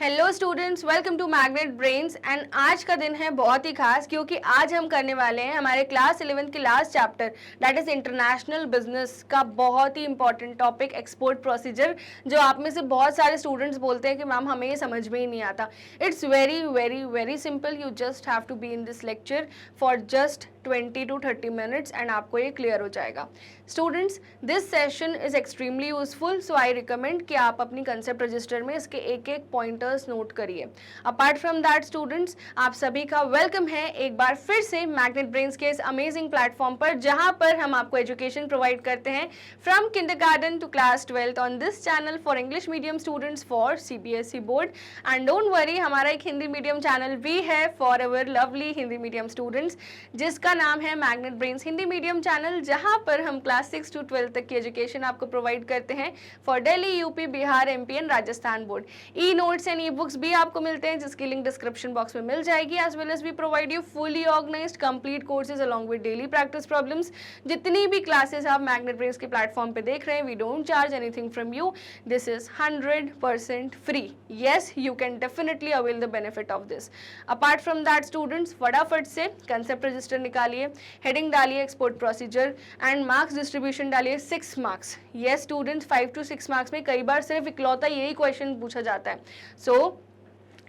Hello students, welcome to Magnet Brains. And आज का दिन है बहुत ही खास क्योंकि आज हम करने वाले हैं हमारे क्लास 11 की last chapter that is international business का बहुत ही इंपॉर्टेंट टॉपिक एक्सपोर्ट प्रोसीजर, जो आप में से बहुत सारे स्टूडेंट्स बोलते हैं कि मैम हमें ये समझ में ही नहीं आता। It's very very very simple, you just have to be in this lecture for just 20 to 30 minutes and आपको ये क्लियर हो जाएगा। Students, this session is extremely useful, so I recommend कि आप अपनी कंसेप्ट रजिस्टर में इसके एक एक पॉइंटर्स नोट करिए। अपार्ट फ्रॉम दैट स्टूडेंट्स, आप सभी का वेलकम है एक बार फिर से मैग्नेट ब्रेन्स के इस अमेजिंग प्लेटफॉर्म पर, जहां पर हम आपको एजुकेशन प्रोवाइड करते हैं from kindergarten to class 12th on this channel for English medium students for CBSE board. And don't worry, हमारा एक हिंदी मीडियम चैनल भी है for our lovely Hindi medium students, जिसका नाम है Magnet Brains Hindi medium channel, जहां पर हम क्लास 6 to 12 तक की एजुकेशन आपको प्रोवाइड करते हैं for Delhi, UP, Bihar, MP and Rajasthan board. E notes and e books भी आपको मिलते हैं, जिसकी लिंक डिस्क्रिप्शन बॉक्स में मिल जाएगी। As well as we provide you fully organised complete courses along with daily practice problems. जितनी भी क्लासेस आप मैग्नेट ब्रेन्स के प्लेटफॉर्म पे देख रहे हैं, we don't charge anything from you, this is 100% free. Yes, you can definitely avail the benefit of this. Apart from that students, फटाफट से कंसेप्ट रजिस्टर निकालिए, हेडिंग डालिए export procedure and marks distribution डालिए 6 marks. Yes students, 5 to 6 marks में कई बार सिर्फ इकलौता यही क्वेश्चन पूछा जाता है। सो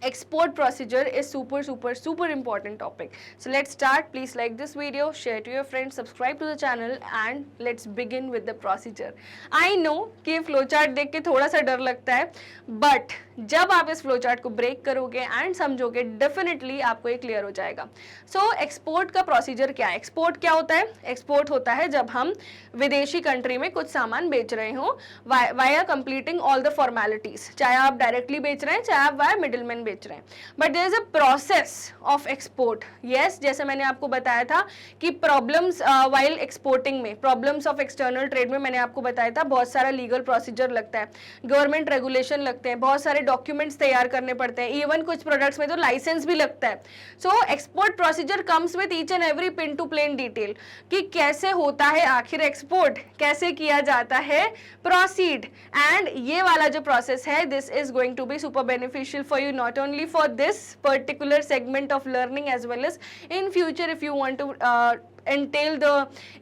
export procedure is super important topic. So let's start. Please like this video, share to your friends, subscribe to the channel and let's begin with the procedure. I know कि flowchart देख के थोड़ा सा डर लगता है, but जब आप इस flowchart को break करोगे and समझोगे, definitely आपको ये clear हो जाएगा। So export का procedure क्या है? export क्या होता है? export होता है जब हम विदेशी country में कुछ सामान बेच रहे हो via completing all the formalities, चाहे आप directly बेच रहे हैं, चाहे आप via middleman बेच रहे हैं, but there is a process of export. Yes, जैसे मैंने आपको बताया था कि प्रॉब्लम्स वाइल एक्सपोर्टिंग में, प्रॉब्लम्स ऑफ एक्सटर्नल ट्रेड में मैंने आपको बताया था बहुत सारा लीगल प्रोसीजर लगता है, गवर्नमेंट रेगुलेशन लगते हैं, बहुत सारे डॉक्यूमेंट्स तैयार करने पड़ते हैं, इवन कुछ प्रोडक्ट्स में तो लाइसेंस भी लगता है। So export procedure comes with each and every pin to plain detail कि कैसे होता है आखिर एक्सपोर्ट, कैसे किया जाता है प्रोसीड। एंड ये वाला जो प्रोसेस है, this is going to be super beneficial for you, not only for this particular segment of learning, as well as in future if you want to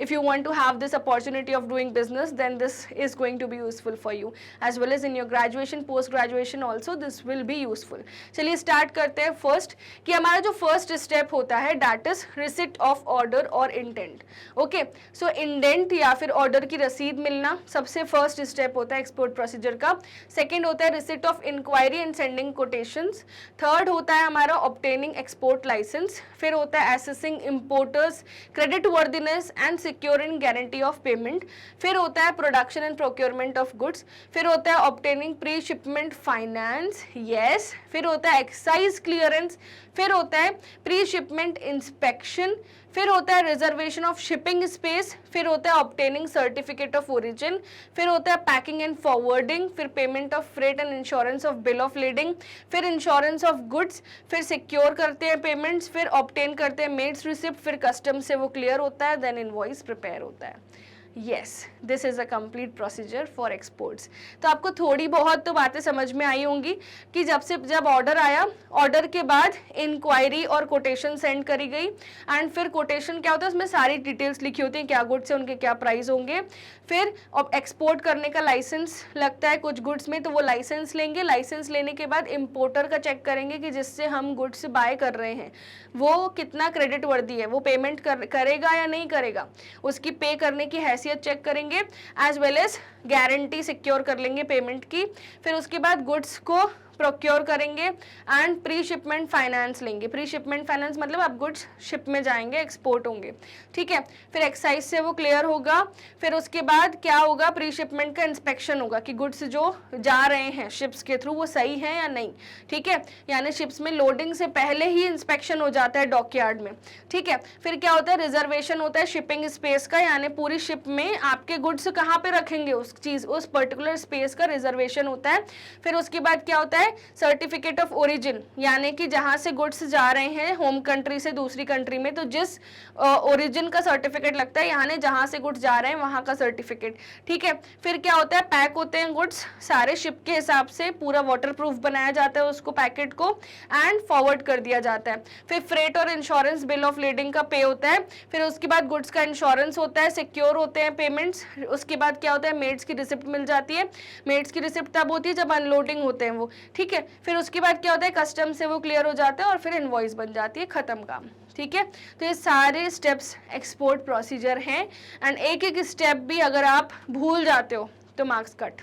if you want to have this opportunity of doing business, then this is going to be useful for you, as well as in your graduation, post graduation also this will be useful. चलिए start करते हैं। First कि हमारा जो first step होता है that is receipt of order और intent. Okay, सो indent या फिर ऑर्डर की रसीद मिलना सबसे फर्स्ट स्टेप होता है एक्सपोर्ट प्रोसीजर का। सेकेंड होता है receipt of inquiry and sending quotations. Third होता है हमारा ऑब्टेनिंग एक्सपोर्ट लाइसेंस। फिर होता है assessing importers credit worthiness and securing guarantee of payment. फिर होता है production and procurement of goods. फिर होता है obtaining pre shipment finance. Yes, फिर होता है एक्साइज क्लियरेंस। फिर होता है प्री शिपमेंट इंस्पेक्शन। फिर होता है रिजर्वेशन ऑफ शिपिंग स्पेस। फिर होता है ऑब्टेनिंग सर्टिफिकेट ऑफ ओरिजिन। फिर होता है पैकिंग एंड फॉरवर्डिंग। फिर payment of freight and insurance of bill of leading. फिर इंश्योरेंस ऑफ गुड्स। फिर सिक्योर करते हैं पेमेंट्स। फिर ऑब्टेन करते हैं मेड्स रिसिप्ट। फिर कस्टम से वो क्लियर होता है, देन इनवॉइस प्रिपेयर होता है। Yes, this is a complete procedure for exports. तो आपको थोड़ी बहुत तो बातें समझ में आई होंगी कि जब ऑर्डर आया, ऑर्डर के बाद इंक्वायरी और कोटेशन सेंड करी गई, एंड फिर कोटेशन क्या होता है, उसमें सारी डिटेल्स लिखी होती हैं, क्या गुड्स है, उनके क्या प्राइस होंगे। फिर एक्सपोर्ट करने का लाइसेंस लगता है कुछ गुड्स में, तो वो लाइसेंस लेंगे। लाइसेंस लेने के बाद इम्पोर्टर का चेक करेंगे कि जिससे हम गुड्स बाय कर रहे हैं वो कितना क्रेडिट वर्दी है, वो पेमेंट करेगा या नहीं करेगा, उसकी पे करने की हैसियत चेक करेंगे, as well as guarantee secure कर लेंगे पेमेंट की। फिर उसके बाद गुड्स को प्रोक्योर करेंगे एंड प्री शिपमेंट फाइनेंस लेंगे। प्री शिपमेंट फाइनेंस मतलब आप गुड्स शिप में जाएंगे, एक्सपोर्ट होंगे, ठीक है। फिर एक्साइज से वो क्लियर होगा। फिर उसके बाद क्या होगा, प्री शिपमेंट का इंस्पेक्शन होगा कि गुड्स जो जा रहे हैं शिप्स के थ्रू वो सही है या नहीं, ठीक है। यानी शिप्स में लोडिंग से पहले ही इंस्पेक्शन हो जाता है डॉकयार्ड में, ठीक है। फिर क्या होता है, रिजर्वेशन होता है शिपिंग स्पेस का, यानी पूरी शिप में आपके गुड्स कहाँ पे रखेंगे, उस पर्टिकुलर स्पेस का रिजर्वेशन होता है। फिर उसके बाद क्या होता है, सर्टिफिकेट ऑफ ओरिजिन, यानी कि जहां से गुड्स जा रहे हैं होम कंट्री से दूसरी कंट्री में, तो जिस ओरिजिन का सर्टिफिकेट लगता है, यानी जहां से गुड्स जा रहे हैं वहां का सर्टिफिकेट, ठीक है। फिर क्या होता है, पैक होते हैं गुड्स सारे शिप के हिसाब से, पूरा वाटर प्रूफ बनाया जाता है उसको, पैकेट को, एंड फॉरवर्ड कर दिया जाता है। फिर फ्रेट और इंश्योरेंस बिल ऑफ लेडिंग का पे होता है। फिर उसके बाद गुड्स का इंश्योरेंस होता है, सिक्योर होते हैं पेमेंट्स। उसके बाद क्या होता है, मेड्स की रिसिप्ट मिल जाती है। मेड्स की रिसिप्ट तब होती है जब अनलोडिंग होते हैं वो, ठीक है। फिर उसके बाद क्या होता है, कस्टम से वो क्लियर हो जाता है और फिर इनवॉइस बन जाती है, खत्म काम, ठीक है। तो ये सारे स्टेप्स एक्सपोर्ट प्रोसीजर हैं, एंड एक एक स्टेप भी अगर आप भूल जाते हो तो मार्क्स कट।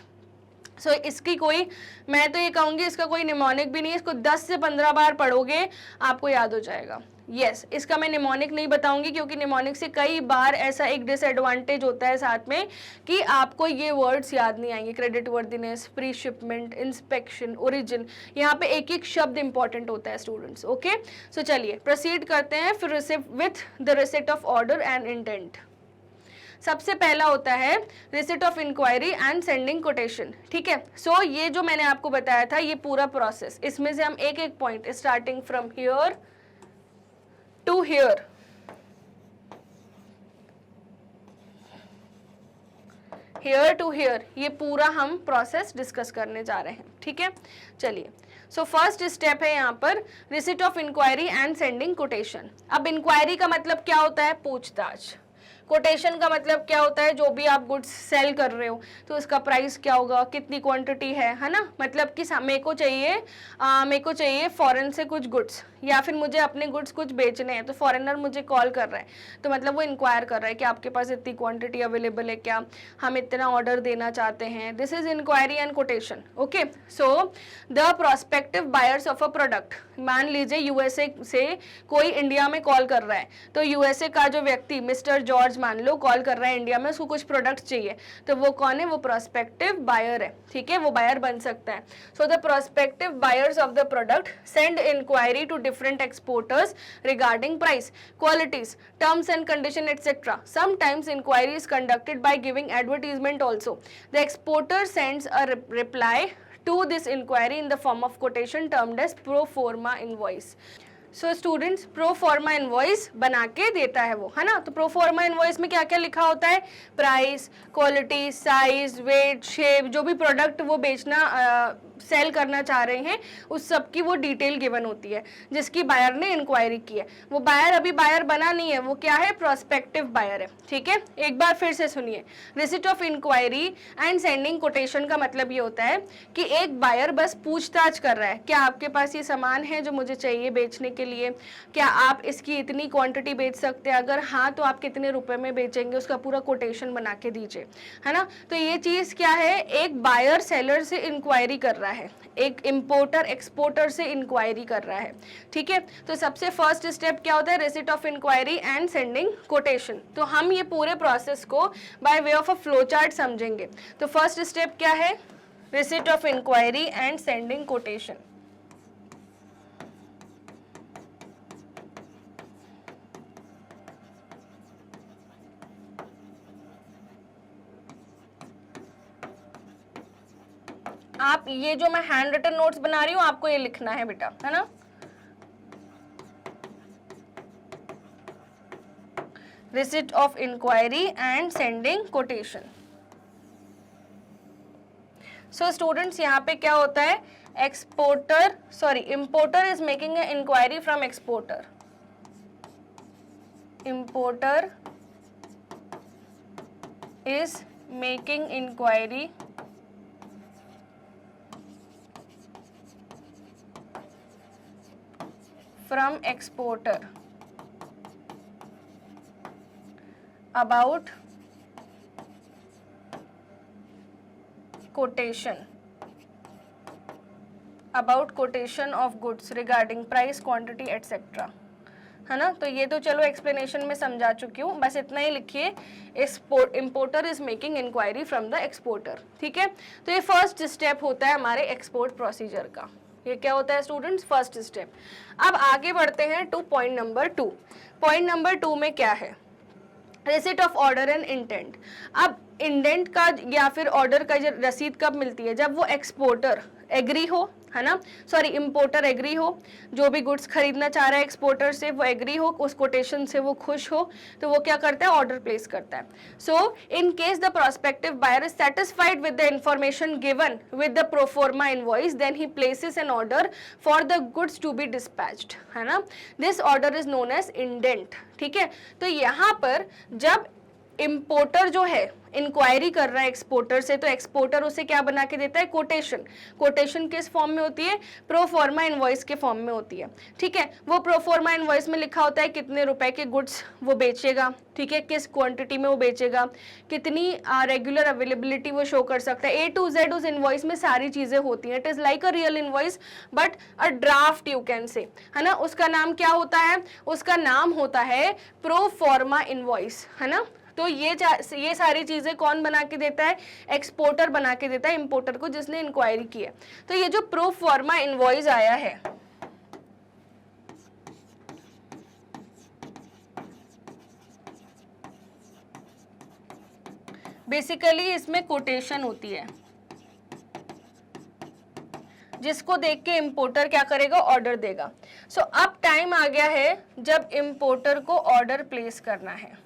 सो इसकी कोई, मैं तो ये कहूँगी इसका कोई निमोनिक भी नहीं है, इसको 10 से 15 बार पढ़ोगे आपको याद हो जाएगा। यस, इसका मैं निमोनिक नहीं बताऊंगी क्योंकि निमोनिक से कई बार ऐसा एक डिसएडवांटेज होता है साथ में कि आपको ये वर्ड्स याद नहीं आएंगे, credit worthiness, pre shipment, inspection, origin, यहाँ पे एक एक शब्द इंपॉर्टेंट होता है स्टूडेंट्स। ओके, सो चलिए प्रोसीड करते हैं फिर with the receipt of order and intent. सबसे पहला होता है receipt of inquiry and sending quotation, ठीक है। सो ये जो मैंने आपको बताया था ये पूरा प्रोसेस, इसमें से हम एक एक point starting from here to here, here to here, ये पूरा हम प्रोसेस डिस्कस करने जा रहे हैं, ठीक है। चलिए, सो फर्स्ट स्टेप है यहाँ पर receipt of inquiry and sending quotation. अब इंक्वायरी का मतलब क्या होता है, पूछताछ। कोटेशन का मतलब क्या होता है, जो भी आप गुड्स सेल कर रहे हो तो उसका प्राइस क्या होगा, कितनी क्वांटिटी है ना। मतलब कि मेरे को चाहिए फॉरेन से कुछ गुड्स, या फिर मुझे अपने गुड्स कुछ बेचने हैं, तो फॉरेनर मुझे कॉल कर रहा है, तो मतलब वो इंक्वायर कर रहा है कि आपके पास इतनी क्वांटिटी अवेलेबल है क्या, हम इतना ऑर्डर देना चाहते हैं। This is inquiry and quotation. Okay, so the prospective buyers of a product, मान लीजिए यूएसए से कोई इंडिया में कॉल कर रहा है, तो यूएसए का जो व्यक्ति मिस्टर जॉर्ज मान लो कॉल कर रहा है इंडिया में, उसको कुछ प्रोडक्ट चाहिए, तो वो कौन है, वो प्रोस्पेक्टिव बायर है, ठीक है, वो बायर बन सकता है। So the prospective buyers of the product send inquiry to different exporters regarding price, qualities, terms and condition, etc. Sometimes inquiry is conducted by giving advertisement also. The exporter sends a reply to this inquiry in the form of quotation termed as pro forma invoice. So students, pro फॉर्मा invoice बना के देता है वो, है ना। तो pro फॉर्मा इनवॉइस में क्या क्या लिखा होता है, price, quality, size, weight, shape, जो भी प्रोडक्ट वो बेचना सेल करना चाह रहे हैं उस सब की वो डिटेल गिवन होती है जिसकी बायर ने इंक्वायरी की है। वो बायर अभी बायर बना नहीं है, वो क्या है, प्रोस्पेक्टिव बायर है, ठीक है। एक बार फिर से सुनिए, receipt of inquiry and sending quotation का मतलब ये होता है कि एक बायर बस पूछताछ कर रहा है, क्या आपके पास ये सामान है जो मुझे चाहिए बेचने के लिए, क्या आप इसकी इतनी क्वांटिटी बेच सकते हैं, अगर हाँ तो आप कितने रुपए में बेचेंगे, उसका पूरा कोटेशन बना के दीजिए, है ना। तो ये चीज क्या है, एक बायर सेलर से इंक्वायरी कर रहा है, एक इंपोर्टर एक्सपोर्टर से इंक्वायरी कर रहा है, ठीक है। तो सबसे फर्स्ट स्टेप क्या होता है, receipt of inquiry and sending quotation. तो हम ये पूरे प्रोसेस को by way of a flow chart समझेंगे। तो फर्स्ट स्टेप क्या है, receipt of inquiry and sending quotation. आप ये जो मैं हैंड रिटन नोट्स बना रही हूँ आपको ये लिखना है बेटा, है ना। Receipt of inquiry and sending quotation. So students, यहाँ पे क्या होता है, importer is making a inquiry from exporter, importer is making inquiry from exporter about quotation of goods regarding price, quantity, etc. है ना। तो ये तो चलो एक्सप्लेनेशन में समझा चुकी हूँ, बस इतना ही लिखिए, importer is making inquiry from the exporter, ठीक है। तो ये फर्स्ट स्टेप होता है हमारे एक्सपोर्ट प्रोसीजर का। ये क्या होता है स्टूडेंट्स, फर्स्ट स्टेप। अब आगे बढ़ते हैं two point number 2। Point number 2 में क्या है, receipt of order and intent. अब इंडेंट का या फिर ऑर्डर का रसीद कब मिलती है, जब वो एक्सपोर्टर एग्री हो है ना, सॉरी इंपोर्टर एग्री हो, जो भी गुड्स खरीदना चाह रहा है एक्सपोर्टर से वो एग्री हो, उस कोटेशन से वो खुश हो, तो वो क्या करता है, ऑर्डर प्लेस करता है. So in case the prospective buyer is satisfied with the information given with the proforma invoice, then he places an order for the goods to be dispatched, है ना. This order is known as indent. ठीक है, तो यहाँ पर जब importer जो है इंक्वायरी कर रहा है एक्सपोर्टर से, तो एक्सपोर्टर उसे क्या बना के देता है, कोटेशन. कोटेशन किस फॉर्म में होती है, प्रोफॉर्मा इनवॉइस के फॉर्म में होती है. ठीक है, वो प्रोफॉर्मा इनवॉइस में लिखा होता है कितने रुपए के गुड्स वो बेचेगा, ठीक है, किस क्वांटिटी में वो बेचेगा, कितनी रेगुलर अवेलेबिलिटी वो शो कर सकता है, A to Z उस इनवॉइस में सारी चीजें होती हैं. It is like a real invoice but a draft you can say, है ना. उसका नाम क्या होता है, उसका नाम होता है प्रोफॉर्मा इनवॉइस, है ना. तो ये सारी चीजें कौन बना के देता है, एक्सपोर्टर बना के देता है इंपोर्टर को जिसने इंक्वायरी की है. तो ये जो प्रो फॉर्मा इनवॉइस आया है, बेसिकली इसमें कोटेशन होती है जिसको देख के इंपोर्टर क्या करेगा, ऑर्डर देगा. सो अब टाइम आ गया है जब इंपोर्टर को ऑर्डर प्लेस करना है.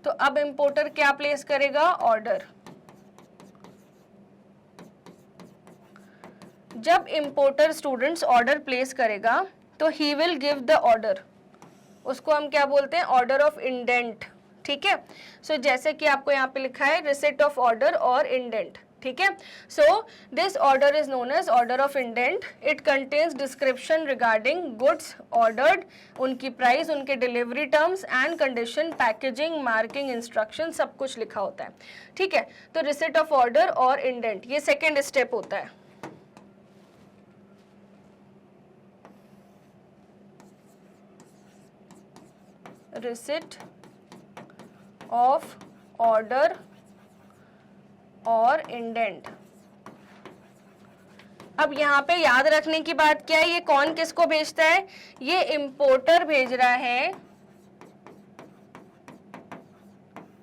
तो अब इंपोर्टर क्या प्लेस करेगा, ऑर्डर. जब इंपोर्टर स्टूडेंट्स ऑर्डर प्लेस करेगा तो he will give the order, उसको हम क्या बोलते हैं, ऑर्डर ऑफ इंडेंट. ठीक है, सो जैसे कि आपको यहाँ पे लिखा है रिसिट ऑफ ऑर्डर और इंडेंट. ठीक है, so this order is known as order of indent. It contains description regarding goods ordered, उनकी प्राइस, उनके delivery terms and condition, packaging, marking, instruction, सब कुछ लिखा होता है. ठीक है, तो रिसिट ऑफ ऑर्डर और इंडेंट ये सेकेंड स्टेप होता है. रिसिट ऑफ ऑर्डर और इंडेंट. अब यहाँ पे याद रखने की बात क्या है, ये कौन किसको भेजता है, ये इंपोर्टर भेज रहा है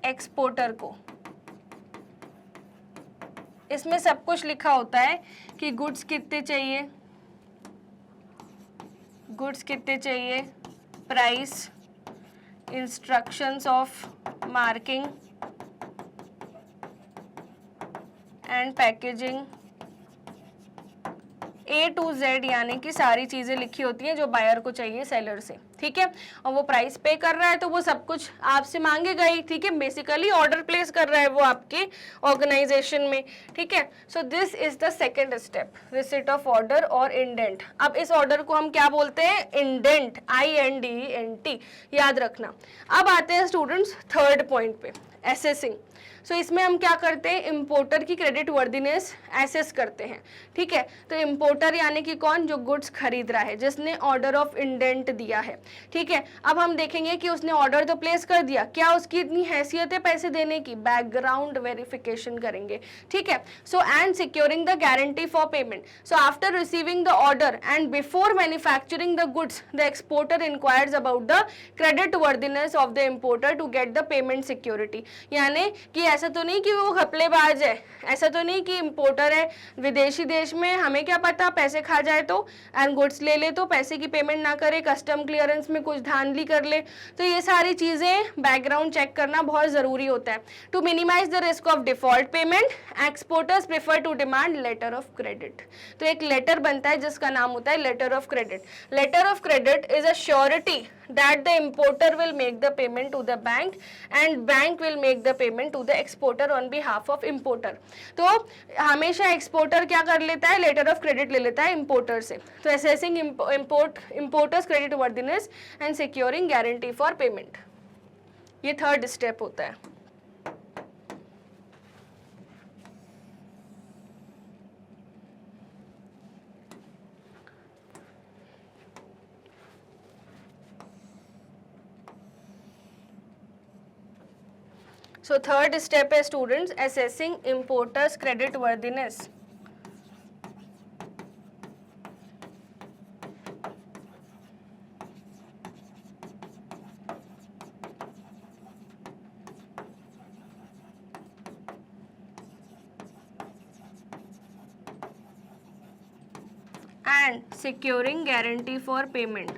एक्सपोर्टर को. इसमें सब कुछ लिखा होता है कि गुड्स कितने चाहिए, गुड्स कितने चाहिए, price, instructions of marking and packaging, A to Z यानी कि सारी चीजें लिखी होती हैं जो बायर को चाहिए सेलर से. ठीक है, और वो प्राइस पे कर रहा है तो वो सब कुछ आपसे मांगेगा ही. ठीक है, बेसिकली ऑर्डर प्लेस कर रहा है वो आपके ऑर्गेनाइजेशन में. ठीक है, so this is the second step, receipt of order और इंडेंट. अब इस ऑर्डर को हम क्या बोलते हैं, इंडेंट, INDENT, याद रखना. अब आते हैं स्टूडेंट्स थर्ड पॉइंट पे, एसेसिंग. सो इसमें हम क्या करते हैं, इंपोर्टर की क्रेडिट वर्दीनेस एसेस करते हैं. ठीक है, तो इंपोर्टर यानी कि कौन, जो गुड्स खरीद रहा है, जिसने ऑर्डर ऑफ इंडेंट दिया है. ठीक है, अब हम देखेंगे कि उसने ऑर्डर तो प्लेस कर दिया, क्या उसकी इतनी हैसियत है पैसे देने की, बैकग्राउंड वेरिफिकेशन करेंगे. ठीक है, so and securing the guarantee for payment. So after receiving the order and before manufacturing the goods, the exporter inquires about the credit worthiness of the importer to get the payment security. यानी कि ऐसा तो नहीं कि वो घपलेबाज है, ऐसा तो नहीं कि इंपोर्टर है विदेशी देश में, हमें क्या पता पैसे खा जाए तो, एंड गुड्स ले ले तो पैसे की पेमेंट ना करे, कस्टम क्लियरेंस में कुछ धांधली कर ले. तो ये सारी चीजें बैकग्राउंड चेक करना बहुत जरूरी होता है. To minimise the risk of default payment, exporters prefer to demand letter of credit. तो एक लेटर बनता है जिसका नाम होता है letter of credit. Letter of credit is a surety that the importer will make the payment to the bank and bank will make the payment to the exporter on behalf of importer. तो हमेशा exporter क्या कर लेता है, letter of credit ले लेता है importer से. तो assessing importers credit worthiness and securing guarantee for payment, ये थर्ड स्टेप होता है. So third step है students, assessing importers credit worthiness. And securing guarantee for payment.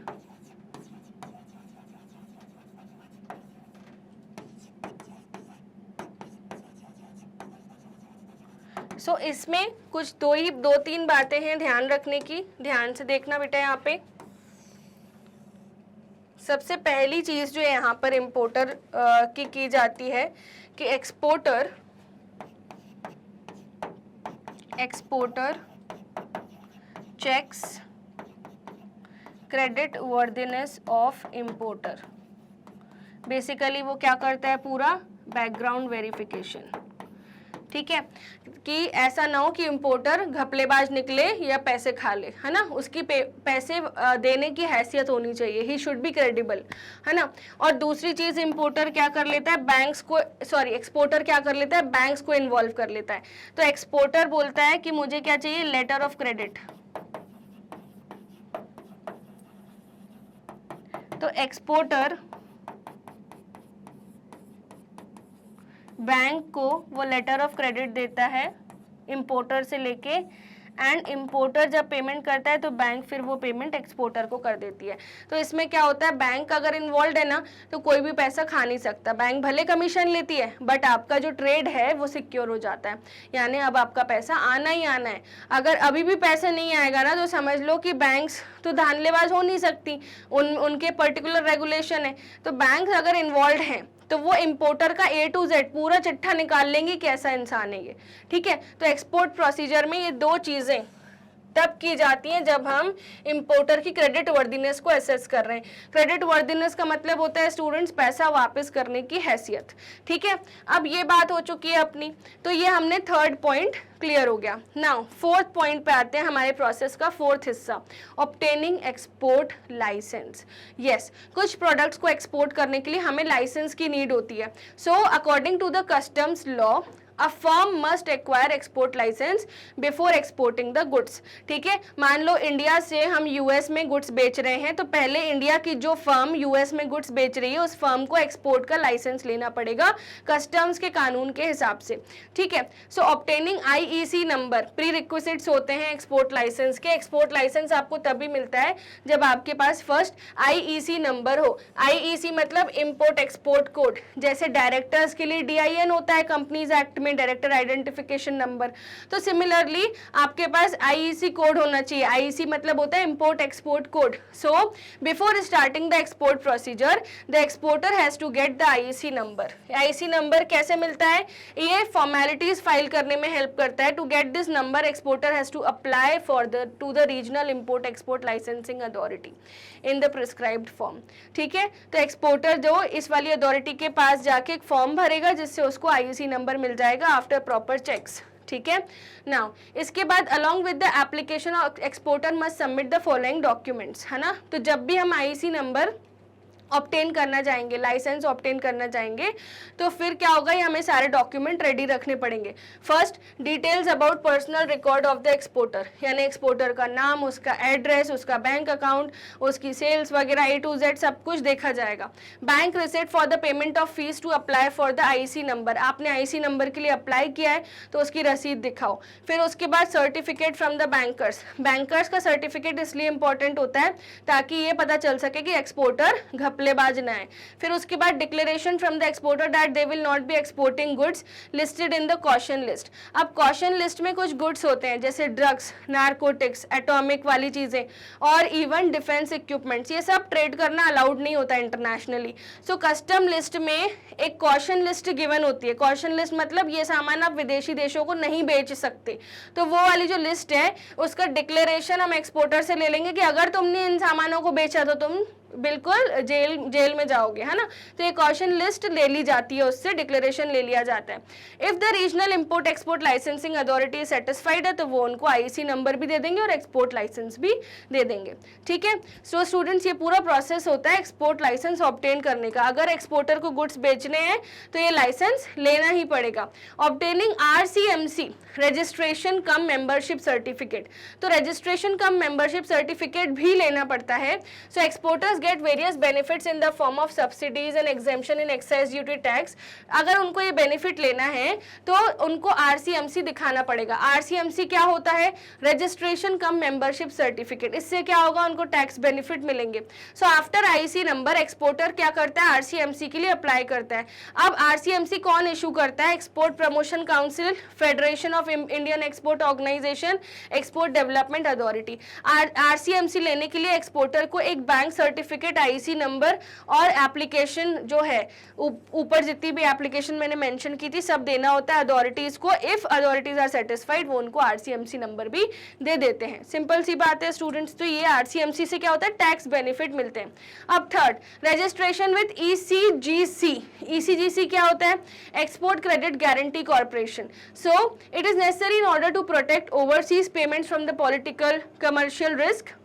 So इसमें कुछ दो तीन बातें हैं ध्यान रखने की, ध्यान से देखना बेटा। यहाँ पे सबसे पहली चीज जो यहाँ पर इम्पोर्टर की जाती है कि exporter checks credit worthiness of importer. Basically वो क्या करता है, पूरा बैकग्राउंड वेरिफिकेशन, ठीक है, कि ऐसा ना हो कि इंपोर्टर घपलेबाज निकले या पैसे खा ले, है ना। उसकी पैसे देने की हैसियत होनी चाहिए, ही शुड बी क्रेडिबल, है ना। और दूसरी चीज इंपोर्टर क्या कर लेता है, एक्सपोर्टर क्या कर लेता है, बैंक्स को इन्वॉल्व कर लेता है। तो एक्सपोर्टर बोलता है कि मुझे क्या चाहिए, लेटर ऑफ क्रेडिट। तो एक्सपोर्टर बैंक को वो लेटर ऑफ क्रेडिट देता है इंपोर्टर से लेके, एंड इंपोर्टर जब पेमेंट करता है तो बैंक फिर वो पेमेंट एक्सपोर्टर को कर देती है। तो इसमें क्या होता है, बैंक अगर इन्वॉल्व है ना तो कोई भी पैसा खा नहीं सकता। बैंक भले कमीशन लेती है बट आपका जो ट्रेड है वो सिक्योर हो जाता है, यानी अब आपका पैसा आना ही आना है। अगर अभी भी पैसा नहीं आएगा ना तो समझ लो कि बैंक्स तो धांधलेबाज हो नहीं सकती, उनके पर्टिकुलर रेगुलेशन है। तो बैंक अगर इन्वॉल्व हैं तो वो इंपोर्टर का A to Z पूरा चिट्ठा निकाल लेंगे कि ऐसा इंसान है ये, ठीक है। तो एक्सपोर्ट प्रोसीजर में ये दो चीजें तब की जाती हैं जब हम इंपोर्टर की क्रेडिट वर्दीनेस को असेस कर रहे हैं। क्रेडिट वर्दीनेस का मतलब होता है स्टूडेंट्स पैसा वापस करने की हैसियत, ठीक है। अब ये बात हो चुकी है अपनी, तो ये हमने थर्ड पॉइंट क्लियर हो गया। नाउ फोर्थ पॉइंट पे आते हैं, हमारे प्रोसेस का फोर्थ हिस्सा, ऑब्टेनिंग एक्सपोर्ट लाइसेंस। यस, कुछ प्रोडक्ट्स को एक्सपोर्ट करने के लिए हमें लाइसेंस की नीड होती है। So according to the customs law A firm must acquire export license before exporting the goods, ठीक है। मान लो इंडिया से हम यूएस में गुड्स बेच रहे हैं, तो पहले इंडिया की जो फर्म यूएस में गुड्स बेच रही है उस फर्म को एक्सपोर्ट का लाइसेंस लेना पड़ेगा कस्टम्स के कानून के हिसाब से, ठीक है। So obtaining IEC number, prerequisites होते हैं एक्सपोर्ट लाइसेंस के। एक्सपोर्ट लाइसेंस आपको तभी मिलता है जब आपके पास फर्स्ट आईईसी नंबर हो। आईईसी मतलब इंपोर्ट एक्सपोर्ट कोड, जैसे डायरेक्टर्स के लिए DIN होता है कंपनीज एक्ट में, डायरेक्टर आइडेंटिफिकेशन नंबर। तो सिमिलरली आपके पास आईईसी कोड होना चाहिए। आईईसी मतलब होता है import export code. So before starting the export procedure the exporter has to get the IEC number. IEC number कैसे मिलता है, ये फॉर्मेलिटीज फाइल करने में हेल्प करता है। To get this number exporter has to apply for to the regional import export licensing authority in the prescribed form, ठीक है। तो एक्सपोर्टर जो इस वाली अथॉरिटी के पास जाके एक फॉर्म भरेगा जिससे उसको आईईसी नंबर मिल जाएगा आफ्टर प्रॉपर चेक्स, ठीक है। नाउ इसके बाद along with the application exporter must submit the following documents, है ना। तो जब भी हम आईईसी नंबर ऑब्टेन करना चाहेंगे, लाइसेंस ऑब्टेन करना चाहेंगे, तो फिर क्या होगा, ये हमें सारे डॉक्यूमेंट रेडी रखने पड़ेंगे। First, details about personal record of the exporter, यानी एक्सपोर्टर का नाम, उसका एड्रेस, उसका बैंक अकाउंट, उसकी सेल्स वगैरह A to Z सब कुछ देखा जाएगा। Bank receipt for the payment of fees to apply for the IEC number, आपने आईईसी नंबर के लिए अप्लाई किया है तो उसकी रसीद दिखाओ। फिर उसके बाद certificate from the bankers, bankers का सर्टिफिकेट इसलिए इंपॉर्टेंट होता है ताकि ये पता चल सके कि एक्सपोर्टर घपलेबाज ना है। फिर उसके बाद declaration from the exporter that they will not be exporting goods listed in the caution list. अब कॉशन लिस्ट में कुछ गुड्स होते हैं जैसे ड्रग्स, नारकोटिक्स, एटॉमिक वाली चीजें और इवन डिफेंस इक्विपमेंट्स, ये सब ट्रेड करना अलाउड नहीं होता इंटरनेशनली। सो कस्टम लिस्ट में एक कॉशन लिस्ट गिवन होती है। कॉशन लिस्ट मतलब ये सामान आप विदेशी देशों को नहीं बेच सकते। तो वो वाली जो लिस्ट है उसका डिक्लेरेशन हम एक्सपोर्टर से ले लेंगे कि अगर तुमने इन सामानों को बेचा तो तुम बिल्कुल जेल में जाओगे, है ना। तो ये कॉशन लिस्ट ले ली जाती है, उससे डिक्लेरेशन ले लिया जाता है। If the regional import export licensing authority satisfied है तो वो उनको आईईसी नंबर भी दे देंगे और एक्सपोर्ट लाइसेंस भी दे देंगे, ठीक है। सो स्टूडेंट्स, ये पूरा प्रोसेस होता है एक्सपोर्ट लाइसेंस ऑब्टेन करने का। अगर एक्सपोर्टर को गुड्स बेचने हैं तो ये लाइसेंस लेना ही पड़ेगा। Obtaining RCMC, registration cum membership certificate, तो रजिस्ट्रेशन कम मेंबरशिप सर्टिफिकेट भी लेना पड़ता है। So exporters get various benefits in the form of subsidies and exemption in excise duty tax. अगर उनको ये बेनिफिट लेना है तो उनको आरसीएमसी दिखाना पड़ेगा। आरसीएमसी क्या होता है? Registration cum membership certificate. इससे क्या होगा? उनको टैक्स बेनिफिट मिलेंगे। So after IC number exporter क्या करता है? आरसीएमसी के लिए अप्लाई करता है। अब आरसीएमसी कौन इशू करता है? Export promotion council, federation of Indian export organisation, export development authority. RCMC लेने के लिए एक्सपोर्टर को एक बैंक सर्टिफिकेट, आईसी नंबर और एप्लीकेशन जो है ऊपर जितनी भी एप्लीकेशन मैंने मेंशन की थी सब देना होता है अथॉरिटीज को। इफ अथॉरिटीज आर सेटिस्फाइड वो उनको आरसीएमसी नंबर भी दे देते हैं। सिंपल सी बात है स्टूडेंट्स। तो ये आरसीएमसी से क्या होता है? टैक्स बेनिफिट मिलते हैं। अब third, registration with ECGC. ECGC क्या होता है? Export credit guarantee corporation. So it is necessary in order to protect overseas payments from the political commercial risk.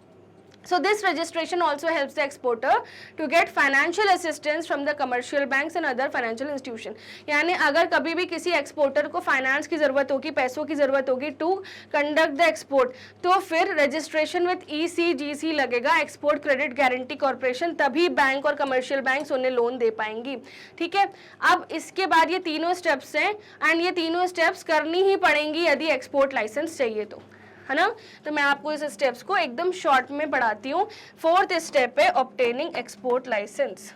So this registration also helps the exporter to get financial assistance from the commercial banks and other financial institution. यानी अगर कभी भी किसी exporter को finance की ज़रूरत होगी, पैसों की ज़रूरत होगी टू कंडक्ट द एक्सपोर्ट, तो फिर रजिस्ट्रेशन विथ ईसीजीसी लगेगा, एक्सपोर्ट क्रेडिट गारंटी कॉर्पोरेशन, तभी बैंक और कमर्शियल बैंक्स उन्हें लोन दे पाएंगी। ठीक है, अब इसके बाद ये तीनों स्टेप्स हैं एंड ये तीनों स्टेप्स करनी ही पड़ेंगी यदि एक्सपोर्ट लाइसेंस चाहिए तो, है ना। तो मैं आपको इस स्टेप्स को एकदम शॉर्ट में पढ़ाती हूँ। फोर्थ स्टेप है ऑब्टेनिंग एक्सपोर्ट लाइसेंस।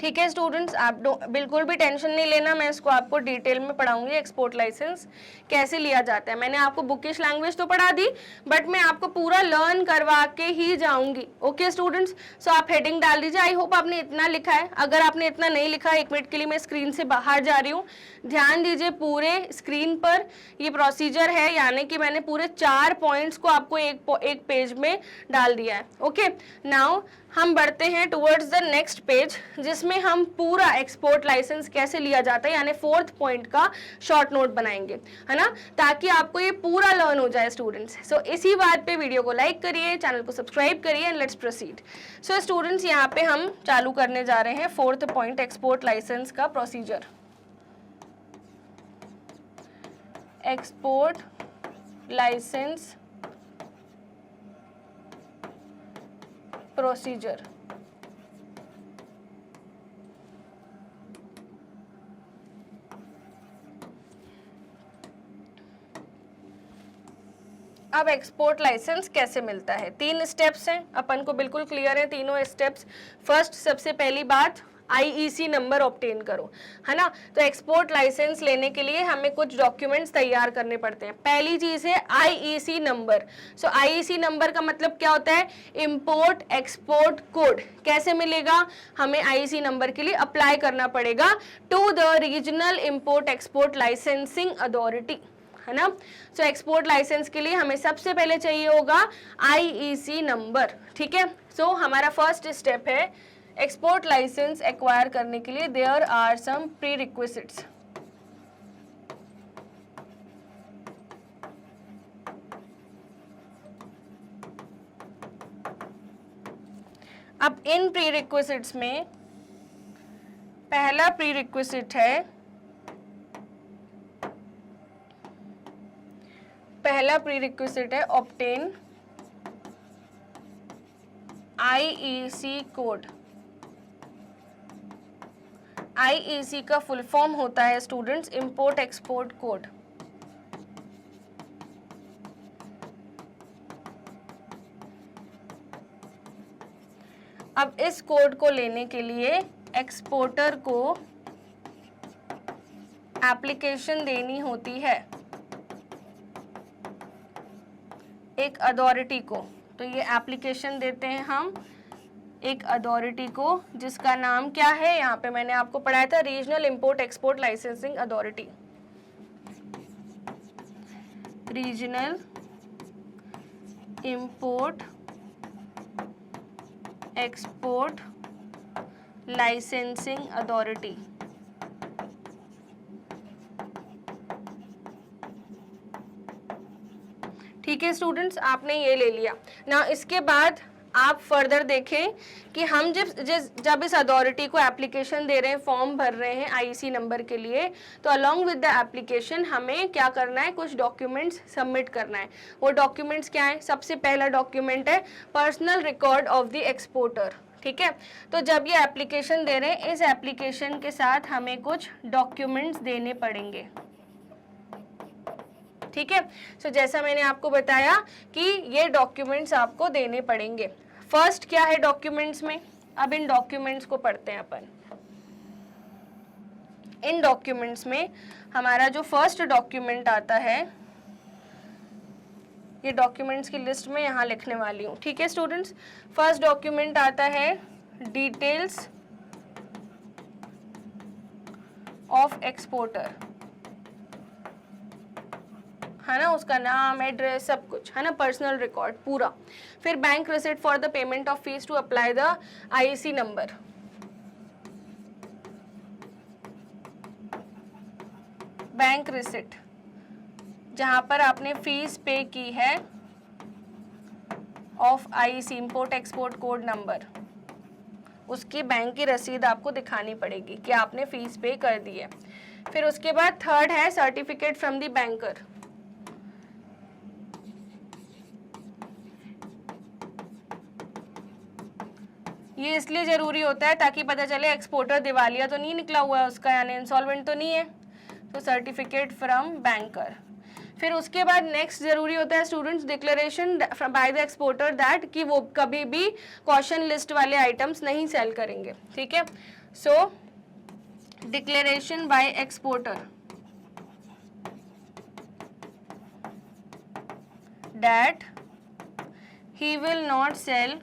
ठीक है स्टूडेंट्स, आप बिल्कुल भी टेंशन नहीं लेना, मैं इसको आपको डिटेल में पढ़ाऊंगी एक्सपोर्ट लाइसेंस कैसे लिया जाता है। मैंने आपको बुकिश लैंग्वेज तो पढ़ा दी बट मैं आपको पूरा लर्न करवा के ही जाऊंगी। ओके स्टूडेंट्स, सो आप हेडिंग डाल दीजिए। आई होप आपने इतना लिखा है। अगर आपने इतना नहीं लिखा, 1 मिनट के लिए मैं स्क्रीन से बाहर जा रही हूँ, ध्यान दीजिए पूरे स्क्रीन पर। ये प्रोसीजर है, यानी कि मैंने पूरे 4 पॉइंट्स को आपको एक पेज में डाल दिया है। ओके, नाउ हम बढ़ते हैं टुवर्ड्स द नेक्स्ट पेज, जिसमें हम पूरा एक्सपोर्ट लाइसेंस कैसे लिया जाता है यानी 4th पॉइंट का शॉर्ट नोट बनाएंगे, है ना, ताकि आपको ये पूरा लर्न हो जाए स्टूडेंट्स। सो इसी बात पे वीडियो को लाइक करिए, चैनल को सब्सक्राइब करिए and let's proceed. So students, यहाँ पे हम चालू करने जा रहे हैं 4th पॉइंट, एक्सपोर्ट लाइसेंस का प्रोसीजर। Export licence procedure. अब एक्सपोर्ट लाइसेंस कैसे मिलता है? 3 स्टेप्स हैं, अपन को बिल्कुल क्लियर है तीनों स्टेप्स। फर्स्ट, सबसे पहली बात, आईईसी नंबर ऑब्टेन करो, है ना। तो एक्सपोर्ट लाइसेंस लेने के लिए हमें कुछ डॉक्यूमेंट्स तैयार करने पड़ते हैं। पहली चीज है आईईसी नंबर। सो आईईसी नंबर का मतलब क्या होता है? Import export code. कैसे मिलेगा? हमें आईईसी नंबर के लिए अप्लाई करना पड़ेगा to the regional import export licensing authority, है ना। सो एक्सपोर्ट लाइसेंस के लिए हमें सबसे पहले चाहिए होगा आईईसी नंबर। ठीक है, सो हमारा फर्स्ट स्टेप है एक्सपोर्ट लाइसेंस एक्वायर करने के लिए there are some prerequisites. अब इन प्री रिक्विजिट्स में पहला प्री रिक्विजिट है ऑब्टेन आईईसी कोड। आईईसी का फुल फॉर्म होता है स्टूडेंट्स इंपोर्ट एक्सपोर्ट कोड। अब इस कोड को लेने के लिए एक्सपोर्टर को एप्लीकेशन देनी होती है एक अथॉरिटी को। तो ये एप्लीकेशन देते हैं हम एक अथॉरिटी को, जिसका नाम क्या है? यहाँ पे मैंने आपको पढ़ाया था, regional import export licensing authority. Regional import export licensing authority. ठीक है स्टूडेंट्स, आपने ये ले लिया ना। इसके बाद आप फर्दर देखें कि हम जब इस अथॉरिटी को एप्लीकेशन दे रहे हैं, फॉर्म भर रहे हैं आईसी नंबर के लिए, तो अलोंग विद द एप्लीकेशन हमें क्या करना है, कुछ डॉक्यूमेंट्स सबमिट करना है। वो डॉक्यूमेंट्स क्या है? सबसे पहला डॉक्यूमेंट है personal record of the exporter. ठीक है, तो जब ये एप्लीकेशन दे रहे हैं, इस एप्लीकेशन के साथ हमें कुछ डॉक्यूमेंट्स देने पड़ेंगे। ठीक है, सो जैसा मैंने आपको बताया कि ये डॉक्यूमेंट्स आपको देने पड़ेंगे। फर्स्ट क्या है डॉक्यूमेंट्स में? अब इन डॉक्यूमेंट्स को पढ़ते हैं अपन। इन डॉक्यूमेंट्स में हमारा जो फर्स्ट डॉक्यूमेंट आता है, ये डॉक्यूमेंट्स की लिस्ट में यहाँ लिखने वाली हूँ। ठीक है स्टूडेंट्स, फर्स्ट डॉक्यूमेंट आता है डिटेल्स ऑफ एक्सपोर्टर, है ना, उसका नाम, एड्रेस, सब कुछ, है ना, पर्सनल रिकॉर्ड पूरा। फिर bank receipt for the payment of fees to apply the IC number, bank receipt जहां पर आपने फीस पे की है of IC, import export code number, उसकी बैंक की रसीद आपको दिखानी पड़ेगी कि आपने फीस पे कर दी है। फिर उसके बाद थर्ड है सर्टिफिकेट फ्रॉम द बैंकर। ये इसलिए जरूरी होता है ताकि पता चले एक्सपोर्टर दिवालिया तो नहीं निकला हुआ है उसका, यानी इंसॉल्वेंट तो नहीं है। तो सर्टिफिकेट फ्रॉम बैंकर। फिर उसके बाद नेक्स्ट जरूरी होता है students declaration by the exporter that कि वो कभी भी कॉशन लिस्ट वाले आइटम्स नहीं सेल करेंगे। ठीक है, so declaration by exporter that he will not sell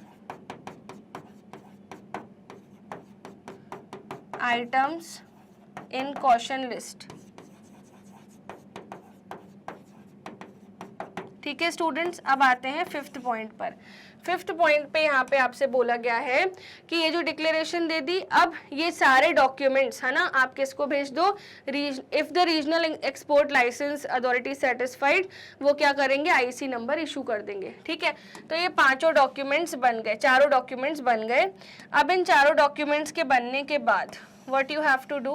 items in caution list। ठीक है स्टूडेंट्स, अब आते हैं फिफ्थ पॉइंट पर। फिफ्थ पॉइंट पे यहाँ पे आपसे बोला गया है कि ये जो डिक्लेरेशन दे दी, अब ये सारे डॉक्यूमेंट्स, है ना, आप किसको भेज दो, if the regional export licence authority satisfied, वो क्या करेंगे, आईसी नंबर इशू कर देंगे। ठीक है, तो ये पांचों डॉक्यूमेंट्स बन गए, चारों डॉक्यूमेंट्स बन गए। अब इन चारों डॉक्यूमेंट्स के बनने के बाद what you have to do,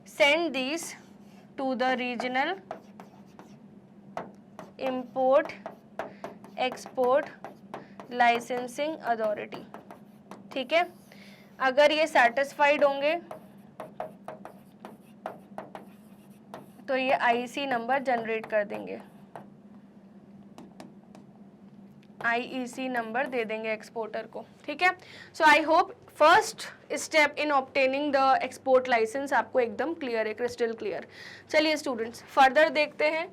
send these to the regional import export licensing authority। ठीक है, अगर ये सेटिस्फाइड होंगे तो ये आईसी नंबर जनरेट कर देंगे, आईईसी नंबर दे देंगे एक्सपोर्टर को। ठीक है, so I hope first step in obtaining the export licence आपको एकदम क्लियर है, क्रिस्टल क्लियर। चलिए स्टूडेंट्स फर्दर देखते हैं।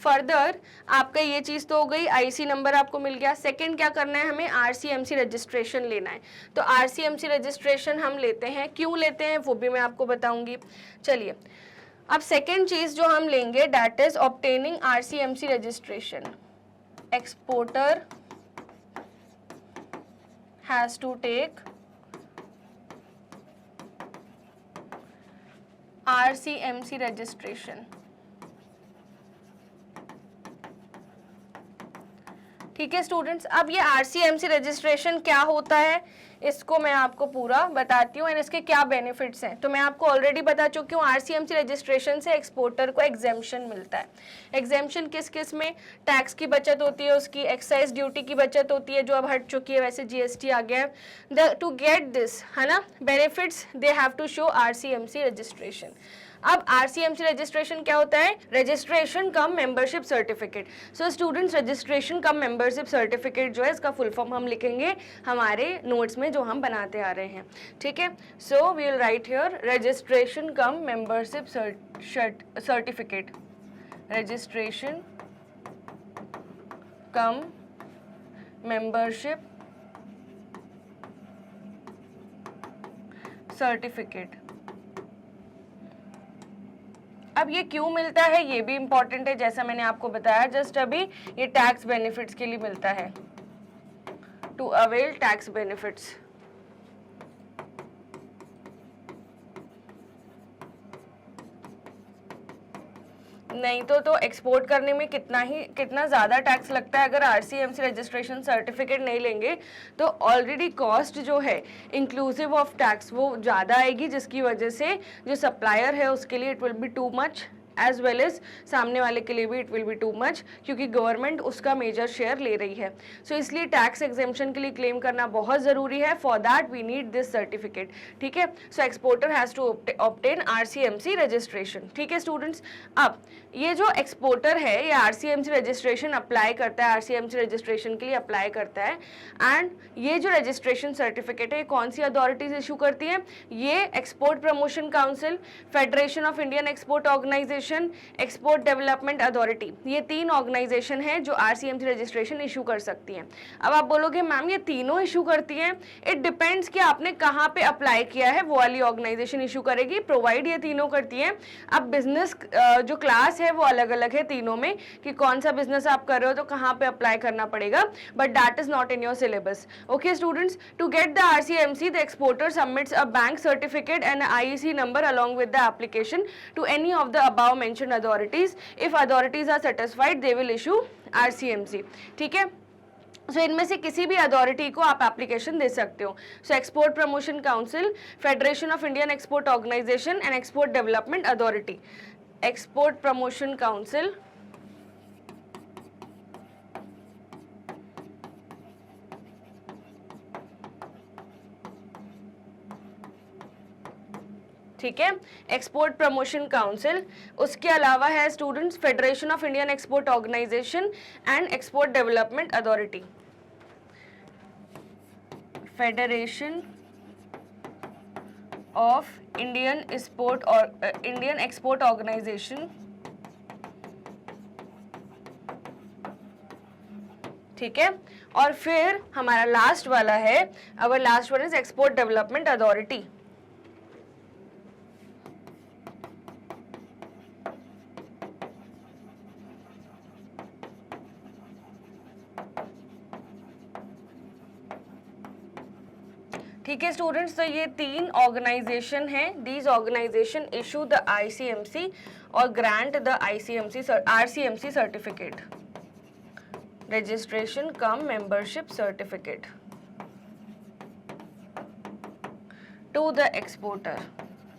फर्दर आपका ये चीज़ तो हो गई, आईसी नंबर आपको मिल गया। सेकंड क्या करना है, हमें आरसीएमसी रजिस्ट्रेशन लेना है। तो आरसीएमसी रजिस्ट्रेशन हम लेते हैं, क्यों लेते हैं वो भी मैं आपको बताऊंगी। चलिए, अब सेकेंड चीज़ जो हम लेंगे that is obtaining RCMC registration. Exporter has to take RCMC registration। ठीक है स्टूडेंट्स, अब ये RCMC रजिस्ट्रेशन क्या होता है इसको मैं आपको पूरा बताती हूँ, एंड इसके क्या बेनिफिट्स हैं। तो मैं आपको ऑलरेडी बता चुकी हूँ, RCMC रजिस्ट्रेशन से एक्सपोर्टर को एग्जेम्पशन मिलता है। एग्जेम्पशन किस किस में, टैक्स की बचत होती है, उसकी एक्साइज ड्यूटी की बचत होती है जो अब हट चुकी है, वैसे जीएसटी आ गया है। टू गेट दिस, है ना, benefits they have to show RCMC registration. अब आरसीएमसी रजिस्ट्रेशन क्या होता है, registration cum membership certificate. So students registration cum membership certificate जो है इसका फुल फॉर्म हम लिखेंगे हमारे नोट्स में जो हम बनाते आ रहे हैं। ठीक है, so we will write here registration cum membership certificate, registration cum membership certificate. अब ये क्यों मिलता है ये भी इंपॉर्टेंट है, जैसा मैंने आपको बताया जस्ट अभी, ये टैक्स बेनिफिट्स के लिए मिलता है, टू अवेल टैक्स बेनिफिट्स। नहीं तो एक्सपोर्ट करने में कितना ज़्यादा टैक्स लगता है अगर RCMC रजिस्ट्रेशन सर्टिफिकेट नहीं लेंगे, तो ऑलरेडी कॉस्ट जो है इंक्लूसिव ऑफ टैक्स वो ज़्यादा आएगी, जिसकी वजह से जो सप्लायर है उसके लिए it will be too much, as well as सामने वाले के लिए भी it will be too much, क्योंकि गवर्नमेंट उसका मेजर शेयर ले रही है। सो इसलिए टैक्स एग्जेम्पशन के लिए क्लेम करना बहुत ज़रूरी है। For that we need this certificate, ठीक है। So exporter has to obtain RCMC registration, ठीक है स्टूडेंट्स। अब ये जो एक्सपोर्टर है ये RCMC रजिस्ट्रेशन अप्लाई करता है, RCMC रजिस्ट्रेशन के लिए अप्लाई करता है, एंड ये जो रजिस्ट्रेशन सर्टिफिकेट है ये कौन सी अथॉरिटीज इशू करती है? ये export promotion council, federation of Indian export organisation, export development authority, ये 3 ऑर्गेनाइजेशन है जो RCMC रजिस्ट्रेशन इशू कर सकती हैं। अब आप बोलोगे मैम ये तीनों इशू करती हैं, इट डिपेंड्स कि आपने कहाँ पे अप्लाई किया है, वो वाली ऑर्गेनाइजेशन इशू करेगी, प्रोवाइड ये तीनों करती हैं। अब बिजनेस जो क्लास है वो अलग अलग है तीनों में, कि कौन सा बिजनेस आप कर रहे हो तो कहाँ पे अप्लाई करना पड़ेगा, but that is not in your syllabus. Okay students, to get the RCMC the exporter submits a bank certificate and IEC number along with the application to any of the above mentioned authorities. If authorities are satisfied, they will issue RCMC, ठीक है। सो इनमें से किसी भी authority को आप application दे सकते हो। So export promotion council, federation of Indian export organisation and export development authority. Export promotion council, ठीक है, एक्सपोर्ट प्रमोशन काउंसिल। उसके अलावा है students federation of Indian export organisation and export development authority. Federation of Indian export organisation, ठीक है। और फिर हमारा लास्ट वाला है, our last one is export development authority. ठीक है स्टूडेंट्स, तो ये 3 ऑर्गेनाइजेशन हैं। These organisation issue the ICMC और grant the RCMC certificate, registration cum membership certificate to the exporter.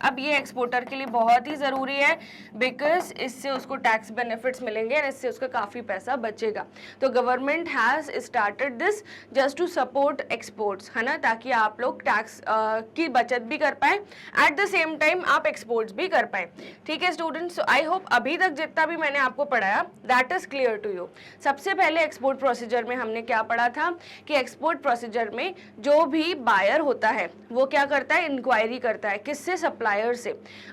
अब ये एक्सपोर्टर के लिए बहुत ही ज़रूरी है, बिकॉज इससे उसको टैक्स बेनिफिट्स मिलेंगे और इससे उसका काफ़ी पैसा बचेगा। तो government has started this just to support exports, है ना, ताकि आप लोग टैक्स की बचत भी कर पाए, एट द सेम टाइम आप एक्सपोर्ट्स भी कर पाए। ठीक है स्टूडेंट्स, आई होप अभी तक जितना भी मैंने आपको पढ़ाया that is clear to you. सबसे पहले एक्सपोर्ट प्रोसीजर में हमने क्या पढ़ा था कि एक्सपोर्ट प्रोसीजर में जो भी बायर होता है वो क्या करता है, इंक्वायरी करता है, किससे, सप्लायर से।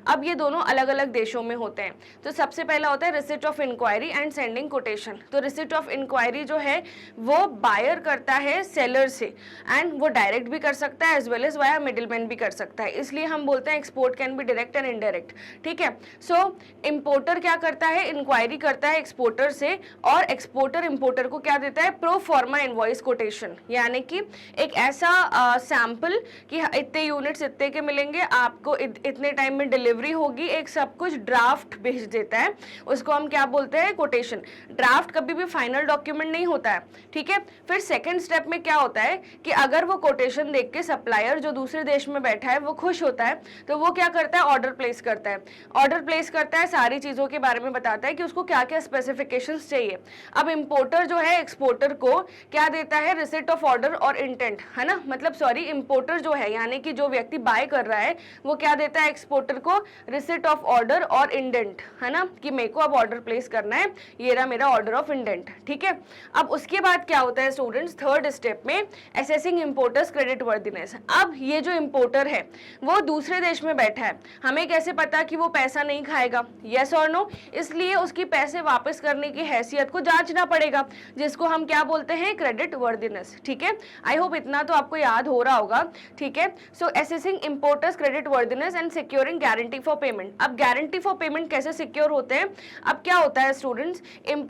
अब ये दोनों अलग अलग देशों में होते हैं। तो सबसे पहला होता है receipt of inquiry and sending quotation. तो रिसिट ऑफ इंक्वायरी जो है वो बायर करता है सेलर से, एंड वो डायरेक्ट भी कर सकता है as well as via middleman भी कर सकता है, इसलिए हम बोलते हैं export can be direct and indirect. ठीक है, सो इंपोर्टर क्या करता है, इंक्वायरी करता है एक्सपोर्टर से, और एक्सपोर्टर इंपोर्टर को क्या देता है, प्रो फॉर्मा इनवॉइस कोटेशन, यानी कि एक ऐसा सैंपल कि इतने यूनिट्स इतने के मिलेंगे आपको, इतने टाइम में डिलीवरी होगी, एक सब कुछ ड्राफ्ट भेज देता है, उसको हम क्या बोलते हैं, कोटेशन। ड्राफ्ट कभी भी फाइनल डॉक्यूमेंट नहीं होता है। ठीक है, फिर सेकंड स्टेप में क्या होता है कि अगर वो कोटेशन देख के सप्लायर जो दूसरे देश में बैठा है वो खुश होता है, तो वो क्या करता है, ऑर्डर प्लेस करता है। ऑर्डर प्लेस करता है, सारी चीज़ों के बारे में बताता है कि उसको क्या क्या स्पेसिफिकेशंस चाहिए। अब इंपोर्टर जो है एक्सपोर्टर को क्या देता है, रिसिट ऑफ ऑर्डर और इंटेंट, है ना, मतलब सॉरी, इंपोर्टर जो है यानी कि जो व्यक्ति बाय कर रहा है वो क्या देता है एक्सपोर्टर को, रिसिट ऑफ ऑर्डर और इंडेंट, है ना, कि मेरे को अब ऑर्डर प्लेस करना है, ये रहा मेरा ऑर्डर ऑफ इंडेंट। ठीक है, अब उसके बाद क्या होता है स्टूडेंट्स, थर्ड स्टेप में असेसिंग इंपोर्टर्स क्रेडिट वर्दीनेस। अब ये जो इंपोर्टर है वो दूसरे देश में बैठा है, हमें कैसे पता कि वो पैसा नहीं खाएगा, यस और नो, इसलिए उसकी पैसे वापस करने की हैसियत को जांचना पड़ेगा, जिसको हम क्या बोलते हैं, क्रेडिट वर्दीनेस। ठीक है, आई होप इतना तो आपको याद हो रहा होगा। ठीक है, so assessing importers credit worthiness and securing guarantee for payment. अब गारंटी फॉर पेमेंट कैसे सिक्योर होते हैं? अब क्या होता है स्टूडेंट्स,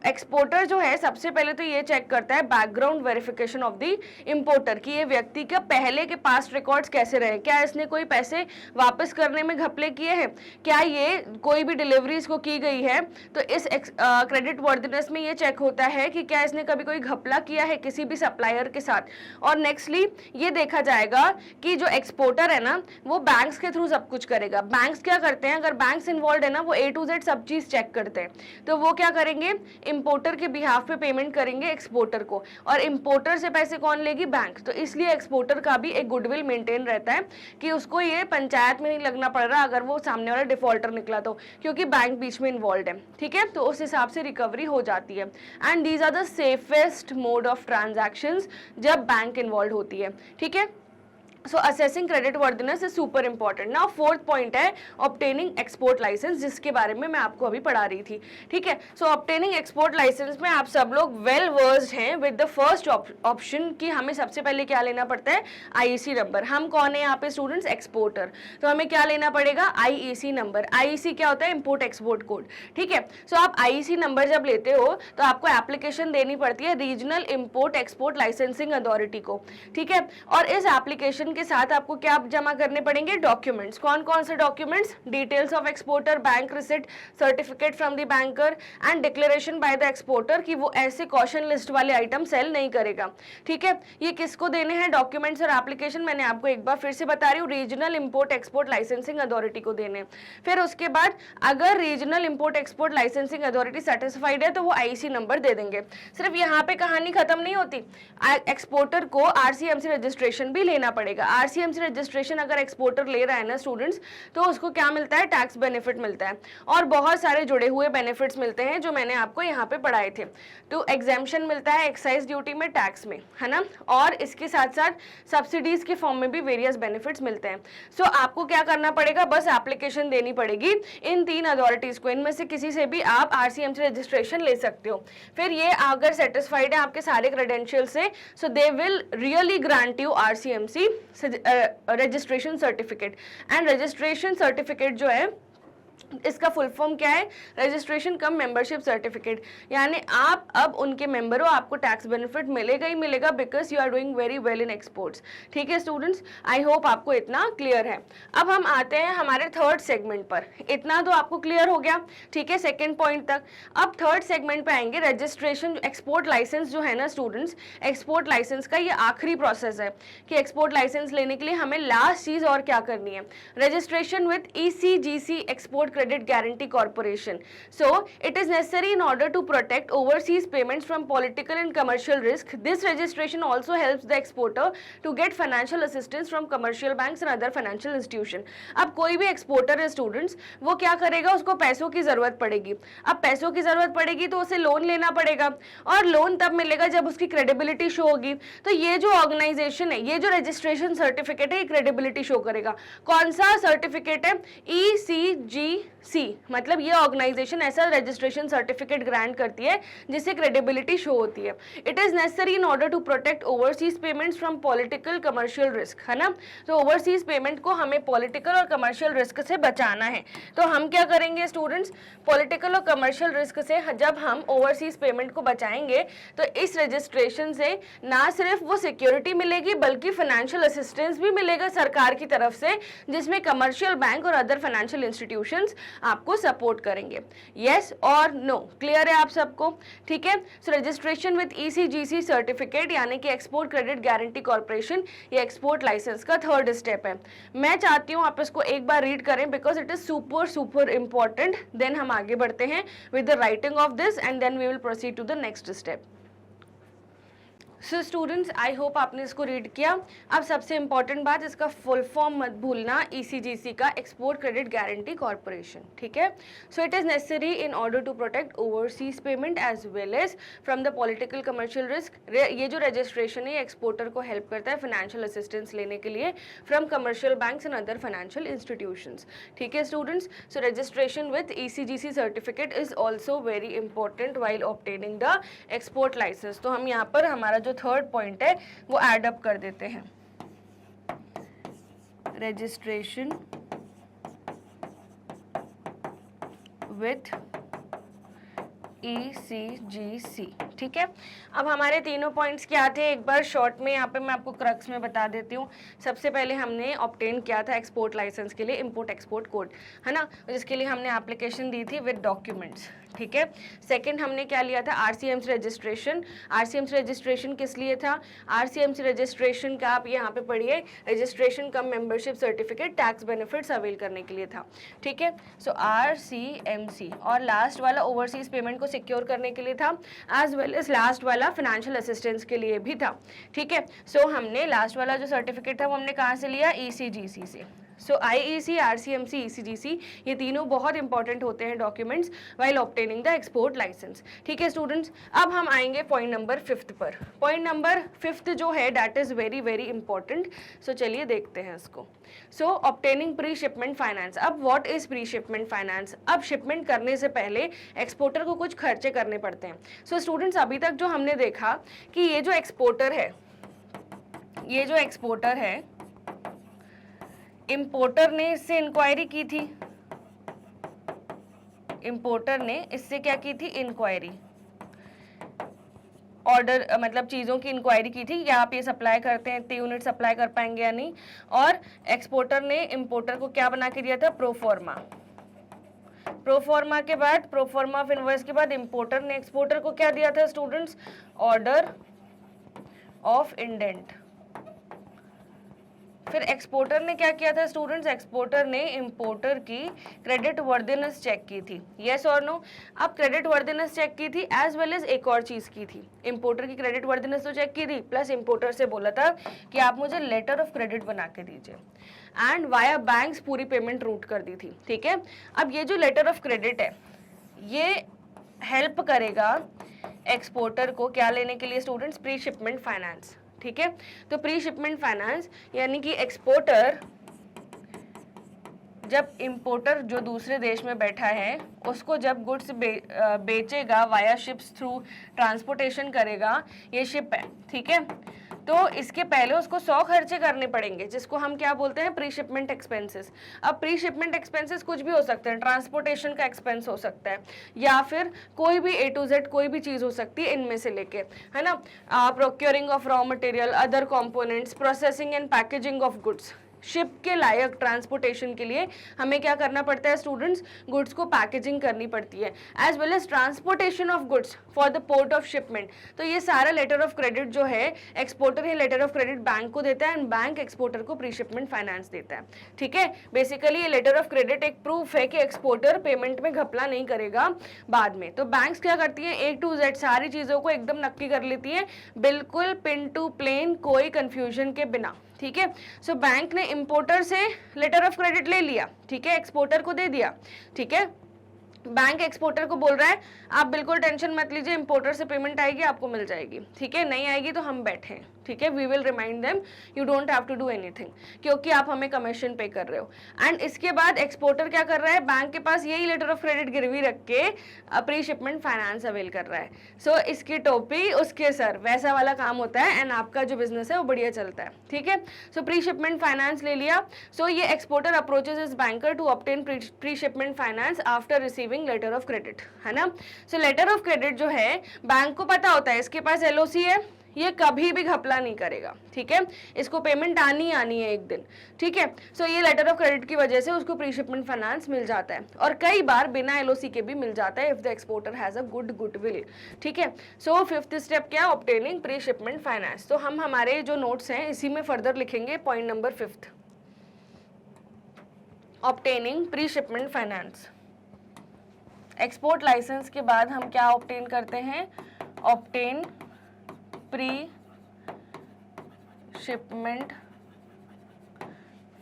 एक्सपोर्टर जो है सबसे पहले तो ये चेक करता है background verification of the importer कि ये व्यक्ति का पहले के पास्ट रिकॉर्ड्स कैसे रहे, क्या इसने कोई पैसे वापस करने में घपले किए हैं, क्या ये कोई भी डिलीवरीज को की गई है तो इस क्रेडिट वर्दीनेस में ये चेक होता है कि क्या इसने कभी कोई घपला किया है किसी भी सप्लायर के साथ। और नेक्स्टली ये देखा जाएगा कि जो एक्सपोर्टर है ना वो बैंक्स के थ्रू सब कुछ करेगा। बैंक्स क्या करते हैं, अगर बैंक्स इन्वॉल्व है ना वो A to Z सब चीज चेक करते हैं, तो वो क्या करेंगे, इंपोर्टर के बिहाफ पे पेमेंट करेंगे एक्सपोर्टर को, और इंपोर्टर से पैसे कौन लेगी, बैंक। तो इसलिए एक्सपोर्टर का भी एक गुडविल मेंटेन रहता है कि उसको ये पंचायत में नहीं लगना पड़ रहा अगर वो सामने वाला डिफॉल्टर निकला तो, क्योंकि बैंक बीच में इन्वॉल्व है, ठीक है। तो उस हिसाब से रिकवरी हो जाती है। And these are the safest mode of transactions जब बैंक इन्वॉल्व होती है, ठीक है। So assessing credit worthiness is super important. Now fourth point है ऑब्टेनिंग एक्सपोर्ट लाइसेंस, जिसके बारे में मैं आपको अभी पढ़ा रही थी, ठीक है। सो ऑब्टेनिंग एक्सपोर्ट लाइसेंस में आप सब लोग वेल वर्स्ड हैं विद द फर्स्ट ऑप्शन कि हमें सबसे पहले क्या लेना पड़ता है, आईईसी नंबर। हम कौन है यहाँ पे स्टूडेंट्स, एक्सपोर्टर, तो हमें क्या लेना पड़ेगा, आईईसी नंबर। आईईसी क्या होता है, इंपोर्ट एक्सपोर्ट कोड, ठीक है। सो आप आईईसी नंबर जब लेते हो तो आपको एप्लीकेशन देनी पड़ती है regional import export licensing authority को, ठीक है। और इस एप्लीकेशन के साथ आपको क्या जमा करने पड़ेंगे, डॉक्यूमेंट्स। कौन कौन से documents, details of exporter, bank receipt, certificate from the banker and declaration by the exporter कि वो ऐसे कॉशन लिस्ट वाले आइटम सेल नहीं करेगा, ठीक है। ये किसको देने हैं डॉक्यूमेंट्स और एप्लीकेशन, मैंने आपको एक बार फिर से बता रही हूँ, regional import export licensing authority को देने। फिर उसके बाद अगर regional import export licensing authority satisfied है तो वो आईसी नंबर दे देंगे। सिर्फ यहाँ पे कहानी खत्म नहीं होती, एक्सपोर्टर को आरसीएमसी रजिस्ट्रेशन भी लेना पड़ेगा। आरसीएमसी रजिस्ट्रेशन अगर एक्सपोर्टर ले रहा है ना स्टूडेंट्स, तो उसको क्या मिलता है, टैक्स बेनिफिट मिलता है और बहुत सारे जुड़े हुए बेनिफिट्स मिलते हैं जो मैंने आपको यहाँ पे पढ़ाए थे। तो एग्जेम्पशन मिलता है एक्साइज ड्यूटी में, टैक्स में, है ना, और इसके साथ साथ सब्सिडीज के फॉर्म में भी वेरियस बेनिफिट्स मिलते हैं। सो आपको क्या करना पड़ेगा, बस एप्लीकेशन देनी पड़ेगी इन 3 अथॉरिटीज को, इनमें से किसी से भी आप आरसीएमसी रजिस्ट्रेशन ले सकते हो। फिर ये अगर सेटिस्फाइड है आपके सारे क्रेडेंशियल से, so they will really grant you RCMC registration certificate. And registration certificate जो है इसका फुल फॉर्म क्या है, रजिस्ट्रेशन कम मेंबरशिप सर्टिफिकेट, यानी आप अब उनके मेंबर हो, आपको टैक्स बेनिफिट मिलेगा ही मिलेगा because you are doing very well in exports, ठीक है स्टूडेंट्स। आई होप आपको इतना क्लियर है। अब हम आते हैं हमारे थर्ड सेगमेंट पर। इतना तो आपको क्लियर हो गया, ठीक है, सेकेंड पॉइंट तक। अब थर्ड सेगमेंट पे आएंगे, रजिस्ट्रेशन एक्सपोर्ट लाइसेंस जो है ना स्टूडेंट्स, एक्सपोर्ट लाइसेंस का ये आखिरी प्रोसेस है कि एक्सपोर्ट लाइसेंस लेने के लिए हमें लास्ट चीज और क्या करनी है, registration with ECGC export Credit Guarantee Corporation. So it is necessary in order to protect overseas payments from political and commercial risk. This registration also helps the exporter to get financial assistance from commercial banks and other financial institution. अब कोई भी exporter है students, वो क्या करेगा, उसको पैसों की जरूरत पड़ेगी। अब पैसों की जरूरत पड़ेगी तो उसे लोन लेना पड़ेगा, और लोन तब मिलेगा जब उसकी क्रेडिबिलिटी शो होगी। तो ये जो ऑर्गेनाइजेशन है, ये जो रजिस्ट्रेशन सर्टिफिकेट है, ये क्रेडिबिलिटी शो करेगा। कौन सा सर्टिफिकेट है, ECGC, मतलब ये ऑर्गेनाइजेशन ऐसा रजिस्ट्रेशन सर्टिफिकेट ग्रांट करती है जिससे क्रेडिबिलिटी शो होती है। It is necessary in order to protect overseas payments from political commercial risk, है ना। तो ओवरसीज पेमेंट को हमें पॉलिटिकल और कमर्शियल रिस्क से बचाना है। तो हम क्या करेंगे स्टूडेंट्स, पॉलिटिकल और कमर्शियल रिस्क से जब हम ओवरसीज पेमेंट को बचाएंगे तो इस रजिस्ट्रेशन से ना सिर्फ वो सिक्योरिटी मिलेगी बल्कि फाइनेंशियल असिस्टेंस भी मिलेगा सरकार की तरफ से, जिसमें कमर्शियल बैंक और अदर फाइनेंशियल इंस्टीट्यूशंस आपको सपोर्ट करेंगे। यस और नो, क्लियर है आप सबको, ठीक है। सो रजिस्ट्रेशन विद ईसीजीसी सर्टिफिकेट यानी कि एक्सपोर्ट क्रेडिट गारंटी कॉर्पोरेशन, ये एक्सपोर्ट लाइसेंस का थर्ड स्टेप है। मैं चाहती हूँ आप इसको एक बार रीड करें because it is super super important. Then हम आगे बढ़ते हैं with the writing of this and then we will proceed to the next step. So students, I hope आपने इसको रीड किया। अब सबसे इंपॉर्टेंट बात, इसका फुल फॉर्म मत भूलना, ECGC का एक्सपोर्ट क्रेडिट गारंटी कॉर्पोरेशन, ठीक है। So it is necessary in order to protect overseas payment as well as from the political commercial risk. ये जो रजिस्ट्रेशन है एक्सपोर्टर को हेल्प करता है फाइनेंशियल असिस्टेंस लेने के लिए from commercial banks and other financial institutions, ठीक है students. So registration with ECGC certificate is also very important while obtaining the export licence. तो हम यहाँ पर हमारा जो थर्ड पॉइंट है वो एड अप कर देते हैं, रजिस्ट्रेशन विथ ECGC। ठीक है, अब हमारे तीनों पॉइंट्स क्या थे, एक बार शॉर्ट में यहाँ पे मैं आपको क्रक्स में बता देती हूँ। सबसे पहले हमने ऑब्टेन किया था एक्सपोर्ट लाइसेंस के लिए इंपोर्ट एक्सपोर्ट कोड, है ना, जिसके लिए हमने एप्लीकेशन दी थी विद डॉक्यूमेंट्स। ठीक है, सेकंड हमने क्या लिया था, RCMC रजिस्ट्रेशन। RCMC रजिस्ट्रेशन किस लिए था, RCMC रजिस्ट्रेशन का आप यहाँ पे पढ़िए, registration cum membership certificate tax benefits avail करने के लिए था। ठीक है, सो RCMC। और लास्ट वाला ओवरसीज पेमेंट को सिक्योर करने के लिए था, एज वेल एज लास्ट वाला फाइनेंशियल असिस्टेंस के लिए भी था। ठीक है, सो हमने लास्ट वाला जो सर्टिफिकेट था वो हमने कहाँ से लिया, ECGC से। सो IEC, RCMC, ECGC ये तीनों बहुत इंपॉर्टेंट होते हैं documents while obtaining the export licence. ठीक है स्टूडेंट्स, अब हम आएंगे पॉइंट नंबर 5 पर। पॉइंट नंबर 5 जो है that is very very important. So चलिए देखते हैं इसको। So obtaining pre shipment finance. अब what is pre shipment finance, अब शिपमेंट करने से पहले एक्सपोर्टर को कुछ खर्चे करने पड़ते हैं। सो स्टूडेंट्स, अभी तक जो हमने देखा कि ये जो एक्सपोर्टर है, इंपोर्टर ने इससे इंक्वायरी की थी, इंपोर्टर ने इससे क्या की थी, इंक्वायरी, ऑर्डर मतलब चीज़ों की इंक्वायरी की थी कि आप ये सप्लाई करते हैं, इतने यूनिट सप्लाई कर पाएंगे या नहीं। और एक्सपोर्टर ने इंपोर्टर को क्या बना के दिया था, प्रोफॉर्मा। प्रोफॉर्मा के बाद, प्रोफॉर्मा ऑफ इनवॉइस के बाद इंपोर्टर ने एक्सपोर्टर को क्या दिया था स्टूडेंट्स, ऑर्डर ऑफ इंडेंट। फिर एक्सपोर्टर ने क्या किया था स्टूडेंट्स, एक्सपोर्टर ने इंपोर्टर की क्रेडिट वर्दीनेस चेक की थी, यस और नो। अब क्रेडिट वर्दीनेस चेक की थी एज वेल एज एक और चीज़ की थी, इंपोर्टर की क्रेडिट वर्दीनेस तो चेक की थी, प्लस इंपोर्टर से बोला था कि आप मुझे लेटर ऑफ क्रेडिट बना के दीजिए, एंड वाया बैंक्स पूरी पेमेंट रूट कर दी थी। ठीक है, अब ये जो लेटर ऑफ क्रेडिट है ये हेल्प करेगा एक्सपोर्टर को क्या लेने के लिए स्टूडेंट्स, प्री शिपमेंट फाइनेंस। ठीक है, तो प्री शिपमेंट फाइनेंस यानी कि एक्सपोर्टर जब इंपोर्टर जो दूसरे देश में बैठा है उसको जब गुड्स बेचेगा वाया शिप्स थ्रू ट्रांसपोर्टेशन करेगा, ये शिप है। ठीक है, तो इसके पहले उसको 100 खर्चे करने पड़ेंगे जिसको हम क्या बोलते हैं, प्री शिपमेंट एक्सपेंसेस। अब प्री शिपमेंट एक्सपेंसेस कुछ भी हो सकते हैं, ट्रांसपोर्टेशन का एक्सपेंस हो सकता है या फिर कोई भी A to Z कोई भी चीज़ हो सकती है इनमें से लेके, है ना, procuring of raw material, other components, processing and packaging of goods. Ship के लायक ट्रांसपोर्टेशन के लिए हमें क्या करना पड़ता है स्टूडेंट्स, गुड्स को पैकेजिंग करनी पड़ती है, as well as transportation of goods for the port of shipment. तो ये सारा लेटर ऑफ क्रेडिट जो है एक्सपोर्टर ये लेटर ऑफ क्रेडिट बैंक को देता है एंड बैंक एक्सपोर्टर को प्री शिपमेंट फाइनेंस देता है। ठीक है, बेसिकली ये लेटर ऑफ क्रेडिट एक प्रूफ है कि एक्सपोर्टर पेमेंट में घपला नहीं करेगा बाद में। तो बैंक्स क्या करती हैं, A to Z सारी चीज़ों को एकदम नक्की कर लेती हैं, बिल्कुल पिन टू प्लेन, कोई कंफ्यूजन के बिना। ठीक है, सो बैंक ने इंपोर्टर से लेटर ऑफ क्रेडिट ले लिया, ठीक है, एक्सपोर्टर को दे दिया। ठीक है, बैंक एक्सपोर्टर को बोल रहा है आप बिल्कुल टेंशन मत लीजिए, इंपोर्टर से पेमेंट आएगी आपको मिल जाएगी। ठीक है, नहीं आएगी तो हम बैठे हैं। ठीक है, we will remind them you don't have to do anything, क्योंकि आप हमें कमीशन पे कर रहे हो। एंड इसके बाद एक्सपोर्टर क्या कर रहा है, बैंक के पास यही लेटर ऑफ क्रेडिट गिरवी रख के प्री शिपमेंट फाइनेंस अवेल कर रहा है। सो इसकी टोपी उसके सर, वैसा वाला काम होता है एंड आपका जो बिजनेस है वो बढ़िया चलता है। ठीक है, सो प्री शिपमेंट फाइनेंस ले लिया। सो ये exporter approaches is banker to obtain pre shipment finance after receiving letter of credit, है ना। सो लेटर ऑफ क्रेडिट जो है बैंक को पता होता है इसके पास LOC है, ये कभी भी घपला नहीं करेगा। ठीक है, इसको पेमेंट आनी है एक दिन। ठीक है, सो ये लेटर ऑफ क्रेडिट की वजह से उसको प्री शिपमेंट फाइनेंस मिल जाता है और कई बार बिना LOC के भी मिल जाता है if the exporter has a goodwill. ठीक है, सो 5th स्टेप क्या, ऑब्टेनिंग प्री शिपमेंट फाइनेंस। तो हम हमारे जो नोट्स हैं इसी में फर्दर लिखेंगे point number 5, obtaining pre shipment finance. Export licence के बाद हम क्या ऑब्टेन करते हैं, ऑब्टेन प्री शिपमेंट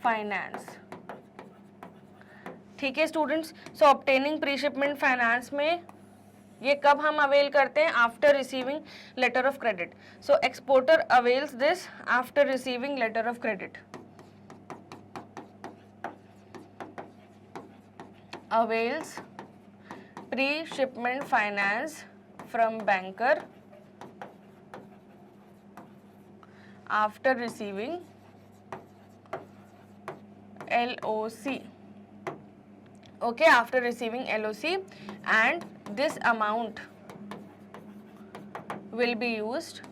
फाइनेंस। ठीक है students, so obtaining pre shipment finance में ये कब हम अवेल करते हैं, after receiving letter of credit. So exporter avails this after receiving letter of credit, avails pre shipment finance from banker after receiving LOC okay, after receiving LOC, and this amount will be used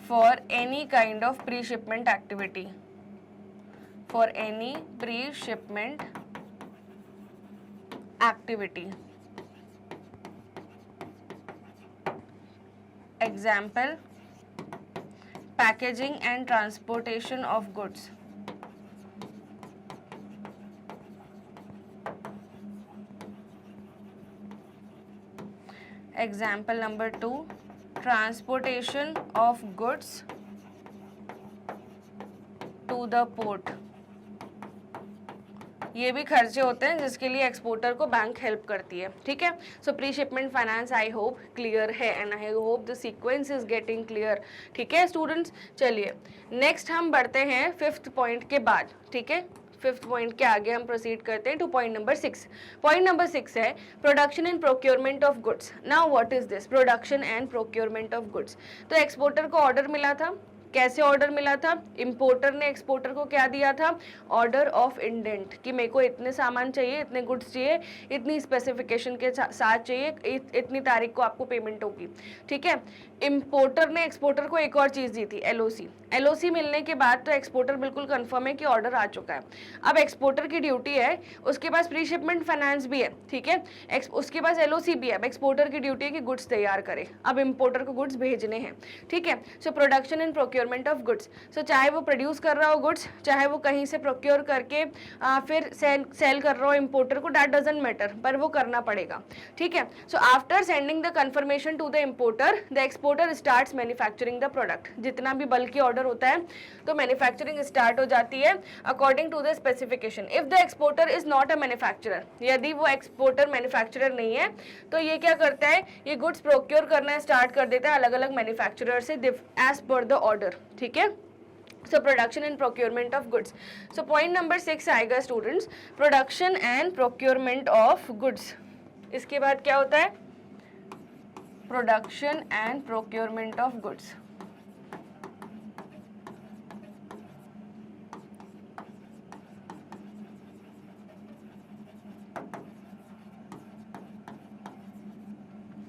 for any kind of pre-shipment activity, for any pre-shipment activity. Example, packaging and transportation of goods. Example number 2, transportation of goods to the port. ये भी खर्चे होते हैं जिसके लिए exporter को bank help करती है, ठीक है। So pre shipment finance I hope clear है and I hope the sequence is getting clear, ठीक है स्टूडेंट्स। चलिए नेक्स्ट हम बढ़ते हैं 5th पॉइंट के बाद, ठीक है। 5th पॉइंट के आगे हम प्रोसीड करते हैं two point number 6। Point number 6 है production and procurement of goods. Now what is this production and procurement of goods? तो एक्सपोर्टर को ऑर्डर मिला था, कैसे ऑर्डर मिला था? इंपोर्टर ने एक्सपोर्टर को क्या दिया था? ऑर्डर ऑफ इंडेंट, कि मेरे को इतने सामान चाहिए, इतने गुड्स चाहिए, इतनी स्पेसिफिकेशन के साथ चाहिए, इतनी तारीख को आपको पेमेंट होगी, ठीक है। इंपोर्टर ने एक्सपोर्टर को एक और चीज़ दी थी, एलओसी। एलओसी मिलने के बाद तो एक्सपोर्टर बिल्कुल कंफर्म है कि ऑर्डर आ चुका है। अब एक्सपोर्टर की ड्यूटी है, उसके पास प्री शिपमेंट फाइनेंस भी है, ठीक है, उसके पास एलओसी भी है। अब एक्सपोर्टर की ड्यूटी है कि गुड्स तैयार करे, अब इंपोर्टर को गुड्स भेजने हैं, ठीक है। So production and procurement of goods, so चाहे वो प्रोड्यूस कर रहा हो गुड्स, चाहे वो कहीं से प्रोक्योर करके फिर सेल कर रहा हो इंपोर्टर को, दैट डजंट मैटर, पर वो करना पड़ेगा, ठीक है। So after sending the confirmation to the importer, the exporter starts manufacturing the product. जितना भी बल्कि ऑर्डर होता है तो मैन्युफैक्चरिंग स्टार्ट हो जाती है according to the specification. If the exporter is not a manufacturer, यदि वो एक्सपोर्टर मैन्युफैक्चरर नहीं है तो ये क्या करता है, ये गुड्स प्रोक्योर करना स्टार्ट कर देता है अलग अलग मैन्युफैक्चरर से एज पर द ऑर्डर, ठीक है। So production and procurement of goods. So point number 6 आएगा students, production and procurement of goods. इसके बाद क्या होता है? Production and procurement of goods.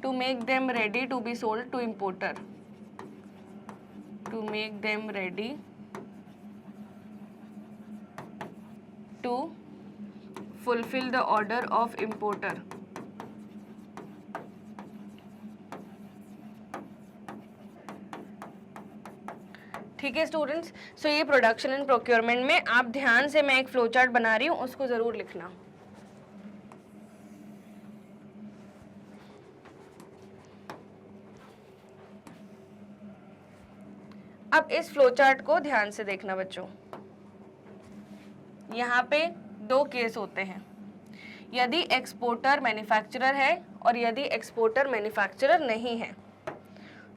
To make them ready to be sold to importer. To make them ready to fulfill the order of importer. ठीक है students, सो ये production and procurement में आप ध्यान से, मैं एक फ्लो चार्ट बना रही हूँ, उसको जरूर लिखना। अब इस फ्लो चार्ट को ध्यान से देखना बच्चों। यहाँ पे 2 केस होते हैं, यदि एक्सपोर्टर मैन्युफैक्चरर है और यदि एक्सपोर्टर मैन्युफैक्चरर नहीं है,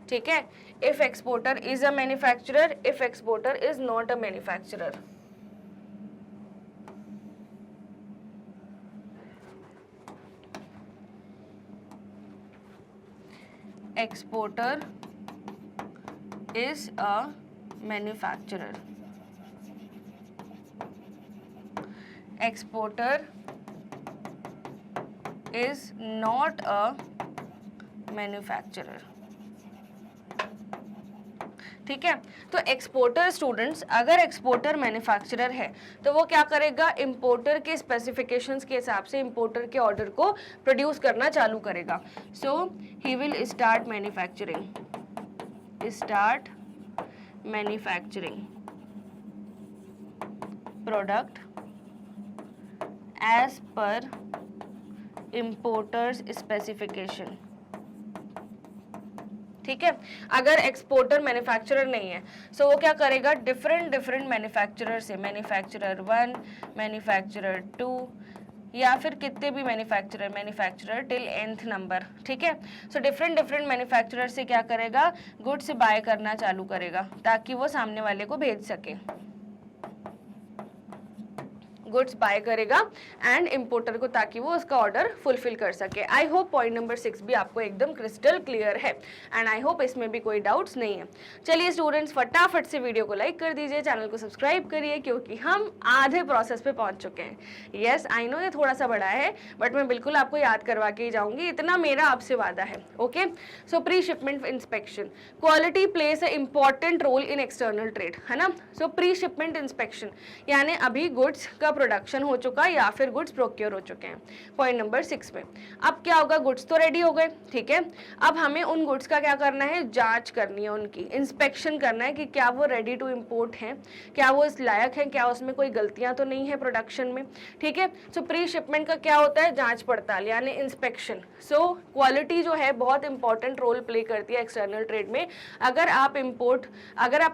ठीक है। If exporter is a manufacturer, if exporter is not a manufacturer. Exporter is a manufacturer, exporter is not a manufacturer, ठीक है। तो एक्सपोर्टर स्टूडेंट्स, अगर एक्सपोर्टर मैन्युफैक्चरर है तो वो क्या करेगा, इंपोर्टर के स्पेसिफिकेशंस के हिसाब से इंपोर्टर के ऑर्डर को प्रोड्यूस करना चालू करेगा। So he will start manufacturing product as per importers specification, ठीक है। अगर एक्सपोर्टर मैन्युफैक्चरर नहीं है सो वो क्या करेगा, डिफरेंट मैन्युफैक्चरर से, मैन्युफैक्चरर 1, मैन्युफैक्चरर 2, या फिर कितने भी मैन्युफैक्चरर टिल nth नंबर, ठीक है। सो डिफरेंट मैन्युफैक्चरर से क्या करेगा, गुड्स बाय करना चालू करेगा ताकि वो सामने वाले को भेज सके। गुड्स बाय करेगा एंड इम्पोर्टर को, ताकि वो उसका ऑर्डर फुलफिल कर सके। आई होप पॉइंट नंबर 6 भी आपको एकदम क्रिस्टल क्लियर है एंड आई होप इसमें भी कोई डाउट्स नहीं है। चलिए स्टूडेंट्स, फटाफट से वीडियो को लाइक कर दीजिए, चैनल को सब्सक्राइब करिए, क्योंकि हम आधे प्रोसेस पे पहुंच चुके हैं। यस आई नो ये थोड़ा सा बड़ा है, बट मैं बिल्कुल आपको याद करवा के ही जाऊंगी, इतना मेरा आपसे वादा है। Okay, so pre shipment inspection, quality plays a important role in external trade, है ना। सो प्री शिपमेंट इंस्पेक्शन यानी अभी गुड्स का प्रोडक्शन हो चुका या फिर गुड्स प्रोक्योर हो चुके हैं। पॉइंट नंबर 6 में अब क्या होगा, गुड्स तो रेडी हो गए, ठीक है, अब हमें उन गुड्स का क्या करना है, जांच करनी है, उनकी इंस्पेक्शन करना है कि क्या वो रेडी टू इंपोर्ट हैं, क्या वो इस लायक हैं, क्या उसमें कोई गलतियां तो नहीं है प्रोडक्शन में, ठीक है। सो प्री शिपमेंट का क्या होता है, जांच पड़ताल यानी इंस्पेक्शन। सो क्वालिटी जो है बहुत इंपॉर्टेंट रोल प्ले करती है एक्सटर्नल ट्रेड में। अगर आप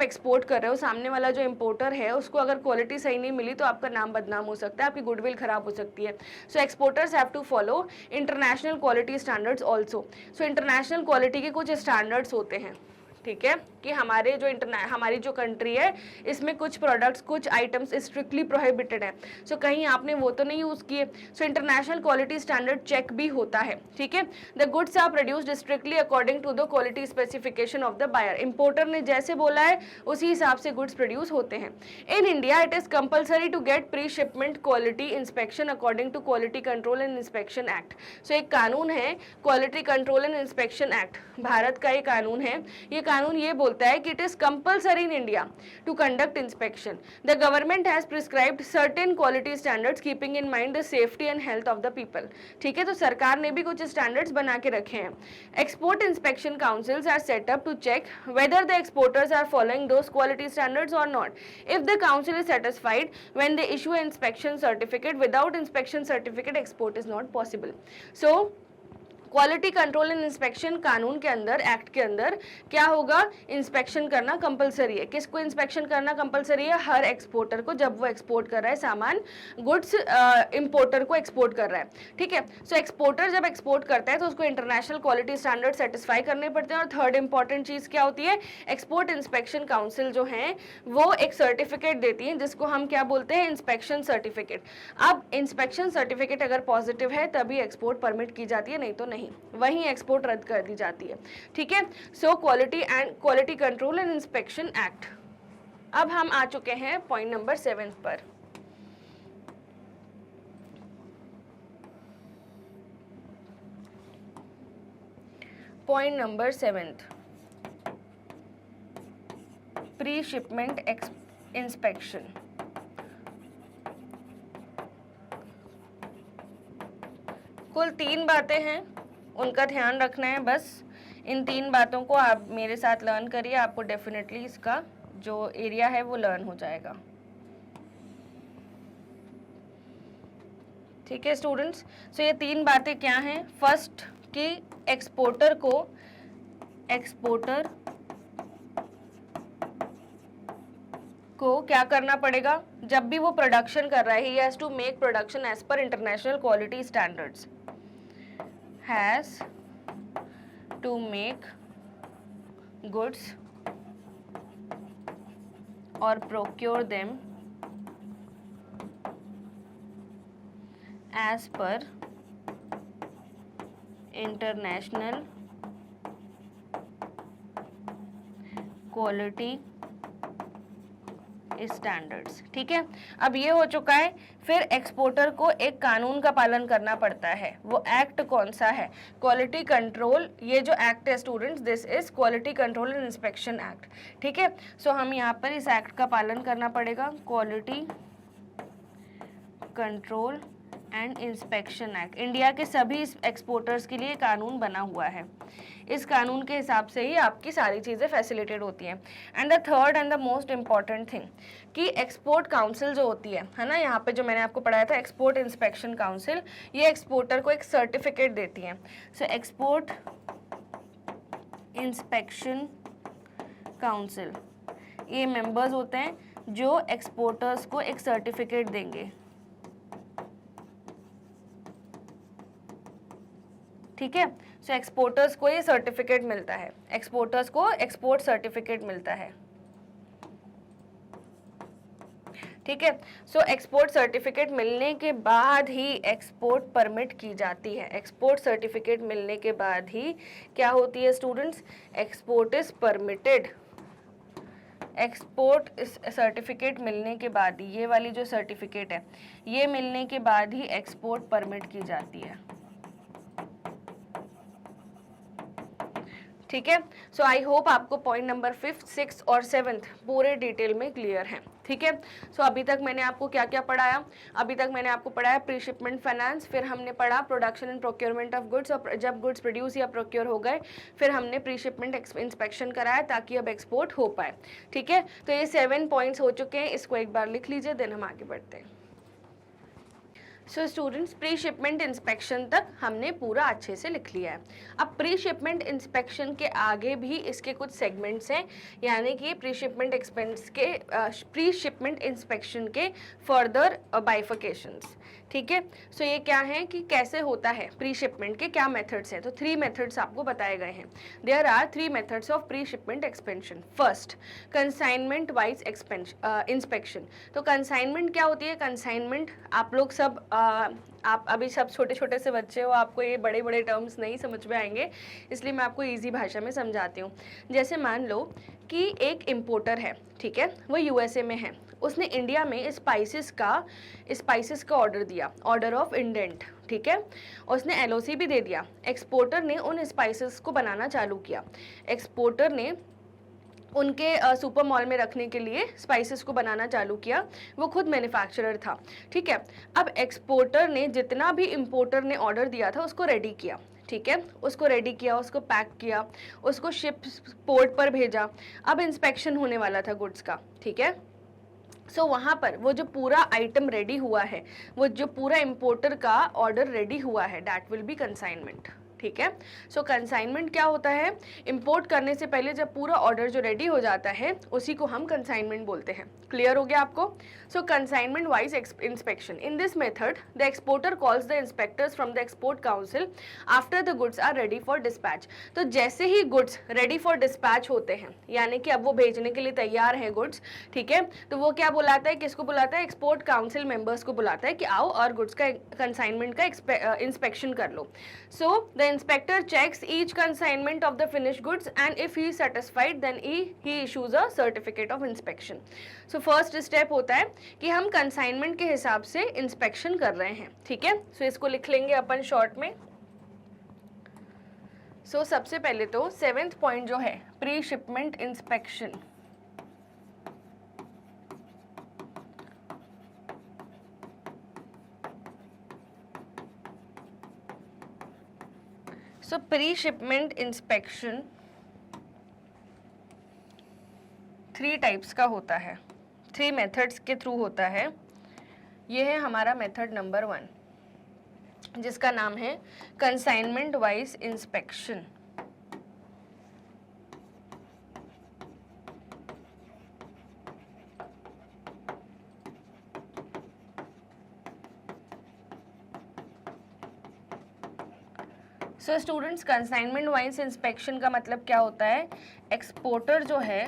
एक्सपोर्ट कर रहे हो, सामने वाला जो इंपोर्टर है उसको अगर क्वालिटी सही नहीं मिली तो आपका नाम बदनाम हो सकता है, आपकी गुडविल खराब हो सकती है। So exporters have to follow international quality standards also. So international quality के कुछ स्टैंडर्ड्स होते हैं, ठीक है, कि हमारी जो कंट्री है इसमें कुछ प्रोडक्ट्स, कुछ आइटम्स स्ट्रिक्टली प्रोहिबिटेड है। सो कहीं आपने वो तो नहीं यूज़ किए। So international quality standard check भी होता है, ठीक है। The goods are produced strictly according to the quality specification of the buyer. Importer ने जैसे बोला है उसी हिसाब से गुड्स प्रोड्यूस होते हैं। In India it is compulsory to get pre shipment quality inspection according to quality control and inspection act. So एक कानून है quality control and inspection act, Bharat का एक कानून है। ये कानून ये बोलता है कि it is compulsory in India to conduct inspection. The government has prescribed certain quality standards keeping in mind the safety and health of the people, ठीक है। तो सरकार ने भी कुछ स्टैंडर्ड्स बना के रखे हैं। Export inspection councils are set up to check whether the exporters are following those quality standards और not. If the council is satisfied when they issue an inspection certificate, without inspection certificate export is not possible. So quality control and inspection कानून के अंदर, act के अंदर क्या होगा, inspection करना compulsory है। किसको इंस्पेक्शन करना कंपलसरी है, हर एक्सपोर्टर को, जब वो एक्सपोर्ट कर रहा है सामान, गुड्स इंपोर्टर को एक्सपोर्ट कर रहा है, ठीक है। सो एक्सपोर्टर जब एक्सपोर्ट करता है तो उसको इंटरनेशनल क्वालिटी स्टैंडर्ड सेटिस्फाई करने पड़ते हैं। और थर्ड इंपॉर्टेंट चीज़ क्या होती है, एक्सपोर्ट इंस्पेक्शन काउंसिल जो है वो एक सर्टिफिकेट देती है जिसको हम क्या बोलते हैं, इंस्पेक्शन सर्टिफिकेट। अब इंस्पेक्शन सर्टिफिकेट अगर पॉजिटिव है तभी एक्सपोर्ट परमिट की जाती है, नहीं तो नहीं, वहीं एक्सपोर्ट रद्द कर दी जाती है, ठीक है। सो quality control and inspection act. अब हम आ चुके हैं पॉइंट नंबर 7 पर। Point number 7, pre shipment inspection. कुल 3 बातें हैं, उनका ध्यान रखना है। बस इन 3 बातों को आप मेरे साथ लर्न करिए, आपको डेफिनेटली इसका जो एरिया है वो लर्न हो जाएगा, ठीक है स्टूडेंट्स। सो ये 3 बातें क्या हैं, फर्स्ट कि एक्सपोर्टर को क्या करना पड़ेगा, जब भी वो प्रोडक्शन कर रहा है, he has to make production as per international quality standards, has to make goods or procure them as per international quality standards, ठीक है। अब ये हो चुका है, फिर एक्सपोर्टर को एक कानून का पालन करना पड़ता है। वो एक्ट कौन सा है, क्वालिटी कंट्रोल। ये जो एक्ट है students, this is quality control and inspection act, ठीक है। सो हम यहाँ पर इस एक्ट का पालन करना पड़ेगा, quality control and inspection act. India के सभी एक्सपोर्टर्स के लिए कानून बना हुआ है। इस कानून के हिसाब से ही आपकी सारी चीज़ें फैसिलिटेट होती हैं। And the third and the most important thing कि एक्सपोर्ट काउंसिल जो होती है ना, यहाँ पे जो मैंने आपको पढ़ाया था एक्सपोर्ट इंस्पेक्शन काउंसिल, ये एक्सपोर्टर को एक सर्टिफिकेट देती है। सो एक्सपोर्ट इंस्पेक्शन काउंसिल, ये मेंबर्स होते हैं जो एक्सपोर्टर्स को एक सर्टिफिकेट देंगे, ठीक है। सो एक्सपोर्टर्स को ये सर्टिफिकेट मिलता है, एक्सपोर्टर्स को एक्सपोर्ट सर्टिफिकेट मिलता है, ठीक है। सो एक्सपोर्ट सर्टिफिकेट मिलने के बाद ही एक्सपोर्ट परमिट की जाती है। एक्सपोर्ट सर्टिफिकेट मिलने के बाद ही क्या होती है students, export is permitted. Export certificate मिलने के बाद, ये वाली जो सर्टिफिकेट है ये मिलने के बाद ही एक्सपोर्ट परमिट की जाती है। ठीक है। सो आई होप आपको पॉइंट नंबर 5, 6 और 7 पूरे डिटेल में क्लियर है। ठीक है। सो अभी तक मैंने आपको क्या क्या पढ़ाया, अभी तक मैंने आपको पढ़ाया प्री शिपमेंट फाइनेंस, फिर हमने पढ़ा production and procurement of goods, और जब गुड्स प्रोड्यूस या प्रोक्योर हो गए फिर हमने प्री शिपमेंट इंस्पेक्शन कराया ताकि अब एक्सपोर्ट हो पाए। ठीक है। तो ये 7 पॉइंट्स हो चुके हैं, इसको एक बार लिख लीजिए, देन हम आगे बढ़ते हैं। So students, pre shipment inspection तक हमने पूरा अच्छे से लिख लिया है। अब प्री शिपमेंट इंस्पेक्शन के आगे भी इसके कुछ सेगमेंट्स हैं, यानी कि प्री शिपमेंट एक्सपेंस के प्री शिपमेंट इंस्पेक्शन के फर्दर बाइफिकेशंस। ठीक है। सो ये क्या है कि कैसे होता है प्री शिपमेंट के क्या मेथड्स हैं, तो 3 मेथड्स आपको बताए गए हैं। There are 3 methods of pre shipment expansion. First, consignment wise inspection. तो कंसाइनमेंट क्या होती है, कंसाइनमेंट आप लोग सब आप अभी सब छोटे छोटे से बच्चे हो, आपको ये बड़े बड़े टर्म्स नहीं समझ में आएंगे, इसलिए मैं आपको इजी भाषा में समझाती हूँ। जैसे मान लो कि एक इम्पोर्टर है, ठीक है, वो यूएसए में है, उसने इंडिया में स्पाइसेस का ऑर्डर दिया, ऑर्डर ऑफ इंडेंट। ठीक है। उसने एलओसी भी दे दिया। एक्सपोर्टर ने उन स्पाइसेस को बनाना चालू किया। एक्सपोर्टर ने उनके सुपर मॉल में रखने के लिए स्पाइसेस को बनाना चालू किया, वो खुद मैन्युफैक्चरर था। ठीक है। अब एक्सपोर्टर ने जितना भी इंपोर्टर ने ऑर्डर दिया था उसको रेडी किया। ठीक है, उसको रेडी किया, उसको पैक किया, उसको शिप पोर्ट पर भेजा। अब इंस्पेक्शन होने वाला था गुड्स का। ठीक है। सो वहाँ पर वो जो पूरा आइटम रेडी हुआ है, वो जो पूरा इंपोर्टर का ऑर्डर रेडी हुआ है, दैट विल बी कंसाइनमेंट। ठीक है। सो कंसाइनमेंट क्या होता है, इंपोर्ट करने से पहले जब पूरा ऑर्डर जो रेडी हो जाता है उसी को हम कंसाइनमेंट बोलते हैं। क्लियर हो गया आपको। So consignment wise inspection, in this method the exporter calls the inspectors from the export council after the goods are ready for dispatch. तो जैसे ही गुड्स रेडी फॉर डिस्पैच होते हैं, यानी कि अब वो भेजने के लिए तैयार है गुड्स, ठीक है, तो वो क्या बुलाता है, किसको बुलाता है, एक्सपोर्ट काउंसिल मेंबर्स को बुलाता है कि आओ और गुड्स का कंसाइनमेंट का इंस्पेक्शन कर लो। So the inspector checks each consignment of the finished goods and if he is satisfied then he issues a certificate of inspection. So first step होता है कि हम consignment के हिसाब से inspection कर रहे हैं। ठीक है। so इसको लिख लेंगे अपन शॉर्ट में। so सबसे पहले तो 7th पॉइंट जो है प्री शिपमेंट इंस्पेक्शन। सो प्री शिपमेंट इंस्पेक्शन 3 टाइप्स का होता है, 3 मेथड्स के थ्रू होता है। ये है हमारा मेथड नंबर 1, जिसका नाम है consignment wise inspection. So students, consignment wise inspection का मतलब क्या होता है, एक्सपोर्टर जो है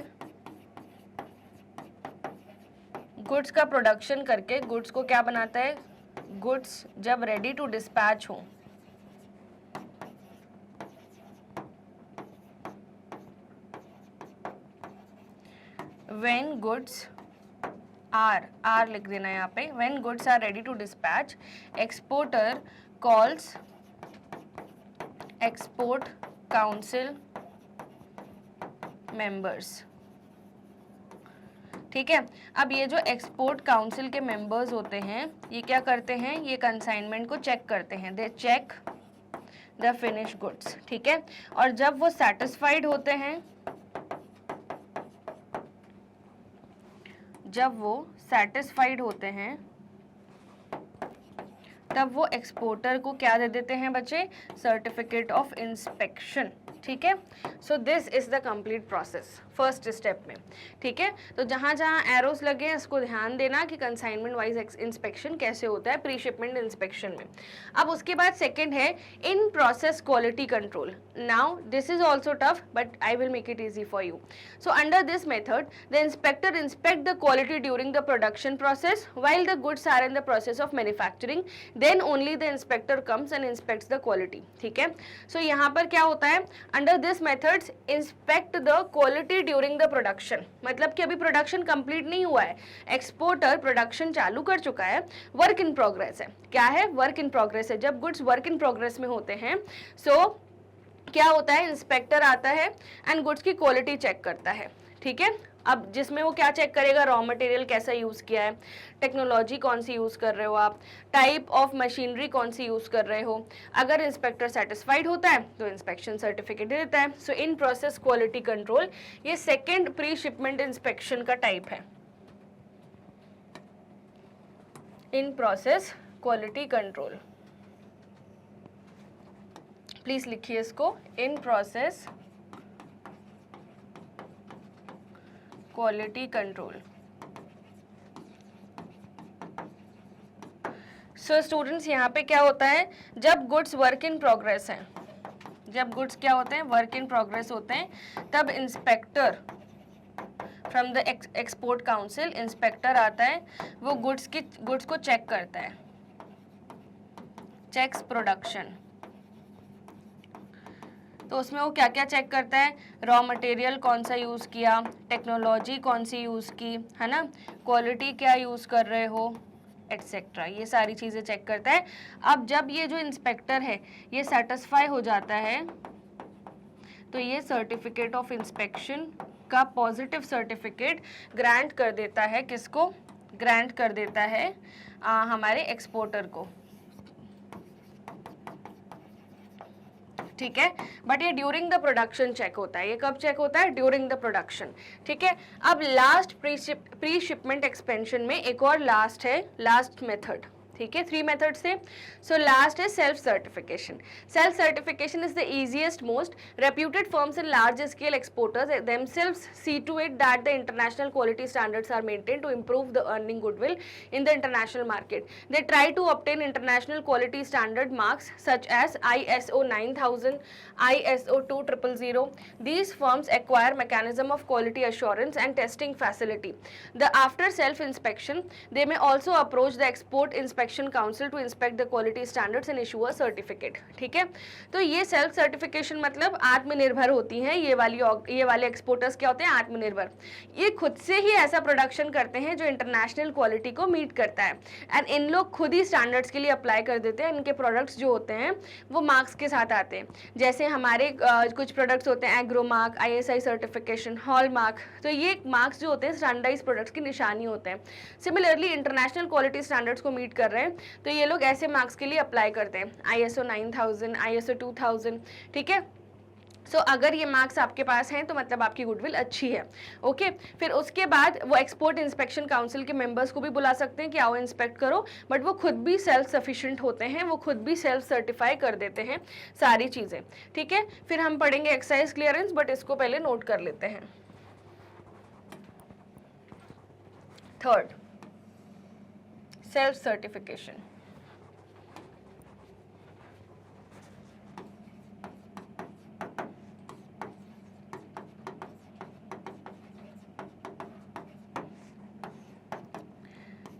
गुड्स का प्रोडक्शन करके गुड्स को क्या बनाता है, गुड्स जब रेडी टू डिस्पैच हो, व्हेन गुड्स आर लिख देना है यहाँ पे, when goods are ready to dispatch exporter calls export council members. ठीक है। अब ये जो एक्सपोर्ट काउंसिल के मेंबर्स होते हैं ये क्या करते हैं, ये कंसाइनमेंट को चेक करते हैं, दे चेक द फिनिश गुड्स। ठीक है। और जब वो सेटिस्फाइड होते हैं, जब वो सेटिस्फाइड होते हैं तब वो एक्सपोर्टर को क्या दे देते हैं बच्चे, सर्टिफिकेट ऑफ इंस्पेक्शन। ठीक है। So this is the complete process first step में, ठीक है। तो जहाँ जहाँ एरोस लगे हैं इसको ध्यान देना कि कंसाइनमेंट वाइज इंस्पेक्शन कैसे होता है प्री शिपमेंट इंस्पेक्शन में। अब उसके बाद सेकंड है in process quality control. Now this is also tough but I will make it easy for you. So under this method the inspector inspect the quality during the production process while the goods are in the process of manufacturing, then only the inspector comes and inspects the quality, ठीक है। सो यहाँ पर क्या होता है, under this methods inspect the quality during the production, मतलब कि अभी प्रोडक्शन कंप्लीट नहीं हुआ है, एक्सपोर्टर प्रोडक्शन चालू कर चुका है, वर्क इन प्रोग्रेस है। क्या है, वर्क इन प्रोग्रेस है। जब गुड्स वर्क इन प्रोग्रेस में होते हैं सो क्या होता है, इंस्पेक्टर आता है एंड गुड्स की क्वालिटी चेक करता है, ठीक है। अब जिसमें वो क्या चेक करेगा, रॉ मटेरियल कैसा यूज़ किया है, टेक्नोलॉजी कौन सी यूज़ कर रहे हो आप, टाइप ऑफ मशीनरी कौन सी यूज़ कर रहे हो। अगर इंस्पेक्टर सेटिस्फाइड होता है तो इंस्पेक्शन सर्टिफिकेट दे देता है। So in process quality control ये सेकेंड प्री शिपमेंट इंस्पेक्शन का टाइप है। In process quality control, please लिखिए इसको, in process quality control. So students यहाँ पे क्या होता है, जब गुड्स वर्क इन प्रोग्रेस हैं, जब गुड्स क्या होते हैं, वर्क इन प्रोग्रेस होते हैं, तब inspector from the export council inspector आता है, वो गुड्स को चेक करता है, चेक्स प्रोडक्शन। तो उसमें वो क्या क्या चेक करता है, रॉ मटेरियल कौन सा यूज़ किया, टेक्नोलॉजी कौन सी यूज़ की, है ना, क्वालिटी क्या यूज़ कर रहे हो, एटसेट्रा, ये सारी चीज़ें चेक करता है। अब जब ये जो इंस्पेक्टर है ये सेटिस्फाई हो जाता है तो ये सर्टिफिकेट ऑफ इंस्पेक्शन का पॉजिटिव सर्टिफिकेट ग्रांट कर देता है, किसको ग्रांट कर देता है, हमारे एक्सपोर्टर को, ठीक है। बट ये ड्यूरिंग द प्रोडक्शन चेक होता है। ये कब चेक होता है, ड्यूरिंग द प्रोडक्शन, ठीक है। अब लास्ट प्री शिपमेंट एक्सपेंशन में एक और लास्ट है, लास्ट मेथड, ठीक है। 3 मेथड्स थे। सो लास्ट है self certification. Self certification is the easiest most. Reputed firms and large scale exporters themselves see to it that the international quality standards are maintained to improve the earning goodwill in the international market. They try to obtain international quality standard marks such as ISO 9000, ISO 2000. These firms acquire mechanism of quality assurance and testing facility. After self inspection, they may also approach the export inspection council to inspect the quality standards and issue a certificate, ठीक है। तो ये self certification मतलब आत्मनिर्भर होती हैं, ये वाले एक्सपोर्टर्स क्या होते हैं, आत्मनिर्भर। ये खुद से ही ऐसा प्रोडक्शन करते हैं जो इंटरनेशनल क्वालिटी को मीट करता है एंड इन लोग खुद ही स्टैंडर्ड्स के लिए अप्लाई कर देते हैं। इनके प्रोडक्ट्स जो होते हैं वो मार्क्स के साथ आते हैं, जैसे हमारे कुछ प्रोडक्ट्स होते हैं agro mark, ISI certification, hall mark. तो ये मार्क्स जो होते हैं स्टैंडर्डाइज प्रोडक्ट्स की निशानी होते हैं। सिमिलरली इंटरनेशनल क्वालिटी स्टैंडर्ड्स को मीट कर रहे हैं तो ये लोग ऐसे मार्क्स के लिए अप्लाई करते हैं, ISO 9000, ISO 2000, ठीक है। सो अगर ये मार्क्स आपके पास हैं तो मतलब आपकी गुडविल अच्छी है, ओके। फिर उसके बाद वो एक्सपोर्ट इंस्पेक्शन काउंसिल के मेंबर्स को भी बुला सकते हैं कि आओ इंस्पेक्ट करो, बट वो खुद भी सेल्फ सफिशिएंट होते हैं, वो खुद भी सेल्फ सर्टिफाई कर देते हैं सारी चीज़ें, ठीक है। फिर हम पढ़ेंगे एक्साइज क्लियरेंस, बट इसको पहले नोट कर लेते हैं। Third, self certification.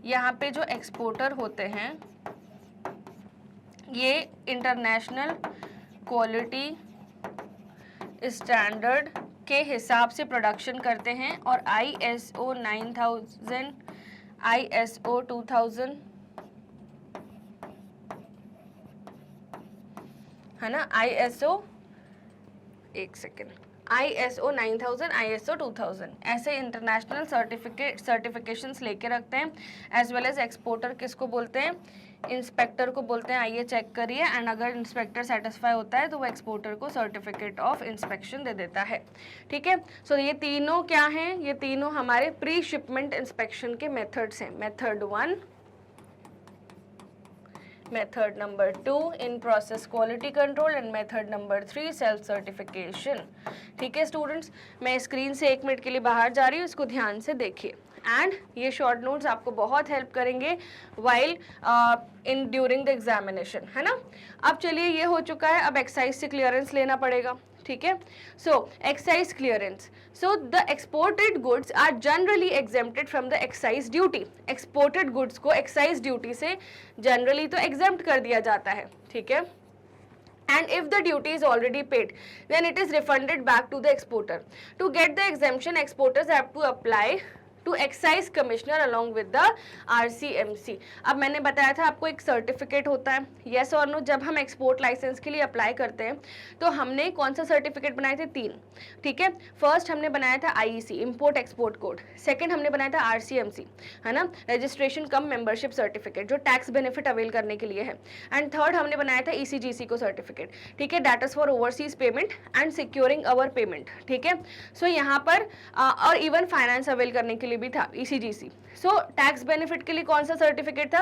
यहाँ पे जो एक्सपोर्टर होते हैं ये इंटरनेशनल क्वालिटी स्टैंडर्ड के हिसाब से प्रोडक्शन करते हैं और ISO 9000, ISO 2000, है ना, ISO, एक सेकेंड, ISO 9000, ISO 2000 ऐसे इंटरनेशनल सर्टिफिकेशंस लेके रखते हैं। एज वेल एज एक्सपोर्टर किसको बोलते हैं, इंस्पेक्टर को बोलते हैं, आइए चेक करिए, एंड अगर इंस्पेक्टर सेटिस्फाई होता है तो वो एक्सपोर्टर को सर्टिफिकेट ऑफ इंस्पेक्शन दे देता है, ठीक है। सो ये तीनों क्या हैं, ये तीनों हमारे प्री शिपमेंट इंस्पेक्शन के मेथड्स हैं। Method 1, method number 2 in process quality control and method number 3 self certification. ठीक है स्टूडेंट्स, मैं स्क्रीन से 1 मिनट के लिए बाहर जा रही हूँ, इसको ध्यान से देखिए एंड ये शॉर्ट नोट्स आपको बहुत हेल्प करेंगे while in during the examination, है ना। अब चलिए ये हो चुका है, अब एक्साइज से क्लियरेंस लेना पड़ेगा। ठीक है, so excise clearance, so the exported goods are generally exempted from the excise duty. Exported goods को एक्साइज ड्यूटी से जनरली तो एग्जेम्प्ट कर दिया जाता है। ठीक है, and if the duty is already paid then it is refunded back to the exporter. To get the exemption, exporters have to apply to excise commissioner along with the RCMC। अब मैंने बताया था आपको एक सर्टिफिकेट होता है, yes और no. जब हम एक्सपोर्ट लाइसेंस के लिए अप्लाई करते हैं तो हमने कौन सा सर्टिफिकेट बनाए थे? 3। ठीक है, फर्स्ट हमने बनाया था IEC, import export code. Second हमने बनाया था RCMC, है ना, रजिस्ट्रेशन कम मेंबरशिप सर्टिफिकेट, जो टैक्स बेनिफिट अवेल करने के लिए है। एंड थर्ड हमने बनाया था ECGC को सर्टिफिकेट। ठीक है, that is for overseas payment and securing our payment. ठीक है, सो यहाँ पर और इवन फाइनेंस अवेल करने के लिए भी था ECGC। सो टैक्स बेनिफिट के लिए कौन सा सर्टिफिकेट था?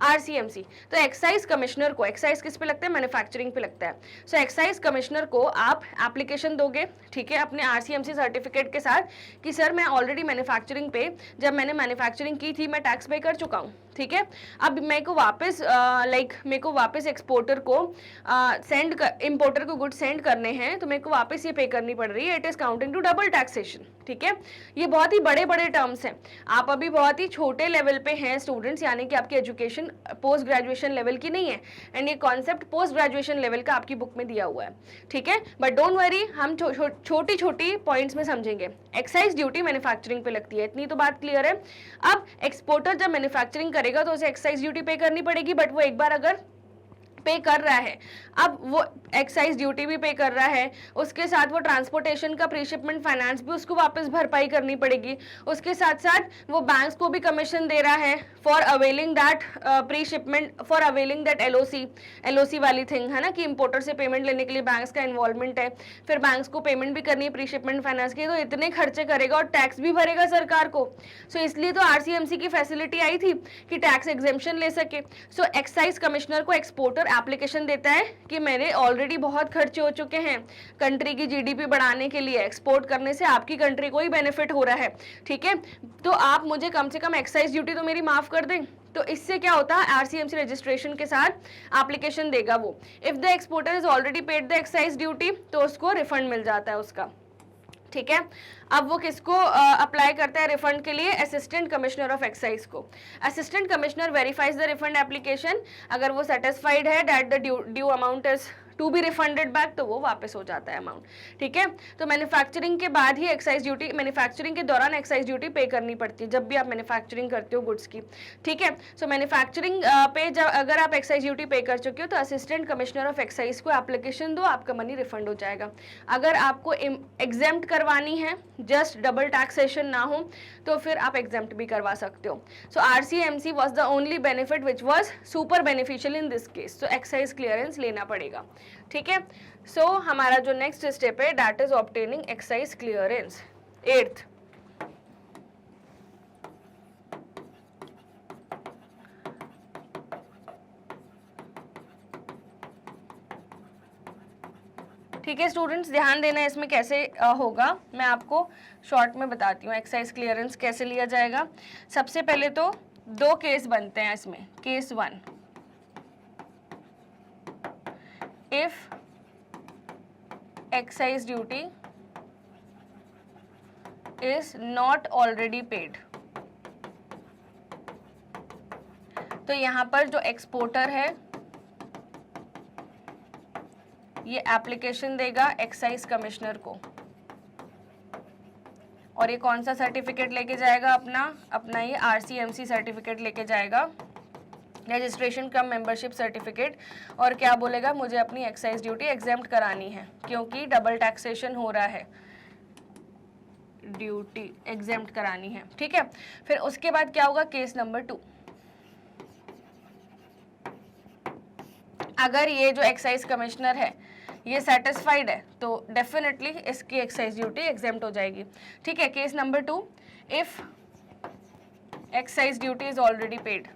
RCMC। तो एक्साइज कमिश्नर को, एक्साइज किस पे लगता है? मैन्युफैक्चरिंग पे लगता है। सो एक्साइज कमिश्नर को आप एप्लीकेशन दोगे, ठीक है, अपने RCMC सर्टिफिकेट के साथ कि सर मैं ऑलरेडी मैन्युफैक्चरिंग पे, जब मैंने मैन्युफैक्चरिंग की थी मैं टैक्स पे कर चुका हूँ। ठीक है, अब मेरे को वापस मेरे को वापस एक्सपोर्टर को इम्पोर्टर को गुड सेंड करने हैं, तो मेरे को वापस ये पे करनी पड़ रही है। It is counting to double taxation. ठीक है, ये बहुत ही बड़े बड़े टर्म्स हैं। आप अभी बहुत ही छोटे लेवल पे हैं स्टूडेंट्स, यानी कि आपकी एजुकेशन पोस्ट ग्रेजुएशन लेवल की नहीं है, एंड ये कॉन्सेप्ट पोस्ट ग्रेजुएशन लेवल का आपकी बुक में दिया हुआ है। ठीक है, बट डोंट वरी, हम छोटी छोटी पॉइंट्स में समझेंगे। एक्साइज ड्यूटी मैन्युफैक्चरिंग पे लगती है, इतनी तो बात क्लियर है। अब एक्सपोर्टर जब मैन्युफैक्चरिंग करेगा तो उसे एक्साइज ड्यूटी पे करनी पड़ेगी, बट वो एक बार अगर पे कर रहा है, अब वो एक्साइज ड्यूटी भी पे कर रहा है, उसके साथ वो ट्रांसपोर्टेशन का प्रीशिपमेंट फाइनेंस भी उसको वापस भरपाई करनी पड़ेगी। उसके साथ साथ वो बैंक्स को भी कमीशन दे रहा है for availing that preshipment, for availing that LOC वाली थिंग, है ना, कि इंपोर्टर से पेमेंट लेने के लिए बैंक्स का इन्वॉल्वमेंट है, फिर बैंक्स को पेमेंट भी करनी है प्रीशिपमेंट फाइनेंस की, तो इतने खर्चे करेगा और टैक्स भी भरेगा सरकार को। सो इसलिए तो RCMC की फैसिलिटी आई थी कि टैक्स एग्जेम्पशन ले सके। सो एक्साइज कमिश्नर को एक्सपोर्टर एप्लीकेशन देता है कि मेरे ऑलरेडी बहुत खर्चे हो चुके हैं कंट्री की GDP बढ़ाने के लिए, एक्सपोर्ट करने से आपकी कंट्री को ही बेनिफिट हो रहा है। ठीक है, तो आप मुझे कम से कम एक्साइज ड्यूटी तो मेरी माफ कर दें। तो इससे क्या होता है, RCMC रजिस्ट्रेशन के साथ एप्लीकेशन देगा वो। If the exporter is already paid the excise duty तो उसको रिफंड मिल जाता है उसका। ठीक है, अब वो किसको अप्लाई करता है रिफंड के लिए? असिस्टेंट कमिश्नर ऑफ एक्साइज को। Assistant commissioner verifies the refund application, अगर वो सेटिस्फाइड है that the due amount is to be refunded back, तो वो वापस हो जाता है अमाउंट। ठीक है, तो मैन्युफैक्चरिंग के बाद ही एक्साइज ड्यूटी, मैन्युफैक्चरिंग के दौरान एक्साइज ड्यूटी पे करनी पड़ती है जब भी आप मैन्युफैक्चरिंग करते हो गुड्स की। ठीक है, सो मैन्युफैक्चरिंग पे जब अगर आप एक्साइज ड्यूटी पे कर चुके हो तो असिस्टेंट कमिश्नर ऑफ एक्साइज को एप्लीकेशन दो, आपका मनी रिफंड हो जाएगा। अगर आपको एग्जेम्प्ट करवानी है, जस्ट डबल टैक्सेशन ना हो, तो फिर आप एग्जेम्प्ट भी करवा सकते हो। सो RCMC was the only benefit which was super beneficial in this case, तो एक्साइज क्लियरेंस लेना पड़ेगा। ठीक है, सो हमारा जो नेक्स्ट स्टेप है that is obtaining excise clearance. 8th, ठीक है स्टूडेंट्स, ध्यान देना इसमें कैसे होगा, मैं आपको शॉर्ट में बताती हूँ एक्साइज क्लियरेंस कैसे लिया जाएगा। सबसे पहले तो 2 केस बनते हैं इसमें। Case 1, if excise duty is not already paid, तो यहाँ पर जो एक्सपोर्टर है ये एप्लीकेशन देगा एक्साइज कमिश्नर को, और ये कौन सा सर्टिफिकेट लेके जाएगा? अपना ये RCMC सर्टिफिकेट लेके जाएगा, रजिस्ट्रेशन कम मेंबरशिप सर्टिफिकेट, और क्या बोलेगा? मुझे अपनी एक्साइज ड्यूटी एग्जेम्प्ट करानी है क्योंकि डबल टैक्सेशन हो रहा है, ड्यूटी एग्जेम्प्ट करानी है। ठीक है, फिर उसके बाद क्या होगा? केस नंबर 2, अगर ये जो एक्साइज कमिश्नर है ये सेटिस्फाइड है तो डेफिनेटली इसकी एक्साइज ड्यूटी एग्जेम्प्ट हो जाएगी। ठीक है, case number 2, if excise duty is already paid,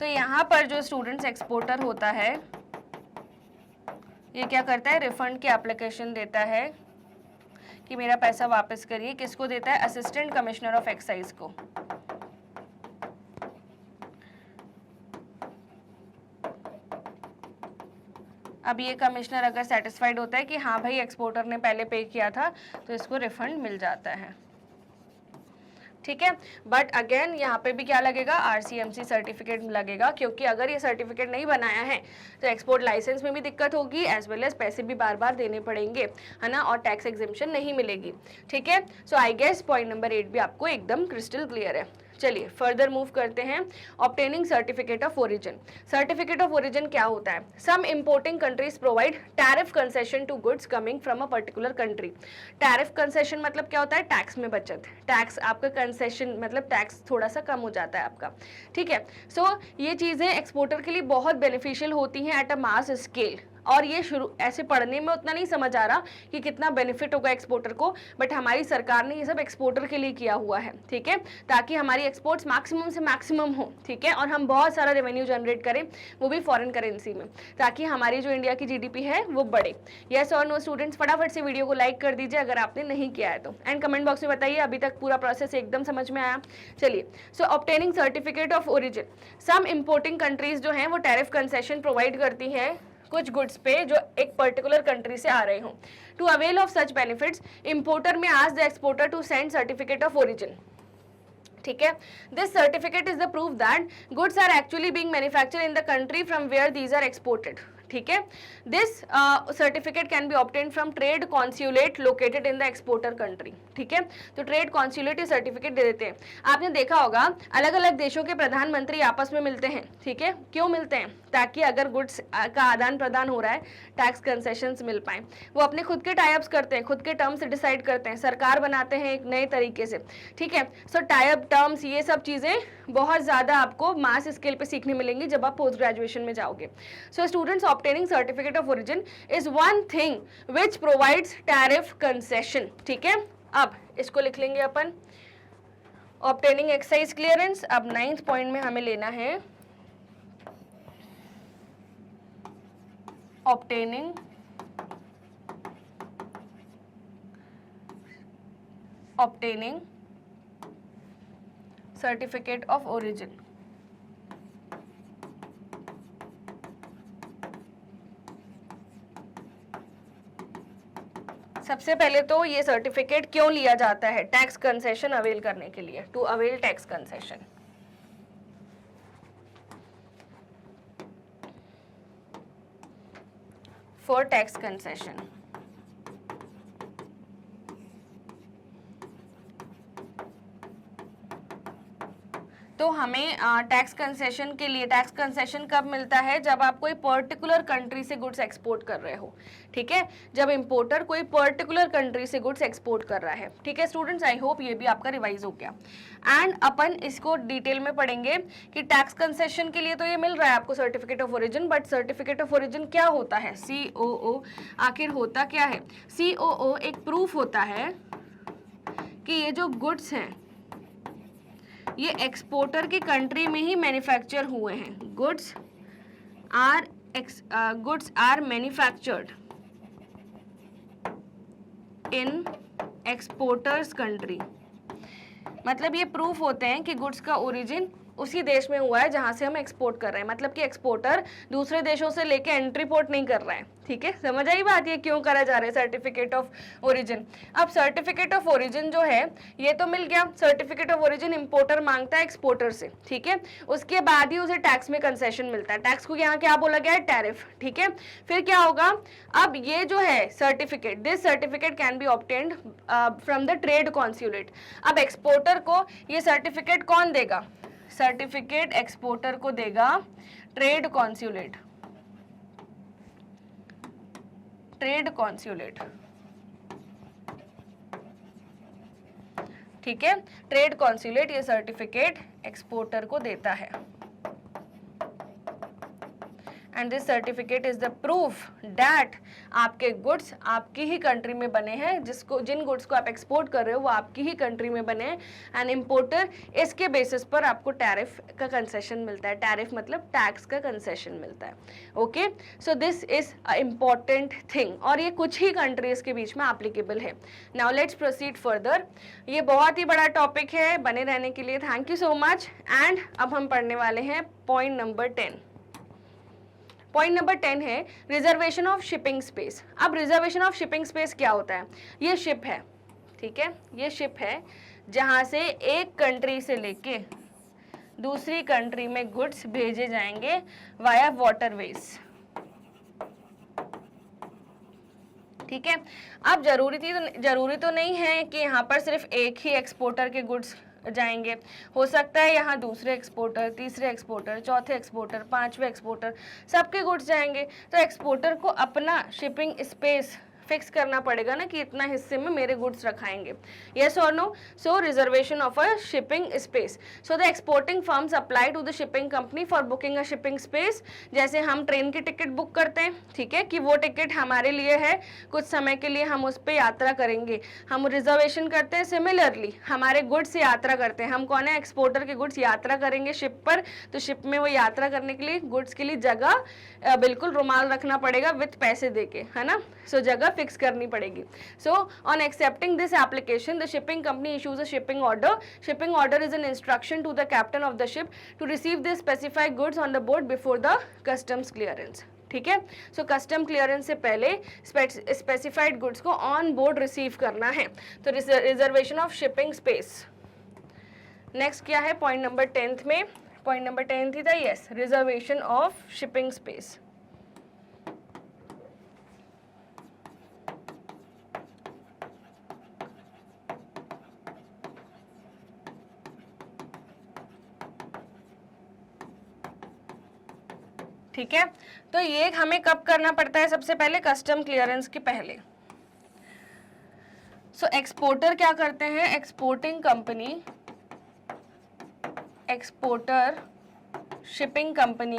तो यहाँ पर जो स्टूडेंट्स एक्सपोर्टर होता है ये क्या करता है, रिफंड की एप्लीकेशन देता है कि मेरा पैसा वापस करिए। किसको देता है, असिस्टेंट कमिश्नर ऑफ एक्साइज को। अब ये कमिश्नर अगर सेटिस्फाइड होता है कि हाँ भाई एक्सपोर्टर ने पहले पे किया था तो इसको रिफंड मिल जाता है, ठीक है। बट अगेन यहाँ पे भी क्या लगेगा, आरसीएमसी सर्टिफिकेट लगेगा, क्योंकि अगर ये सर्टिफिकेट नहीं बनाया है तो एक्सपोर्ट लाइसेंस में भी दिक्कत होगी, एज वेल एज पैसे भी बार बार देने पड़ेंगे, है ना, और टैक्स एग्जेम्पशन नहीं मिलेगी, ठीक है। So I guess point number 8 भी आपको एकदम क्रिस्टल क्लियर है। चलिए फर्दर मूव करते हैं। Obtaining certificate of origin. Certificate of origin क्या होता है, some importing countries provide tariff concession to goods coming from a particular country. Tariff concession मतलब क्या होता है, टैक्स में बचत, टैक्स आपका कंसेशन मतलब टैक्स थोड़ा सा कम हो जाता है आपका, ठीक है। सो ये चीज़ें एक्सपोर्टर के लिए बहुत बेनिफिशियल होती हैं एट अ मास स्केल, और ये शुरू ऐसे पढ़ने में उतना नहीं समझ आ रहा कि कितना बेनिफिट होगा एक्सपोर्टर को, बट हमारी सरकार ने ये सब एक्सपोर्टर के लिए किया हुआ है, ठीक है, ताकि हमारी एक्सपोर्ट्स मैक्सिमम से मैक्सिमम हो, ठीक है, और हम बहुत सारा रेवेन्यू जनरेट करें, वो भी फॉरेन करेंसी में, ताकि हमारी जो इंडिया की जीडीपी है वो बढ़े। यस और नो स्टूडेंट्स, फटाफट से वीडियो को लाइक कर दीजिए अगर आपने नहीं किया है तो, एंड कमेंट बॉक्स में बताइए अभी तक पूरा प्रोसेस एकदम समझ में आया। चलिए, so obtaining certificate of origin, some importing countries जो हैं वो टैरिफ कंसेशन प्रोवाइड करती हैं कुछ गुड्स पे जो एक पर्टिकुलर कंट्री से आ रहे हों। To avail of such benefits importer may ask the exporter to send certificate of origin, ठीक है। This certificate is the proof that goods are actually being manufactured in the country from where these are exported, ठीक है। This certificate can be obtain from trade consulate located in the exporter country, ठीक है। तो trade कॉन्स्युलेट ये certificate दे देते हैं। आपने देखा होगा अलग अलग देशों के प्रधानमंत्री आपस में मिलते हैं, ठीक है, क्यों मिलते हैं, ताकि अगर गुड्स का आदान प्रदान हो रहा है टैक्स कंसेशंस मिल पाए। वो अपने खुद के टाई अप्स करते हैं, खुद के टर्म्स डिसाइड करते हैं, सरकार बनाते हैं एक नए तरीके से, ठीक है। सो टाई अप टर्म्स ये सब चीज़ें बहुत ज़्यादा आपको मास स्केल पे सीखने मिलेंगी जब आप पोस्ट ग्रेजुएशन में जाओगे। So students, obtaining certificate of origin is one thing which provides tariff concession, ठीक है। अब इसको लिख लेंगे अपन, ऑब्टेनिंग एक्साइज क्लियरेंस। अब 9th पॉइंट में हमें लेना है obtaining certificate of origin। सबसे पहले तो ये सर्टिफिकेट क्यों लिया जाता है, टैक्स कंसेशन अवेल करने के लिए, to avail tax concession. For tax concession, तो हमें टैक्स कंसेशन के लिए, टैक्स कंसेशन कब मिलता है, जब आप कोई पर्टिकुलर कंट्री से गुड्स एक्सपोर्ट कर रहे हो, ठीक है, जब इंपोर्टर कोई पर्टिकुलर कंट्री से गुड्स एक्सपोर्ट कर रहा है, ठीक है स्टूडेंट्स। आई होप ये भी आपका रिवाइज हो गया। एंड अपन इसको डिटेल में पढ़ेंगे कि टैक्स कंसेशन के लिए तो ये मिल रहा है आपको certificate of origin, but certificate of origin क्या होता है, COO आखिर होता क्या है। COO एक प्रूफ होता है कि ये जो गुड्स हैं ये एक्सपोर्टर की कंट्री में ही मैन्युफैक्चर हुए हैं। Goods are manufactured in exporters country, मतलब ये प्रूफ होते हैं कि गुड्स का ओरिजिन उसी देश में हुआ है जहां से हम एक्सपोर्ट कर रहे हैं, मतलब कि एक्सपोर्टर दूसरे देशों से लेके एंट्री पोर्ट नहीं कर रहा है, ठीक है। समझ आई बात, ये क्यों करा जा रहा है सर्टिफिकेट ऑफ ओरिजिन। अब सर्टिफिकेट ऑफ ओरिजिन जो है ये तो मिल गया, सर्टिफिकेट ऑफ ओरिजिन इंपोर्टर मांगता है एक्सपोर्टर से, ठीक है, उसके बाद ही उसे टैक्स में कंसेशन मिलता है। टैक्स को यहाँ क्या बोला गया है, टैरिफ, ठीक है। फिर क्या होगा, अब ये जो है certificate, this certificate can be obtained from the trade consulate. अब एक्सपोर्टर को ये सर्टिफिकेट कौन देगा, सर्टिफिकेट एक्सपोर्टर को देगा ट्रेड कॉन्स्युलेट, ट्रेड कॉन्स्युलेट, ठीक है। ट्रेड कॉन्स्युलेट ये सर्टिफिकेट एक्सपोर्टर को देता है। And this certificate is the proof that आपके गुड्स आपकी ही कंट्री में बने हैं, जिन गुड्स को आप एक्सपोर्ट कर रहे हो वो आपकी ही कंट्री में बने हैं। एंड इम्पोर्टर इसके बेसिस पर आपको टैरिफ का कंसेशन मिलता है, टैरिफ मतलब टैक्स का कंसेशन मिलता है। Okay, so this is a important thing, और ये कुछ ही कंट्रीज के बीच में एप्लीकेबल है। Now let's proceed further. ये बहुत ही बड़ा टॉपिक है, बने रहने के लिए thank you so much. And अब हम पढ़ने वाले हैं पॉइंट नंबर 10। पॉइंट नंबर 10 है रिजर्वेशन ऑफ शिपिंग स्पेस। अब रिजर्वेशन ऑफ शिपिंग स्पेस क्या होता है? ये शिप है, ठीक है, ये शिप है जहां से एक कंट्री से लेके दूसरी कंट्री में गुड्स भेजे जाएंगे वाया वाटरवेज, ठीक है। अब जरूरी तो नहीं है कि यहाँ पर सिर्फ एक ही एक्सपोर्टर के गुड्स जाएंगे, हो सकता है यहाँ दूसरे एक्सपोर्टर, तीसरे एक्सपोर्टर, चौथे एक्सपोर्टर, पांचवे एक्सपोर्टर, सबके गुड्स जाएंगे। तो एक्सपोर्टर को अपना शिपिंग स्पेस फिक्स करना पड़ेगा ना कि इतना हिस्से में मेरे गुड्स रखाएंगे, यस और no. So reservation of a shipping space, so the exporting firms apply to the shipping company for booking a shipping space. जैसे हम ट्रेन की टिकट बुक करते हैं, ठीक है, कि वो टिकट हमारे लिए है, कुछ समय के लिए हम उस पर यात्रा करेंगे, हम रिजर्वेशन करते हैं। सिमिलरली हमारे गुड्स यात्रा करते हैं, हम कौन है, एक्सपोर्टर के गुड्स यात्रा करेंगे शिप पर, तो शिप में वो यात्रा करने के लिए गुड्स के लिए जगह बिल्कुल रुमाल रखना पड़ेगा विथ पैसे देके, है ना। सो जगह फिक्स करनी पड़ेगी। So on accepting this application the shipping company issues a shipping order. Shipping order is an instruction to the captain of the ship to receive the specified goods on the board before the customs clearance, ठीक है। So custom clearance से पहले specified goods को on board receive करना है। तो reservation of shipping space. Next क्या है पॉइंट नंबर 10 में? पॉइंट नंबर 10 थी था, yes, reservation of shipping space. ठीक है, तो ये हमें कब करना पड़ता है? सबसे पहले कस्टम क्लियरेंस के पहले। सो एक्सपोर्टर क्या करते हैं? एक्सपोर्टर शिपिंग कंपनी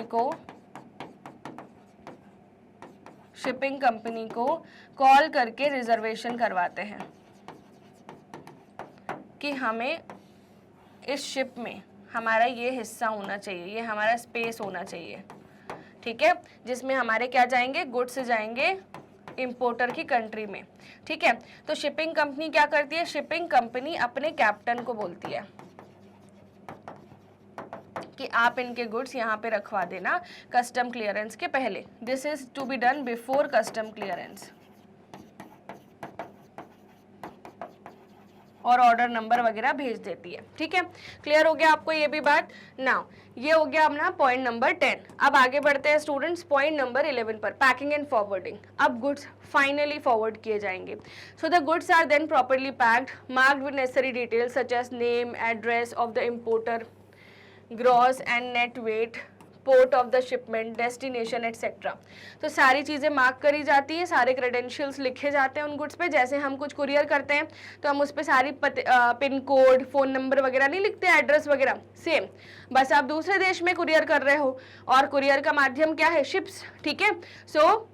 को कॉल करके रिजर्वेशन करवाते हैं कि हमें इस शिप में हमारा ये हिस्सा होना चाहिए, ये हमारा स्पेस होना चाहिए, ठीक है, जिसमें हमारे क्या जाएंगे, गुड्स जाएंगे इंपोर्टर की कंट्री में, ठीक है। तो शिपिंग कंपनी क्या करती है? शिपिंग कंपनी अपने कैप्टन को बोलती है कि आप इनके गुड्स यहाँ पे रखवा देना कस्टम क्लियरेंस के पहले। This is to be done before custom clearance. और ऑर्डर नंबर वगैरह भेज देती है, ठीक है। क्लियर हो गया आपको ये भी बात? नाउ ये हो गया अपना पॉइंट नंबर 10। अब आगे बढ़ते हैं स्टूडेंट्स पॉइंट नंबर 11 पर, पैकिंग एंड फॉरवर्डिंग। अब गुड्स फाइनली फॉरवर्ड किए जाएंगे। So the goods are then properly packed, marked with necessary details such as name, address of the importer, gross and net weight, port of the shipment, destination etcetera. तो सारी चीज़ें mark करी जाती हैं, सारे credentials लिखे जाते हैं उन गुड्स पे। जैसे हम कुछ कुरियर करते हैं तो हम उस पर सारी पिन कोड, फ़ोन नंबर वगैरह नहीं लिखते, एड्रेस वगैरह, सेम। बस आप दूसरे देश में कुरियर कर रहे हो और कुरियर का माध्यम क्या है? शिप्स, ठीक है। सो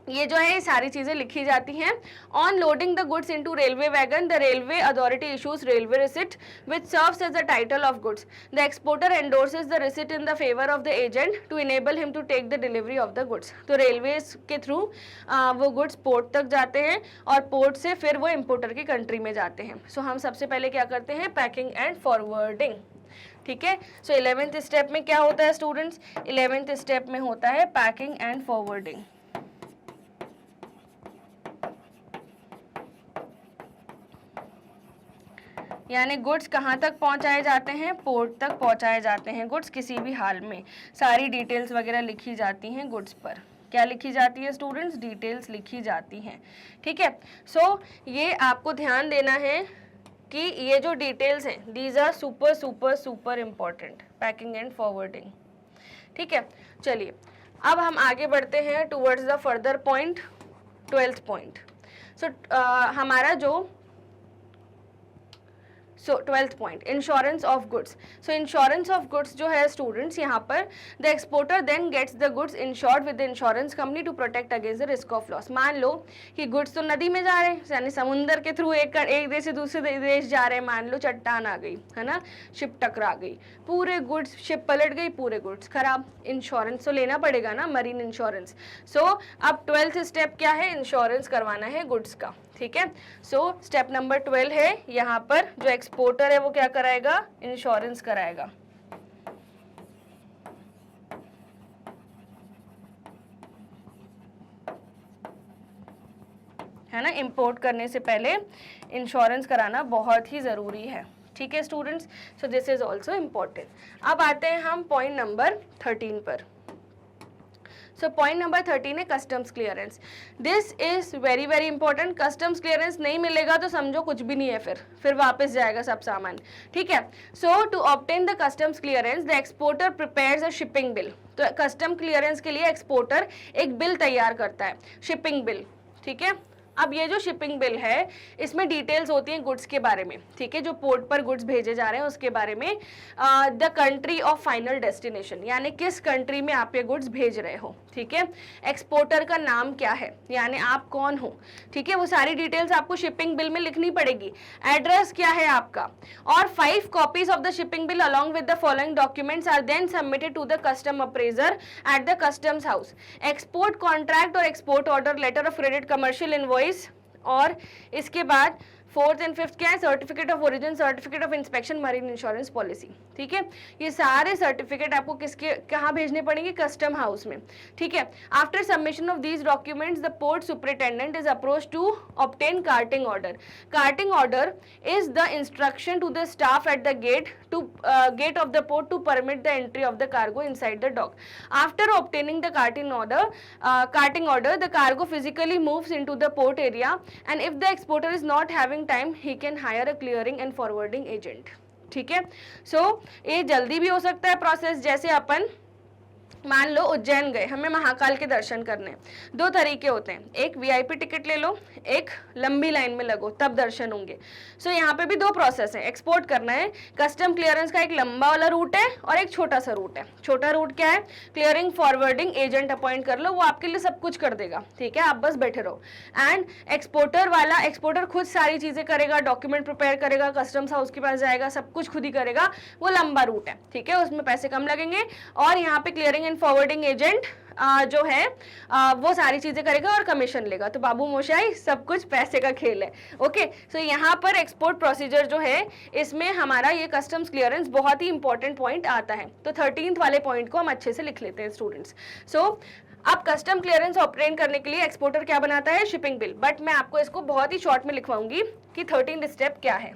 ये जो है सारी चीज़ें लिखी जाती हैं। On loading the goods into railway wagon the railway authority issues railway receipt which serves as the title of goods. The exporter endorses the receipt in the favour of the agent to enable him to take the delivery of the goods. तो railway के through वो goods port तक जाते हैं और port से फिर वो इम्पोर्टर की कंट्री में जाते हैं। सो हम सबसे पहले क्या करते हैं? पैकिंग एंड फॉरवर्डिंग, ठीक है। सो 11th स्टेप में क्या होता है स्टूडेंट्स? 11th स्टेप में होता है पैकिंग एंड फॉरवर्डिंग। यानी गुड्स कहाँ तक पहुँचाए जाते हैं? पोर्ट तक पहुँचाए जाते हैं गुड्स किसी भी हाल में। सारी डिटेल्स वगैरह लिखी जाती हैं गुड्स पर। क्या लिखी जाती है स्टूडेंट्स? डिटेल्स लिखी जाती हैं, ठीक है। सो ये आपको ध्यान देना है कि ये जो डिटेल्स हैं these are super super super important, packing and forwarding, ठीक है। चलिए अब हम आगे बढ़ते हैं towards the further point, 12th point. So हमारा जो so 12th point, insurance of goods. So insurance of goods जो है स्टूडेंट्स, यहाँ पर the exporter then gets the goods insured with the insurance company to protect against the risk of loss. मान लो कि goods तो नदी में जा रहे हैं, यानी समुंदर के थ्रू एक देश से दूसरे देश जा रहे हैं, मान लो चट्टान आ गई है ना, शिप टकरा गई, पूरे गुड्स, शिप पलट गई, पूरे गुड्स खराब, इंश्योरेंस तो लेना पड़ेगा ना, मरीन इंश्योरेंस। सो अब 12th स्टेप क्या है, इंश्योरेंस करवाना है गुड्स का, ठीक है। सो स्टेप नंबर 12 है, यहाँ पर जो एक्सपोर्टर है वो क्या कराएगा, इंश्योरेंस कराएगा। है ना, इंपोर्ट करने से पहले इंश्योरेंस कराना बहुत ही ज़रूरी है, ठीक है students. So this is also important. अब आते हैं हम पॉइंट नंबर 13 पर। सो पॉइंट नंबर 13 है customs clearance. This is very very important. Customs clearance नहीं मिलेगा तो समझो कुछ भी नहीं है, फिर वापस जाएगा सब सामान, ठीक है। So to obtain the customs clearance the exporter prepares a shipping bill. तो कस्टम क्लियरेंस के लिए एक्सपोर्टर एक बिल तैयार करता है, शिपिंग बिल, ठीक है। अब ये जो शिपिंग बिल है इसमें डिटेल्स होती हैं गुड्स के बारे में, ठीक है, जो पोर्ट पर गुड्स भेजे जा रहे हैं उसके बारे में, the country of final destination, यानी किस कंट्री में आप ये गुड्स भेज रहे हो, ठीक है। एक्सपोर्टर का नाम क्या है, यानी आप कौन हो, ठीक है, वो सारी डिटेल्स आपको शिपिंग बिल में लिखनी पड़ेगी। एड्रेस क्या है आपका, और 5 copies of the shipping bill along with the following documents are then submitted to the custom appraiser at the customs house. Export contract और export order, letter of credit, commercial invoice, और इसके बाद 4th and 5th क्या है, certificate of origin, certificate of inspection, marine insurance policy, ठीक है। ये सारे सर्टिफिकेट आपको किसके कहाँ भेजने पड़ेंगे, कस्टम हाउस में, ठीक है। After submission of these documents the port superintendent is approach to obtain carting order. Carting order is the instruction to the staff at the gate of the port to permit the entry of the cargo inside the dock. After obtaining the carting order the cargo physically moves into the port area and if the exporter is not having time he can hire a clearing and forwarding agent, ठीक है। सो ये जल्दी भी हो सकता है process, जैसे अपन मान लो उज्जैन गए, हमें महाकाल के दर्शन करने, 2 तरीके होते हैं, एक वीआईपी टिकट ले लो, एक लंबी लाइन में लगो तब दर्शन होंगे। सो यहाँ पे भी 2 प्रोसेस है, एक्सपोर्ट करना है, कस्टम क्लियरेंस का एक लंबा वाला रूट है और एक छोटा सा रूट है। छोटा रूट क्या है, क्लियरिंग फॉरवर्डिंग एजेंट अपॉइंट कर लो, वो आपके लिए सब कुछ कर देगा, ठीक है, आप बस बैठे रहो। एंड एक्सपोर्टर वाला, एक्सपोर्टर खुद सारी चीजें करेगा, डॉक्यूमेंट प्रिपेयर करेगा, कस्टम्स हाउस के पास जाएगा, सब कुछ खुद ही करेगा, वो लंबा रूट है, ठीक है, उसमें पैसे कम लगेंगे। और यहाँ पे क्लियरिंग एंड फॉरवर्डिंग एजेंट जो है वो सारी चीजें करेगा और कमीशन लेगा। तो बाबू मोशाई सब कुछ पैसे का खेल है, ओके। सो यहाँ पर एक्सपोर्ट प्रोसीजर जो है इसमें हमारा ये कस्टम्स क्लियरेंस बहुत ही इंपॉर्टेंट पॉइंट आता है। तो 13th वाले पॉइंट को हम अच्छे से लिख लेते हैं स्टूडेंट्स। सो अब कस्टम क्लियरेंस ऑब्टेन करने के लिए एक्सपोर्टर क्या बनाता है, शिपिंग बिल, बट मैं आपको इसको बहुत ही शॉर्ट में लिखवाऊंगी कि 13th स्टेप क्या है।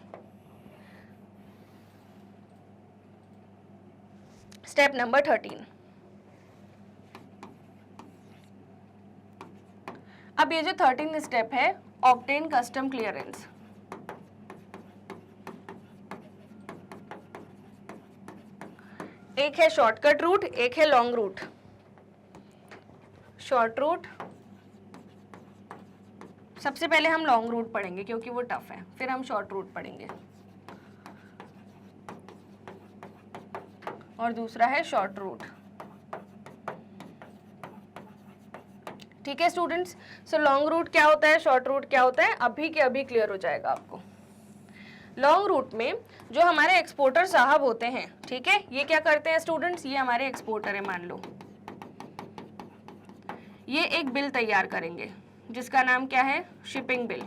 स्टेप नंबर 13, अब ये जो 13th स्टेप है, ऑब्टेन कस्टम क्लियरेंस, एक है शॉर्टकट रूट, एक है लॉन्ग रूट। शॉर्ट रूट, सबसे पहले हम लॉन्ग रूट पढ़ेंगे क्योंकि वो टफ है, फिर हम शॉर्ट रूट पढ़ेंगे, और दूसरा है शॉर्ट रूट, ठीक है स्टूडेंट्स। सो लॉन्ग रूट क्या होता है, शॉर्ट रूट क्या होता है, अभी के अभी क्लियर हो जाएगा आपको। लॉन्ग रूट में जो हमारे एक्सपोर्टर साहब होते हैं, ठीक है, ये क्या करते हैं स्टूडेंट्स, ये हमारे एक्सपोर्टर है, मान लो ये एक बिल तैयार करेंगे जिसका नाम क्या है, शिपिंग बिल,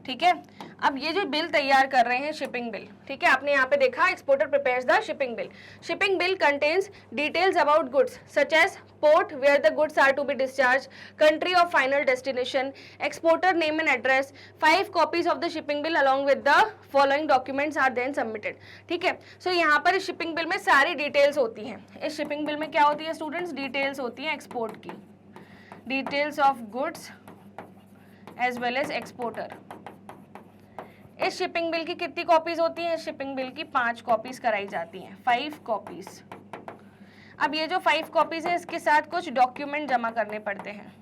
ठीक है। अब ये जो बिल तैयार कर रहे हैं, शिपिंग बिल, ठीक है, आपने यहाँ पे देखा exporter prepares the shipping bill. Shipping bill contains details about goods such as port where the goods are to be discharge, country of final destination, exporter name and address, 5 copies of the shipping bill along with the following documents are then submitted, ठीक है। सो यहाँ पर इस shipping bill में सारी details होती हैं। इस शिपिंग बिल में क्या होती है स्टूडेंट्स, डिटेल्स होती हैं एक्सपोर्ट की, details of goods as well as exporter. इस शिपिंग बिल की कितनी कॉपीज होती हैं, शिपिंग बिल की 5 कॉपीज कराई जाती हैं, 5 कॉपीज। अब ये जो 5 कॉपीज है इसके साथ कुछ डॉक्यूमेंट जमा करने पड़ते हैं।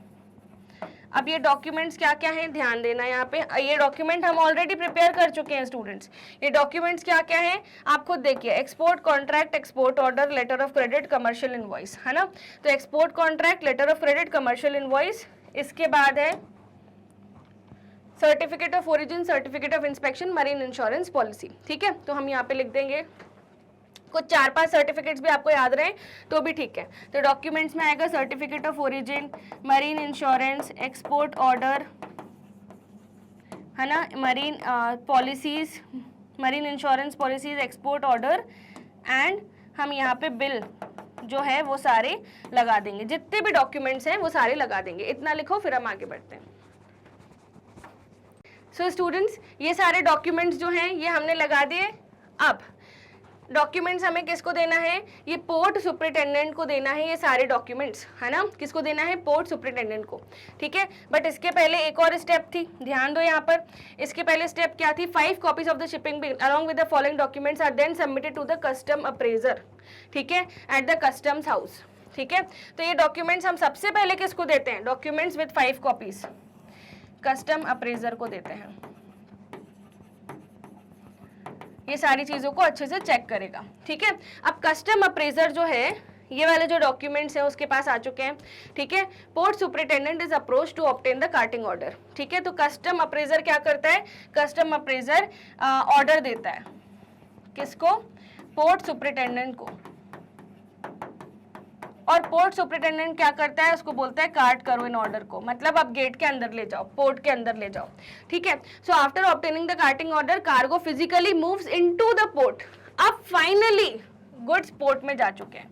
अब ये डॉक्यूमेंट्स क्या क्या हैं ध्यान देना यहाँ पे, ये डॉक्यूमेंट हम ऑलरेडी प्रिपेयर कर चुके हैं स्टूडेंट्स। ये डॉक्यूमेंट्स क्या क्या हैं आप खुद देखिए, export contract, export order, letter of credit, commercial invoice, है ना। तो export contract, letter of credit, commercial invoice, इसके बाद है certificate of origin, certificate of inspection, marine insurance policy. ठीक है, तो हम यहाँ पे लिख देंगे कुछ 4-5 सर्टिफिकेट्स भी आपको याद रहे तो भी ठीक है। तो डॉक्यूमेंट्स में आएगा certificate of origin, marine insurance, export order, है ना, marine policies, marine insurance policies, export order, and हम यहाँ पे बिल जो है वो सारे लगा देंगे, जितने भी डॉक्यूमेंट्स हैं वो सारे लगा देंगे। इतना लिखो फिर हम आगे बढ़ते हैं। सो स्टूडेंट्स, ये सारे डॉक्यूमेंट्स जो हैं ये हमने लगा दिए। अब डॉक्यूमेंट्स हमें किसको देना है, ये पोर्ट सुपरिटेंडेंट को देना है, ये सारे डॉक्यूमेंट्स, है ना, किसको देना है, पोर्ट सुपरिटेंडेंट को। ठीक है, बट इसके पहले एक और स्टेप थी, ध्यान दो यहाँ पर। इसके पहले स्टेप क्या थी, 5 copies of the shipping bill along with the following documents are then submitted to the custom appraiser, ठीक है, एट द कस्टम्स हाउस। ठीक है, तो ये डॉक्यूमेंट्स हम सबसे पहले किसको देते हैं, documents with 5 copies custom appraisal को देते हैं। ये सारी चीजों को अच्छे से चेक करेगा। ठीक है, अब कस्टम अप्रेजर जो है, ये वाले जो डॉक्यूमेंट्स हैं उसके पास आ चुके हैं। ठीक है, port superintendent is approach to obtain the carting order. ठीक है, तो कस्टम अप्रेजर क्या करता है, कस्टम अप्रेजर ऑर्डर देता है, किसको, पोर्ट सुपरिटेंडेंट को, और पोर्ट सुपरिटेंडेंट क्या करता है, उसको बोलता है कार्ट करो इन ऑर्डर को, मतलब अब गेट के अंदर ले जाओ, पोर्ट के अंदर ले जाओ। ठीक है, so after obtaining the carting order cargo physically moves into the port. अब फाइनली गुड्स पोर्ट में जा चुके हैं।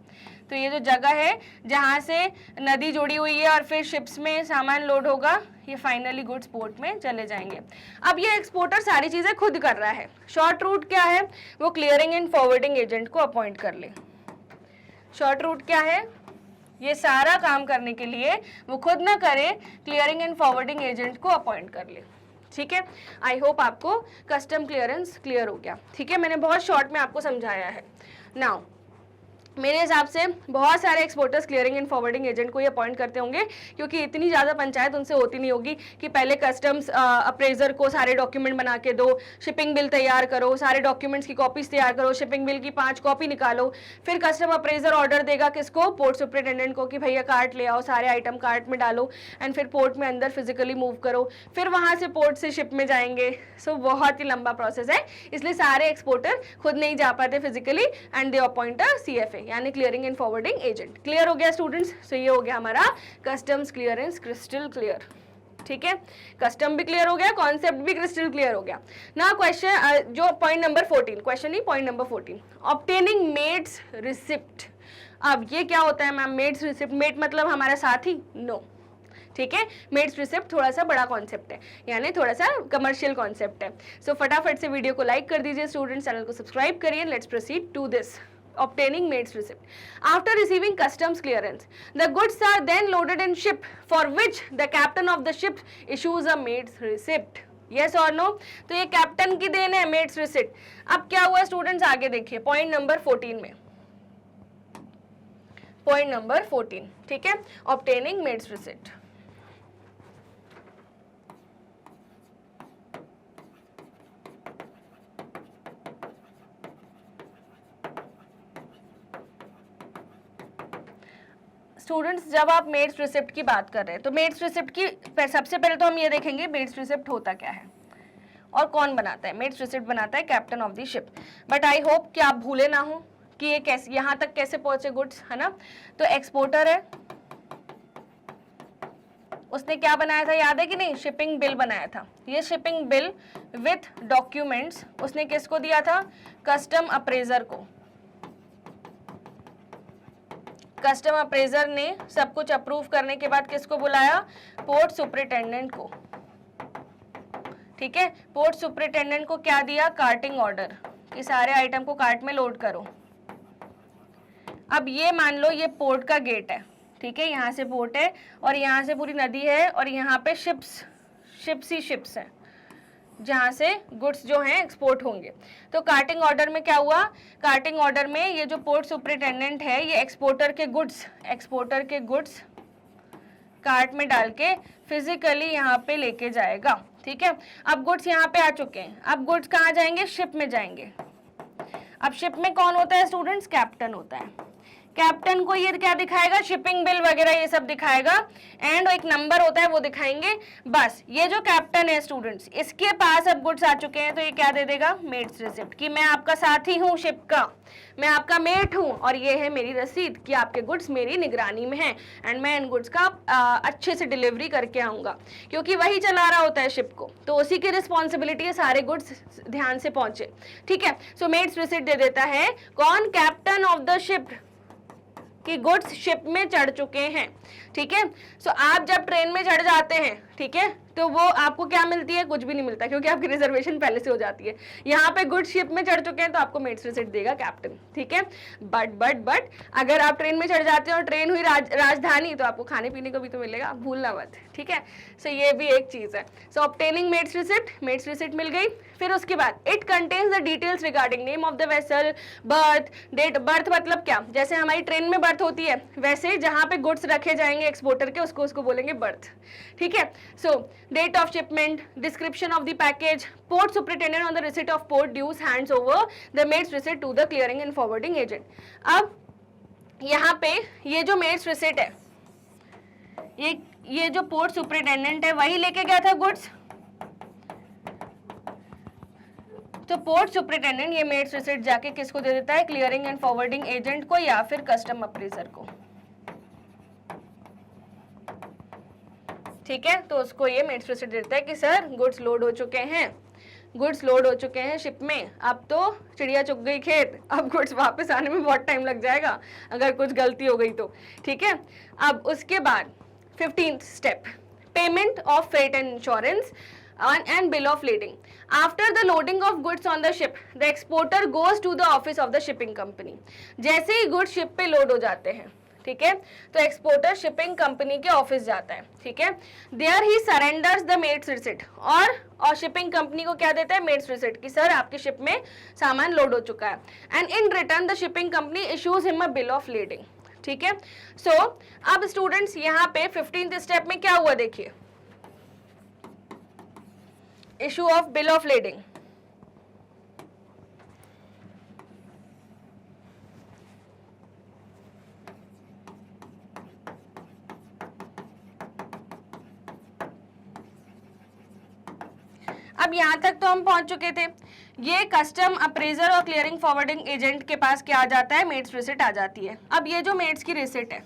तो ये जो जगह है जहां से नदी जुड़ी हुई है और फिर शिप्स में सामान लोड होगा, ये फाइनली गुड्स पोर्ट में चले जाएंगे। अब ये एक्सपोर्टर सारी चीजें खुद कर रहा है। शॉर्ट रूट क्या है, वो क्लियरिंग एंड फॉरवर्डिंग एजेंट को अपॉइंट कर ले। शॉर्ट रूट क्या है, ये सारा काम करने के लिए वो खुद ना करे, क्लियरिंग एंड फॉरवर्डिंग एजेंट को अपॉइंट कर ले। ठीक है, आई होप आपको कस्टम क्लियरेंस क्लियर हो गया। ठीक है, मैंने बहुत शॉर्ट में आपको समझाया है। नाउ मेरे हिसाब से बहुत सारे exporters clearing and forwarding agent को ही अपॉइंट करते होंगे, क्योंकि इतनी ज़्यादा पंचायत उनसे होती नहीं होगी कि पहले कस्टम्स अप्रेजर को सारे डॉक्यूमेंट बना के दो, शिपिंग बिल तैयार करो, सारे डॉक्यूमेंट्स की कॉपीज तैयार करो, शिपिंग बिल की 5 कॉपी निकालो, फिर कस्टम अप्रेजर ऑर्डर देगा किसको, पोर्ट सुपरिटेंडेंट को, कि भैया कार्ट ले आओ, सारे आइटम कार्ट में डालो, एंड फिर पोर्ट में अंदर फिजिकली मूव करो, फिर वहाँ से पोर्ट से शिप में जाएंगे। सो बहुत ही लंबा प्रोसेस है, इसलिए सारे एक्सपोर्टर खुद नहीं जा पाते physically, and they appoint a CFA यानी clearing and forwarding agent. Clear हो गया स्टूडेंट्स? सो ये हो गया हमारा कस्टम्स क्लियरेंस क्रिस्टल क्लियर। ठीक है, कस्टम भी क्लियर हो गया, कॉन्सेप्ट भी क्रिस्टल क्लियर हो गया। ना क्वेश्चन जो पॉइंट नंबर 14, क्वेश्चन नहीं, point number 14, obtaining mate's receipt. अब ये क्या होता है मैम, मेड्स रिसिप्ट, मेड मतलब हमारा साथी, नो। ठीक है, मेड्स रिसिप्ट थोड़ा सा बड़ा कॉन्सेप्ट है, यानी थोड़ा सा कमर्शियल कॉन्सेप्ट है। सो फटाफट से वीडियो को लाइक कर दीजिए स्टूडेंट्स, चैनल को सब्सक्राइब करिए। Let's proceed to this obtaining maid's receipt. After receiving customs clearance, the goods are then loaded in ship, for which the captain of the ship issues a maid's receipt. Yes or no? तो ये captain की then है maid's receipt. अब क्या हुआ students, आगे देखिए point number 14 में, पॉइंट नंबर 14, ठीक है, obtaining maid's receipt. स्टूडेंट्स, जब आप मेड्स रिसिप्ट की बात कर रहे हैं तो मेड्स रिसिप्ट की सबसे पहले तो हम ये देखेंगे मेड्स रिसिप्ट होता क्या है और कौन बनाता है। मेड्स रिसिप्ट बनाता है captain of the ship. But I hope कि आप भूले ना हो कि ये कैसे, यहाँ तक कैसे पहुंचे गुड्स, है ना। तो एक्सपोर्टर है, उसने क्या बनाया था याद है कि नहीं, शिपिंग बिल बनाया था। ये शिपिंग बिल विथ डॉक्यूमेंट्स उसने किसको दिया था, कस्टम अप्रेजर को। कस्टम अप्रेजर ने सब कुछ अप्रूव करने के बाद किसको बुलाया, पोर्ट सुपरिटेंडेंट को। ठीक है, पोर्ट सुपरिटेंडेंट को क्या दिया, कार्टिंग ऑर्डर, कि सारे आइटम को कार्ट में लोड करो। अब ये मान लो ये पोर्ट का गेट है, ठीक है, यहाँ से पोर्ट है और यहाँ से पूरी नदी है और यहाँ पे शिप्स हैं जहाँ से गुड्स जो हैं एक्सपोर्ट होंगे। तो कार्टिंग ऑर्डर में क्या हुआ, कार्टिंग ऑर्डर में ये जो पोर्ट सुपरिटेंडेंट है ये एक्सपोर्टर के गुड्स कार्ट में डाल के फिजिकली यहाँ पे लेके जाएगा, ठीक है। अब गुड्स यहाँ पे आ चुके हैं, अब गुड्स कहाँ जाएंगे, शिप में जाएंगे। अब शिप में कौन होता है स्टूडेंट्स, कैप्टन होता है। कैप्टन को ये क्या दिखाएगा, शिपिंग बिल वगैरह ये सब दिखाएगा, एंड एक नंबर होता है वो दिखाएंगे। बस ये जो कैप्टन है स्टूडेंट्स, इसके पास अब गुड्स आ चुके हैं तो ये क्या दे देगा, मेट्स रिसिप्ट, कि मैं आपका साथी हूँ शिप का, मैं आपका मेट हूँ, और ये है मेरी रसीद कि आपके गुड्स मेरी निगरानी में हैं, एंड मैं इन गुड्स का अच्छे से डिलीवरी करके आऊँगा, क्योंकि वही चला रहा होता है शिप को, तो उसी की रिस्पॉन्सिबिलिटी है सारे गुड्स ध्यान से पहुंचे, ठीक है। सो मेट्स रिसिप्ट दे देता है कौन, कैप्टन ऑफ द शिप, कि गुड्स शिप में चढ़ चुके हैं, ठीक है। सो आप जब ट्रेन में चढ़ जाते हैं, ठीक है, तो वो आपको क्या मिलती है, कुछ भी नहीं मिलता, क्योंकि आपकी रिजर्वेशन पहले से हो जाती है। यहाँ पे गुड्स शिप में चढ़ चुके हैं तो आपको मेट्स रिसिप्ट देगा कैप्टन, ठीक है। बट अगर आप ट्रेन में चढ़ जाते हैं और ट्रेन हुई राजधानी, तो आपको खाने पीने को भी तो मिलेगा, भूलना मत, ठीक है। सो ये भी एक चीज है। सो ऑब्टेनिंग मेट्स रिसिप्ट मिल गई। फिर उसके बाद it contains the details regarding name of the vessel, berth, date, berth मतलब क्या, जैसे हमारी ट्रेन में बर्थ होती है, वैसे जहाँ पे गुड्स रखे जाएंगे एक्सपोर्टर के, उसको बोलेंगे बर्थ, ठीक है। सो date of shipment, description of the package, port superintendent on the receipt of port dues hands over the mates receipt to the clearing and forwarding agent। अब यहाँ पे ये जो mates receipt है, ये जो पोर्ट सुपरिटेंडेंट है वही लेके गया था गुड्स, तो पोर्ट सुपरिटेंडेंट ये मेट्स रिसिप्ट जाके किसको दे देता है, क्लियरिंग एंड फॉरवर्डिंग एजेंट को या फिर कस्टम अप्रेजर को, ठीक है। तो उसको ये मेट्स रिसिप्ट देता है कि सर गुड्स लोड हो चुके हैं शिप में, अब तो चिड़िया चुग गई खेत, अब गुड्स वापस आने में बहुत टाइम लग जाएगा अगर कुछ गलती हो गई तो, ठीक है। अब उसके बाद 15th step, payment of freight and insurance and bill of lading. After the loading of goods on the ship, the exporter goes to the office of the shipping company. जैसे ही गुड्स शिप पे load हो जाते हैं, ठीक है, तो exporter shipping company के ऑफिस जाता है, ठीक है। There he surrenders the mate's receipt, और शिपिंग कंपनी को क्या देता है, मेट्स रिसिप्ट, कि सर आपके शिप में सामान लोड हो चुका है, and in return the shipping company issues him a bill of lading, ठीक है। सो अब स्टूडेंट्स यहाँ पे 15th स्टेप में क्या हुआ देखिए, issue of bill of lending. अब यहां तक तो हम पहुंच चुके थे, ये कस्टम अप्रेजर और क्लियरिंग फॉरवर्डिंग एजेंट के पास क्या आ जाता है, मेट्स रिसिप्ट आ जाती है। अब ये जो मेट्स की रिसिप्ट है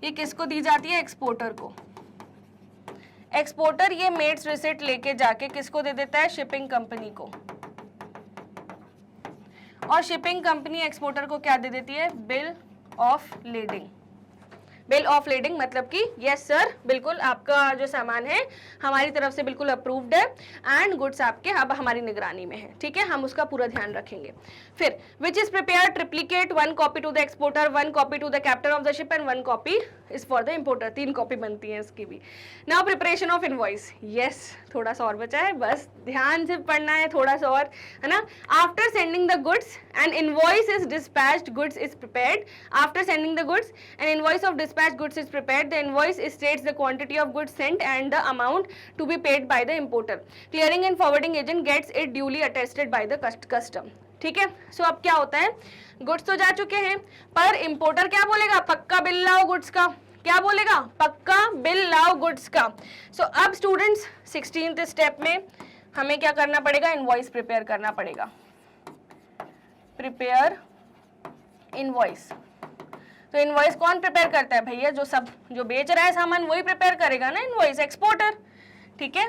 ये किसको दी जाती है, एक्सपोर्टर को। एक्सपोर्टर ये मेट्स रिसिप्ट लेके जाके किसको दे देता है, शिपिंग कंपनी को, और शिपिंग कंपनी एक्सपोर्टर को क्या दे देती है, bill of lending. Bill of lending मतलब कि यस सर बिल्कुल आपका जो सामान है हमारी तरफ से बिल्कुल अप्रूव्ड है, एंड गुड्स आपके अब हमारी निगरानी में है, ठीक है, हम उसका पूरा ध्यान रखेंगे। फिर which is prepare triplicate, 1 copy to the exporter, 1 copy to the captain of the ship and 1 copy is for the importer. 3 copy बनती है इसकी भी। Now preparation of invoice, yes थोड़ा सा और बचा है, बस ध्यान से पढ़ना है थोड़ा सा और, है ना। After sending the goods N invoice is dispatched, goods is prepared. After sending the goods N invoice of dispatch goods is prepared. The invoice states the quantity of goods sent and the amount to be paid by the importer. Clearing and forwarding agent gets it duly attested by the custom. ठीक है। सो अब क्या होता है, goods तो जा चुके हैं, पर इंपोर्टर क्या बोलेगा, पक्का बिल लाओ गुड्स का। क्या बोलेगा, पक्का बिल लाओ गुड्स का। सो अब स्टूडेंट्स 16th स्टेप में हमें क्या करना पड़ेगा, इनवॉइस प्रिपेयर करना पड़ेगा। प्रिपेयर इनवॉइस, तो इनवॉइस कौन प्रिपेयर करता है भैया, जो बेच रहा है सामान वही प्रिपेयर करेगा ना इनवॉइस, एक्सपोर्टर, ठीक है।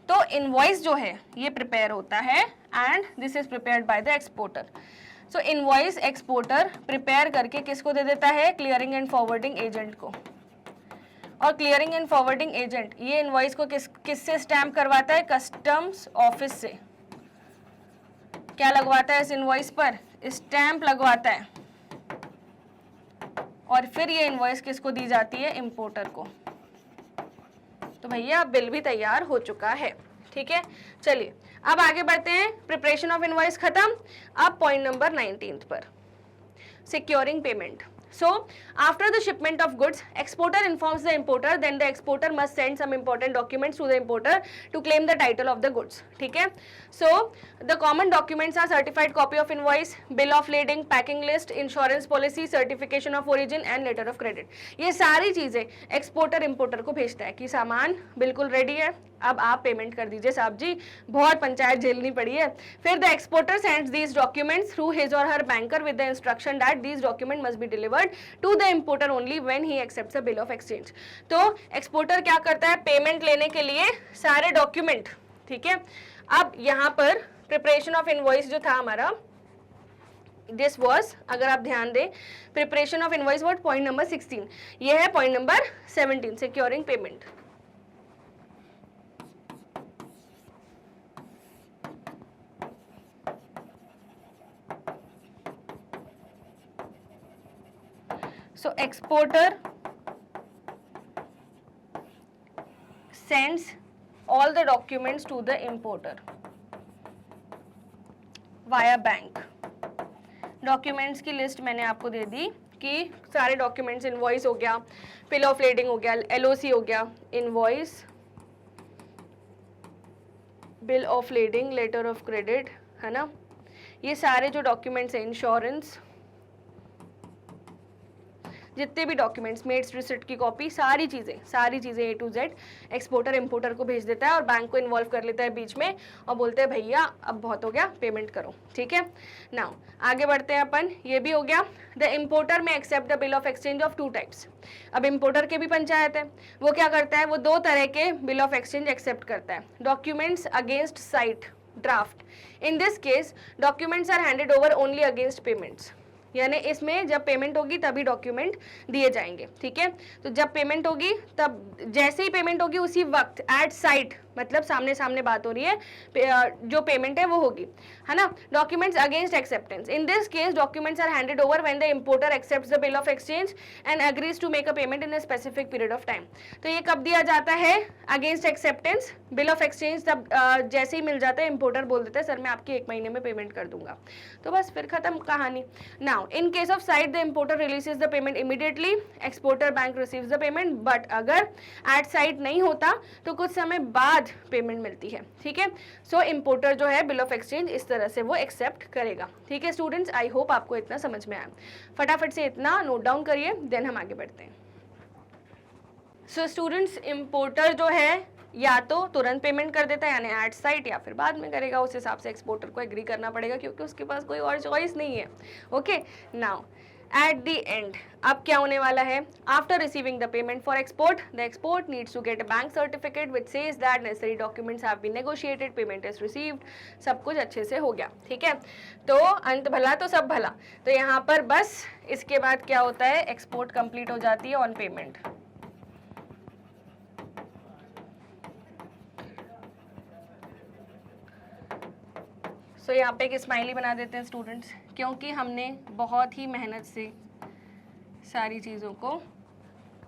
तो इनवॉइस जो है ये प्रिपेयर होता है and this is prepared by the exporter. So invoice exporter prepare करके किसको दे देता है, क्लियरिंग एंड फॉरवर्डिंग एजेंट को, और क्लियरिंग एंड फॉरवर्डिंग एजेंट ये इनवॉइस को किससे स्टैम्प करवाता है, कस्टम्स ऑफिस से। क्या लगवाता है इस इनवॉइस पर, स्टैंप लगवाता है, और फिर ये इनवॉइस किसको दी जाती है, इंपोर्टर को। तो भैया बिल भी तैयार हो चुका है, ठीक है। चलिए अब आगे बढ़ते हैं, प्रिपरेशन ऑफ इनवॉइस खत्म। अब पॉइंट नंबर 19 पर, securing payment. So after the shipment of goods, exporter informs the importer, then the exporter must send some important documents to the importer to claim the title of the goods. ठीक है. So the common documents are certified copy of invoice, bill of lading, packing list, insurance policy, certification of origin and letter of credit. ये सारी चीजें exporter importer को भेजता है कि सामान बिल्कुल रेडी है, अब आप पेमेंट कर दीजिए साहब जी, बहुत पंचायत झेलनी पड़ी है. फिर the exporter sends these documents through his or her banker with the instruction that these document must be delivered to the importer only when he accepts a bill of exchange. तो exporter क्या करता है, payment लेने के लिए सारे document, ठीक है. अब यहाँ पर प्रिपरेशन ऑफ इनवॉइस जो था हमारा, दिस वॉज, अगर आप ध्यान दें, preparation of invoice what point number 16, ये है point number 17, securing payment. So exporter sends all the documents to the importer via bank. Documents की लिस्ट मैंने आपको दे दी कि सारे डॉक्यूमेंट्स, इनवॉइस हो गया, बिल ऑफ लेडिंग हो गया, एलओसी हो गया, invoice, bill of lading, letter of credit, है ना. ये सारे जो डॉक्यूमेंट्स हैं, इंश्योरेंस, जितने भी डॉक्यूमेंट्स, मेड्स रिसिप्ट की कॉपी, सारी चीज़ें ए टू जेड एक्सपोर्टर इंपोर्टर को भेज देता है और बैंक को इन्वॉल्व कर लेता है बीच में और बोलते हैं भैया अब बहुत हो गया, पेमेंट करो. ठीक है. नाउ आगे बढ़ते हैं अपन. ये भी हो गया. द इम्पोर्टर में accept the bill of exchange of 2 types. अब इम्पोर्टर के भी पंचायत है. वो क्या करता है, वो 2 तरह के बिल ऑफ एक्सचेंज एक्सेप्ट करता है. Documents against sight draft. In this case documents are handed over only against payments. यानी इसमें जब पेमेंट होगी तभी डॉक्यूमेंट दिए जाएंगे. ठीक है. तो जब पेमेंट होगी, तब जैसे ही पेमेंट होगी उसी वक्त एट साइट, मतलब सामने सामने बात हो रही है, जो पेमेंट है वो होगी, है ना. Documents against acceptance. In this case documents are handed over when the importer accepts the bill of exchange and agrees to make a payment in a specific period of time. तो ये कब दिया जाता है, against acceptance. Bill of exchange तब जैसे ही मिल जाता है, इंपोर्टर बोल देता है सर मैं आपकी 1 महीने में पेमेंट कर दूंगा. तो बस फिर खत्म कहानी. Now in case of site the importer releases the payment immediately, exporter bank receives the payment. But अगर एट साइट नहीं होता तो कुछ समय बाद पेमेंट मिलती है. ठीक है. सो इंपोर्टर जो है बिल ऑफ एक्सचेंज इस तरह से वो एक्सेप्ट करेगा. ठीक है स्टूडेंट्स, आई होप आपको इतना समझ में आया. फटाफट से इतना नोट डाउन करिए, देन हम आगे बढ़ते हैं. सो स्टूडेंट्स, इंपोर्टर जो है या तो तुरंत पेमेंट कर देता है यानी एट साइट, या फिर बाद में करेगा. उस हिसाब से एक्सपोर्टर को एग्री करना पड़ेगा क्योंकि उसके पास कोई और चॉइस नहीं है. Okay. Now at the end अब क्या होने वाला है, after receiving the payment for export, the export needs to get a bank certificate which says that necessary documents have been negotiated, payment is received. सब कुछ अच्छे से हो गया. ठीक है. तो अंत भला तो सब भला. तो यहाँ पर बस इसके बाद क्या होता है, एक्सपोर्ट कंप्लीट हो जाती है ऑन पेमेंट. सो यहाँ पे एक स्माइली बना देते हैं स्टूडेंट्स, क्योंकि हमने बहुत ही मेहनत से सारी चीज़ों को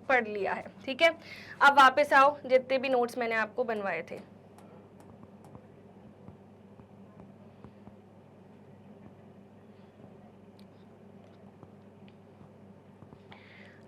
पढ़ लिया है. ठीक है. अब वापस आओ, जितने भी नोट्स मैंने आपको बनवाए थे.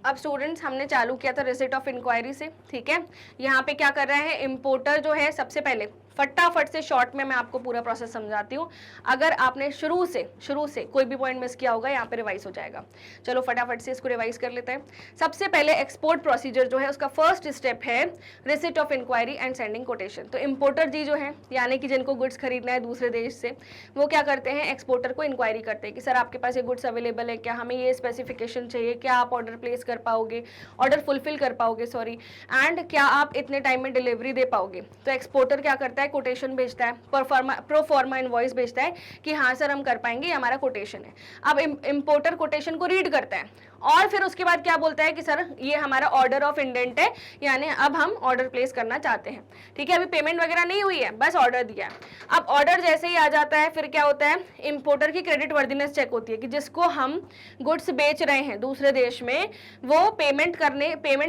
अब स्टूडेंट्स हमने चालू किया था रिसिट ऑफ इंक्वायरी से. ठीक है. यहाँ पे क्या कर रहा है इंपोर्टर जो है, सबसे पहले फटाफट से शॉर्ट में मैं आपको पूरा प्रोसेस समझाती हूँ. अगर आपने शुरू से कोई भी पॉइंट मिस किया होगा यहाँ पे रिवाइज हो जाएगा. चलो फटाफट से इसको रिवाइज कर लेते हैं. सबसे पहले एक्सपोर्ट प्रोसीजर जो है उसका फर्स्ट स्टेप है receipt of inquiry and sending quotation. तो इंपोर्टर जी जो है, यानी कि जिनको गुड्स खरीदना है दूसरे देश से, वो क्या करते हैं, एक्सपोर्टर को इंक्वायरी करते हैं कि सर आपके पास ये गुड्स अवेलेबल है क्या, हमें ये स्पेसिफिकेशन चाहिए, क्या आप ऑर्डर प्लेस कर पाओगे, ऑर्डर फुलफिल कर पाओगे, सॉरी, एंड क्या आप इतने टाइम में डिलीवरी दे पाओगे. तो एक्सपोर्टर क्या करता है, कोटेशन भेजता है, प्रो फॉर्मा इनवॉइस भेजता है कि हाँ सर हम कर पाएंगे, ये हमारा कोटेशन है. अब इंपोर्टर कोटेशन को रीड करता है और फिर उसके बाद क्या बोलता है कि सर ये हमारा ऑर्डर ऑफ इंडेंट है, यानी अब हम ऑर्डर प्लेस करना चाहते हैं. ठीक है. अभी पेमेंट वगैरह नहीं हुई है, बस ऑर्डर दिया है. अब ऑर्डर जैसे ही आ जाता है फिर क्या होता है, इंपोर्टर की क्रेडिट वर्दीनेस चेक होती है कि जिसको हम गुड्स बेच रहे हैं दूसरे देश में, वो पेमेंट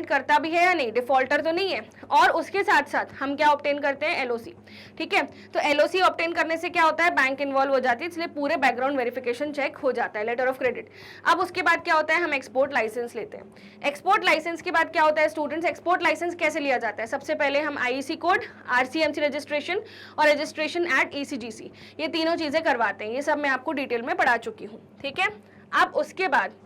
करता भी है या नहीं, डिफॉल्टर तो नहीं है. और उसके साथ साथ हम क्या ऑब्टेन करते हैं, एलओसी. ठीक है. तो एलओसी ऑब्टेन करने से क्या होता है, बैंक इन्वॉल्व हो जाती है, इसलिए पूरे बैकग्राउंड वेरिफिकेशन चेक हो जाता है, लेटर ऑफ क्रेडिट. अब उसके बाद क्या होता है, हम एक्सपोर्ट लाइसेंस लेते हैं। एक्सपोर्ट लाइसेंस के बाद क्या होता है स्टूडेंट्स, एक्सपोर्ट लाइसेंस कैसे लिया जाता है? सबसे पहले हम आईईसी कोड, आरसीएमसी रजिस्ट्रेशन और रजिस्ट्रेशन एट ईसीजीसी, ये तीनों चीजें करवाते हैं। ये सब मैं आपको डिटेल में पढ़ा चुकी हूँ, ठीक है। अब उसके बाद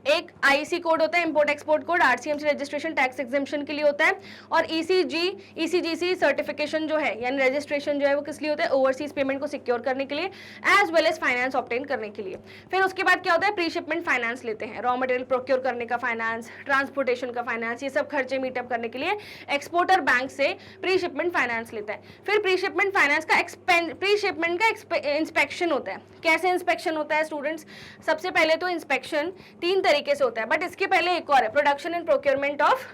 एक आईसी कोड होता है, import export code, RCMC registration tax exemption के लिए होता है, और ईसीजीसी सर्टिफिकेशन जो है यानी रजिस्ट्रेशन जो है वो किस लिए होता है? ओवरसीज पेमेंट को सिक्योर करने के लिए as well as finance obtain करने के लिए। फिर उसके बाद क्या होता है? प्री शिपमेंट फाइनेंस लेते हैं, रॉ मटेरियल प्रोक्योर करने का फाइनेंस, ट्रांसपोर्टेशन का फाइनेंस, ये सब खर्चे मीटअप करने के लिए एक्सपोर्टर बैंक से प्री शिपमेंट फाइनेंस लेता है। फिर प्री शिपमेंट फाइनेंस का प्री शिपमेंट का इंस्पेक्शन होता है। कैसे इंस्पेक्शन होता है स्टूडेंट्स? सबसे पहले तो इंस्पेक्शन 3 तरीके से होता है, बट इसके पहले एक और है, production and procurement of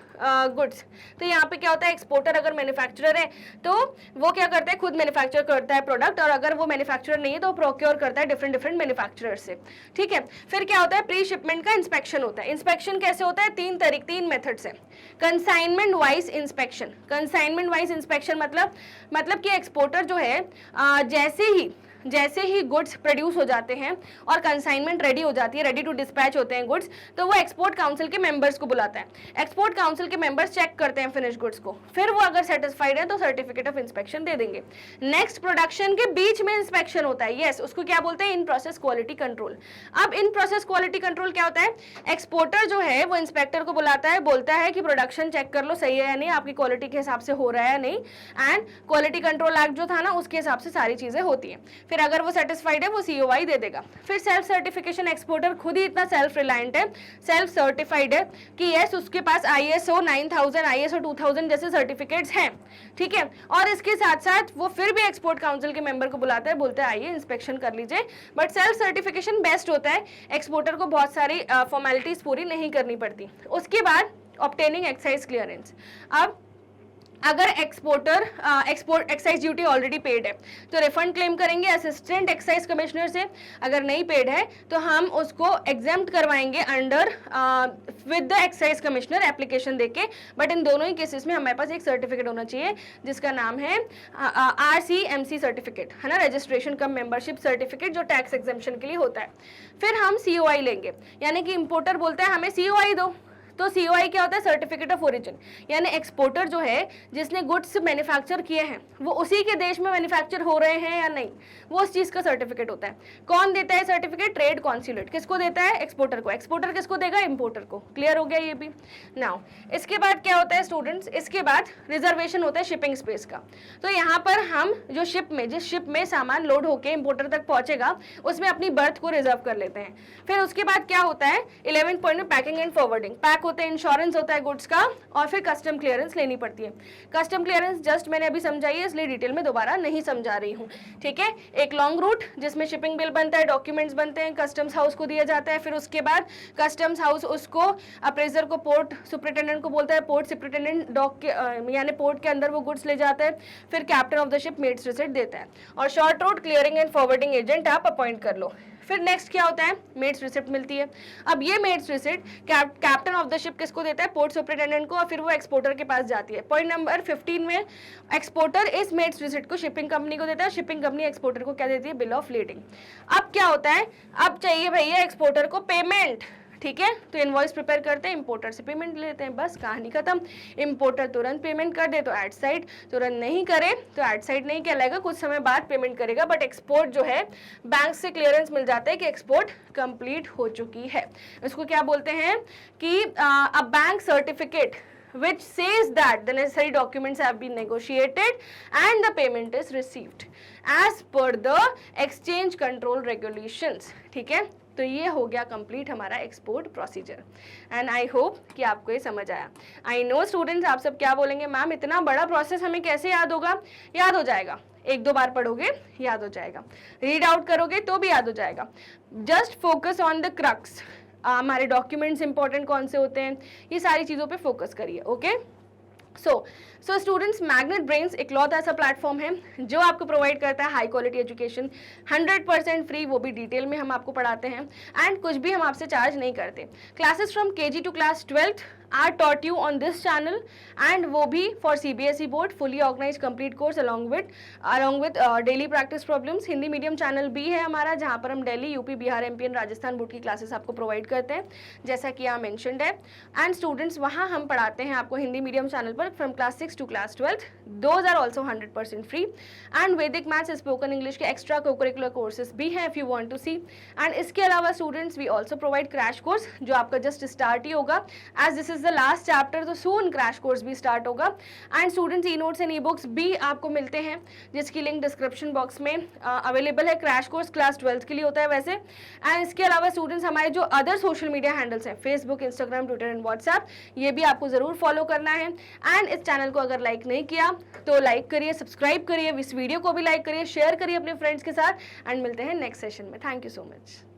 goods. तो यहाँ पे क्या होता है? एक्सपोर्टर अगर मैन्युफैक्चरर है तो वो क्या करता है? खुद मैन्युफैक्चर करता है प्रोडक्ट, और अगर वो मैन्युफैक्चरर नहीं है तो प्रोक्योर करता है डिफरेंट मैन्युफैक्चरर से, ठीक है। फिर क्या होता है? प्री शिपमेंट का इंस्पेक्शन होता है। इंस्पेक्शन कैसे होता है? 3 मेथड से। Consignment wise inspection. Consignment wise inspection मतलब कि एक्सपोर्टर जो है जैसे ही गुड्स प्रोड्यूस हो जाते हैं और कंसाइनमेंट रेडी हो जाती है, रेडी टू डिस्पैच होते हैं गुड्स, तो वो एक्सपोर्ट काउंसिल के मेंबर्स को बुलाता है। एक्सपोर्ट काउंसिल के मेंबर्स चेक करते हैं फिनिश गुड्स को, फिर वो अगर सेटिस्फाइड है तो सर्टिफिकेट ऑफ इंस्पेक्शन दे देंगे। नेक्स्ट, प्रोडक्शन के बीच में इंस्पेक्शन होता है, यस, उसको क्या बोलते हैं? In process quality control. अब इन प्रोसेस क्वालिटी कंट्रोल क्या होता है? एक्सपोर्टर जो है वो इंस्पेक्टर को बुलाता है, बोलता है कि प्रोडक्शन चेक कर लो सही है या नहीं, आपकी क्वालिटी के हिसाब से हो रहा है या नहीं, एंड क्वालिटी कंट्रोल एक्ट जो था ना उसके हिसाब से सारी चीजें होती हैं। फिर अगर वो सेटिस्फाइड है वो सीओआई दे देगा। फिर सेल्फ सर्टिफिकेशन, एक्सपोर्टर खुद ही इतना सेल्फ रिलायंट है, सेल्फ सर्टिफाइड है कि यस उसके पास ISO 9000, ISO 2000 जैसे सर्टिफिकेट्स हैं, ठीक है। और इसके साथ साथ वो फिर भी एक्सपोर्ट काउंसिल के मेंबर को बुलाता है, बोलता है आइए इंस्पेक्शन कर लीजिए। बट सेल्फ सर्टिफिकेशन बेस्ट होता है, एक्सपोर्टर को बहुत सारी फॉर्मेलिटीज पूरी नहीं करनी पड़ती। उसके बाद ऑब्टेनिंग एक्साइज क्लियरेंस। अब अगर exporter export excise duty already paid है तो रिफंड क्लेम करेंगे असिस्टेंट एक्साइज कमिश्नर से। अगर नहीं पेड है तो हम उसको एग्जेम्प्ट करवाएंगे under with the excise commissioner application देके। बट इन दोनों ही केसेस में हमारे पास एक सर्टिफिकेट होना चाहिए जिसका नाम है RCMC सर्टिफिकेट, है ना, रजिस्ट्रेशन कम मेंबरशिप सर्टिफिकेट, जो टैक्स एग्जेम्पशन के लिए होता है। फिर हम COI लेंगे, यानी कि इंपोर्टर बोलता है हमें COI दो, तो COI क्या होता है? सर्टिफिकेट ऑफ ओरिजिन, यानी एक्सपोर्टर जो है जिसने गुड्स मैन्युफैक्चर किए हैं वो उसी के देश में मैन्युफैक्चर हो रहे हैं या नहीं, वो उस चीज का सर्टिफिकेट होता है। कौन देता है सर्टिफिकेट? Trade consulate. किसको देता है? एक्सपोर्टर को। एक्सपोर्टर किसको देगा? इंपोर्टर को। क्लियर हो गया ये भी? नाउ इसके बाद क्या होता है स्टूडेंट्स? इसके बाद रिजर्वेशन होता है शिपिंग स्पेस का। तो यहाँ पर हम जो जिस शिप में सामान लोड होकर इंपोर्टर तक पहुंचेगा उसमें अपनी बर्थ को रिजर्व कर लेते हैं। फिर उसके बाद क्या होता है? 11 पॉइंट में पैकिंग एंड फॉरवर्डिंग। पैक होता है, इंश्योरेंस होता है गुड्स का, और फिर कस्टम क्लियरेंस लेनी पड़ती है। कस्टम क्लियरेंस जस्ट मैंने अभी समझाई है, इसलिए डिटेल में दोबारा नहीं समझा रही हूँ, ठीक है। एक लॉन्ग रूट जिसमें शिपिंग बिल बनता है, डॉक्यूमेंट्स बनते हैं, कस्टम्स हाउस को दिया जाता है। फिर उसके बाद कस्टम्स हाउस उसको अप्रेजर को, पोर्ट सुपरिटेंडेंट को बोलता है, पोर्ट सुपरिटेंडेंट यानी पोर्ट के अंदर वो गुड्स ले जाता है। फिर captain of the ship mate's receipt देता है, और short route clearing and forwarding agent आप अपॉइंट कर लो। फिर नेक्स्ट क्या होता है? मेट्स रिसिप्ट मिलती है। अब ये mate's receipt captain of the ship किसको देता है? पोर्ट सुपरिटेंडेंट को, और फिर वो एक्सपोर्टर के पास जाती है। पॉइंट नंबर 15 में एक्सपोर्टर इस मेट्स रिसिप्ट को शिपिंग कंपनी को देता है, शिपिंग कंपनी एक्सपोर्टर को क्या देती है? Bill of lending. अब क्या होता है? अब चाहिए भैया एक्सपोर्टर को पेमेंट, ठीक है, तो इनवॉइस प्रिपेयर करते हैं, इंपोर्टर से पेमेंट लेते हैं, बस कहानी खत्म। इंपोर्टर तुरंत पेमेंट कर दे तो एट साइड, तुरंत नहीं करे तो एट साइड नहीं कहलाएगा, कुछ समय बाद पेमेंट करेगा। बट एक्सपोर्ट जो है बैंक से क्लियरेंस मिल जाता है कि एक्सपोर्ट कंप्लीट हो चुकी है। इसको क्या बोलते हैं कि अ bank certificate which says that the necessary documents have been negotiated and the payment is received as per the exchange control regulations, ठीक है। तो ये हो गया कंप्लीट हमारा export procedure, and I hope कि आपको ये समझ आया। आई नो स्टूडेंट्स आप सब क्या बोलेंगे, मैम इतना बड़ा प्रोसेस हमें कैसे याद होगा? याद हो जाएगा, 1-2 बार पढ़ोगे याद हो जाएगा, रीड आउट करोगे तो भी याद हो जाएगा। Just focus on the crux, हमारे डॉक्यूमेंट्स इंपॉर्टेंट कौन से होते हैं, ये सारी चीज़ों पे फोकस करिए, okay. So students, magnet brains इकलौता ऐसा प्लेटफॉर्म है जो आपको प्रोवाइड करता है हाई क्वालिटी एजुकेशन, 100% फ्री, वो भी डिटेल में हम आपको पढ़ाते हैं, एंड कुछ भी हम आपसे चार्ज नहीं करते। Classes from KG to class 12th are taught you on this channel, and वो भी for CBSE board, fully organize complete course along with daily practice problems. Hindi medium channel भी है हमारा, जहाँ पर हम Delhi, UP, Bihar, MP and Rajasthan board की क्लासेस आपको प्रोवाइड करते हैं, जैसा कि यहाँ मेंशन्ड है। एंड स्टूडेंट्स, वहाँ हम पढ़ाते हैं आपको हिंदी मीडियम चैनल पर from class 6 to class 12, those are also 100% free. And Vedic maths, spoken English के एक्स्ट्रा कोकरिकुलर कोर्सेज भी हैं if you want to see. And इसके अलावा students, we also provide crash course, जो आपका जस्ट स्टार्ट ही होगा, as this is the last chapter, तो सून क्रैश कोर्स भी स्टार्ट होगा। And students, e notes and e books भी आपको मिलते हैं, जिसकी लिंक डिस्क्रिप्शन बॉक्स में अवेलेबल है। क्रैश कोर्स क्लास 12 के लिए होता है वैसे। एंड इसके अलावा स्टूडेंट्स, हमारे जो अदर सोशल मीडिया हैंडल्स हैं, Facebook, Instagram, Twitter and WhatsApp, ये भी आपको जरूर फॉलो करना है। एंड इस चैनल को अगर लाइक नहीं किया तो लाइक करिए, सब्सक्राइब करिए, इस वीडियो को भी लाइक करिए, शेयर करिए अपने फ्रेंड्स के साथ, एंड मिलते हैं नेक्स्ट सेशन में। Thank you so much.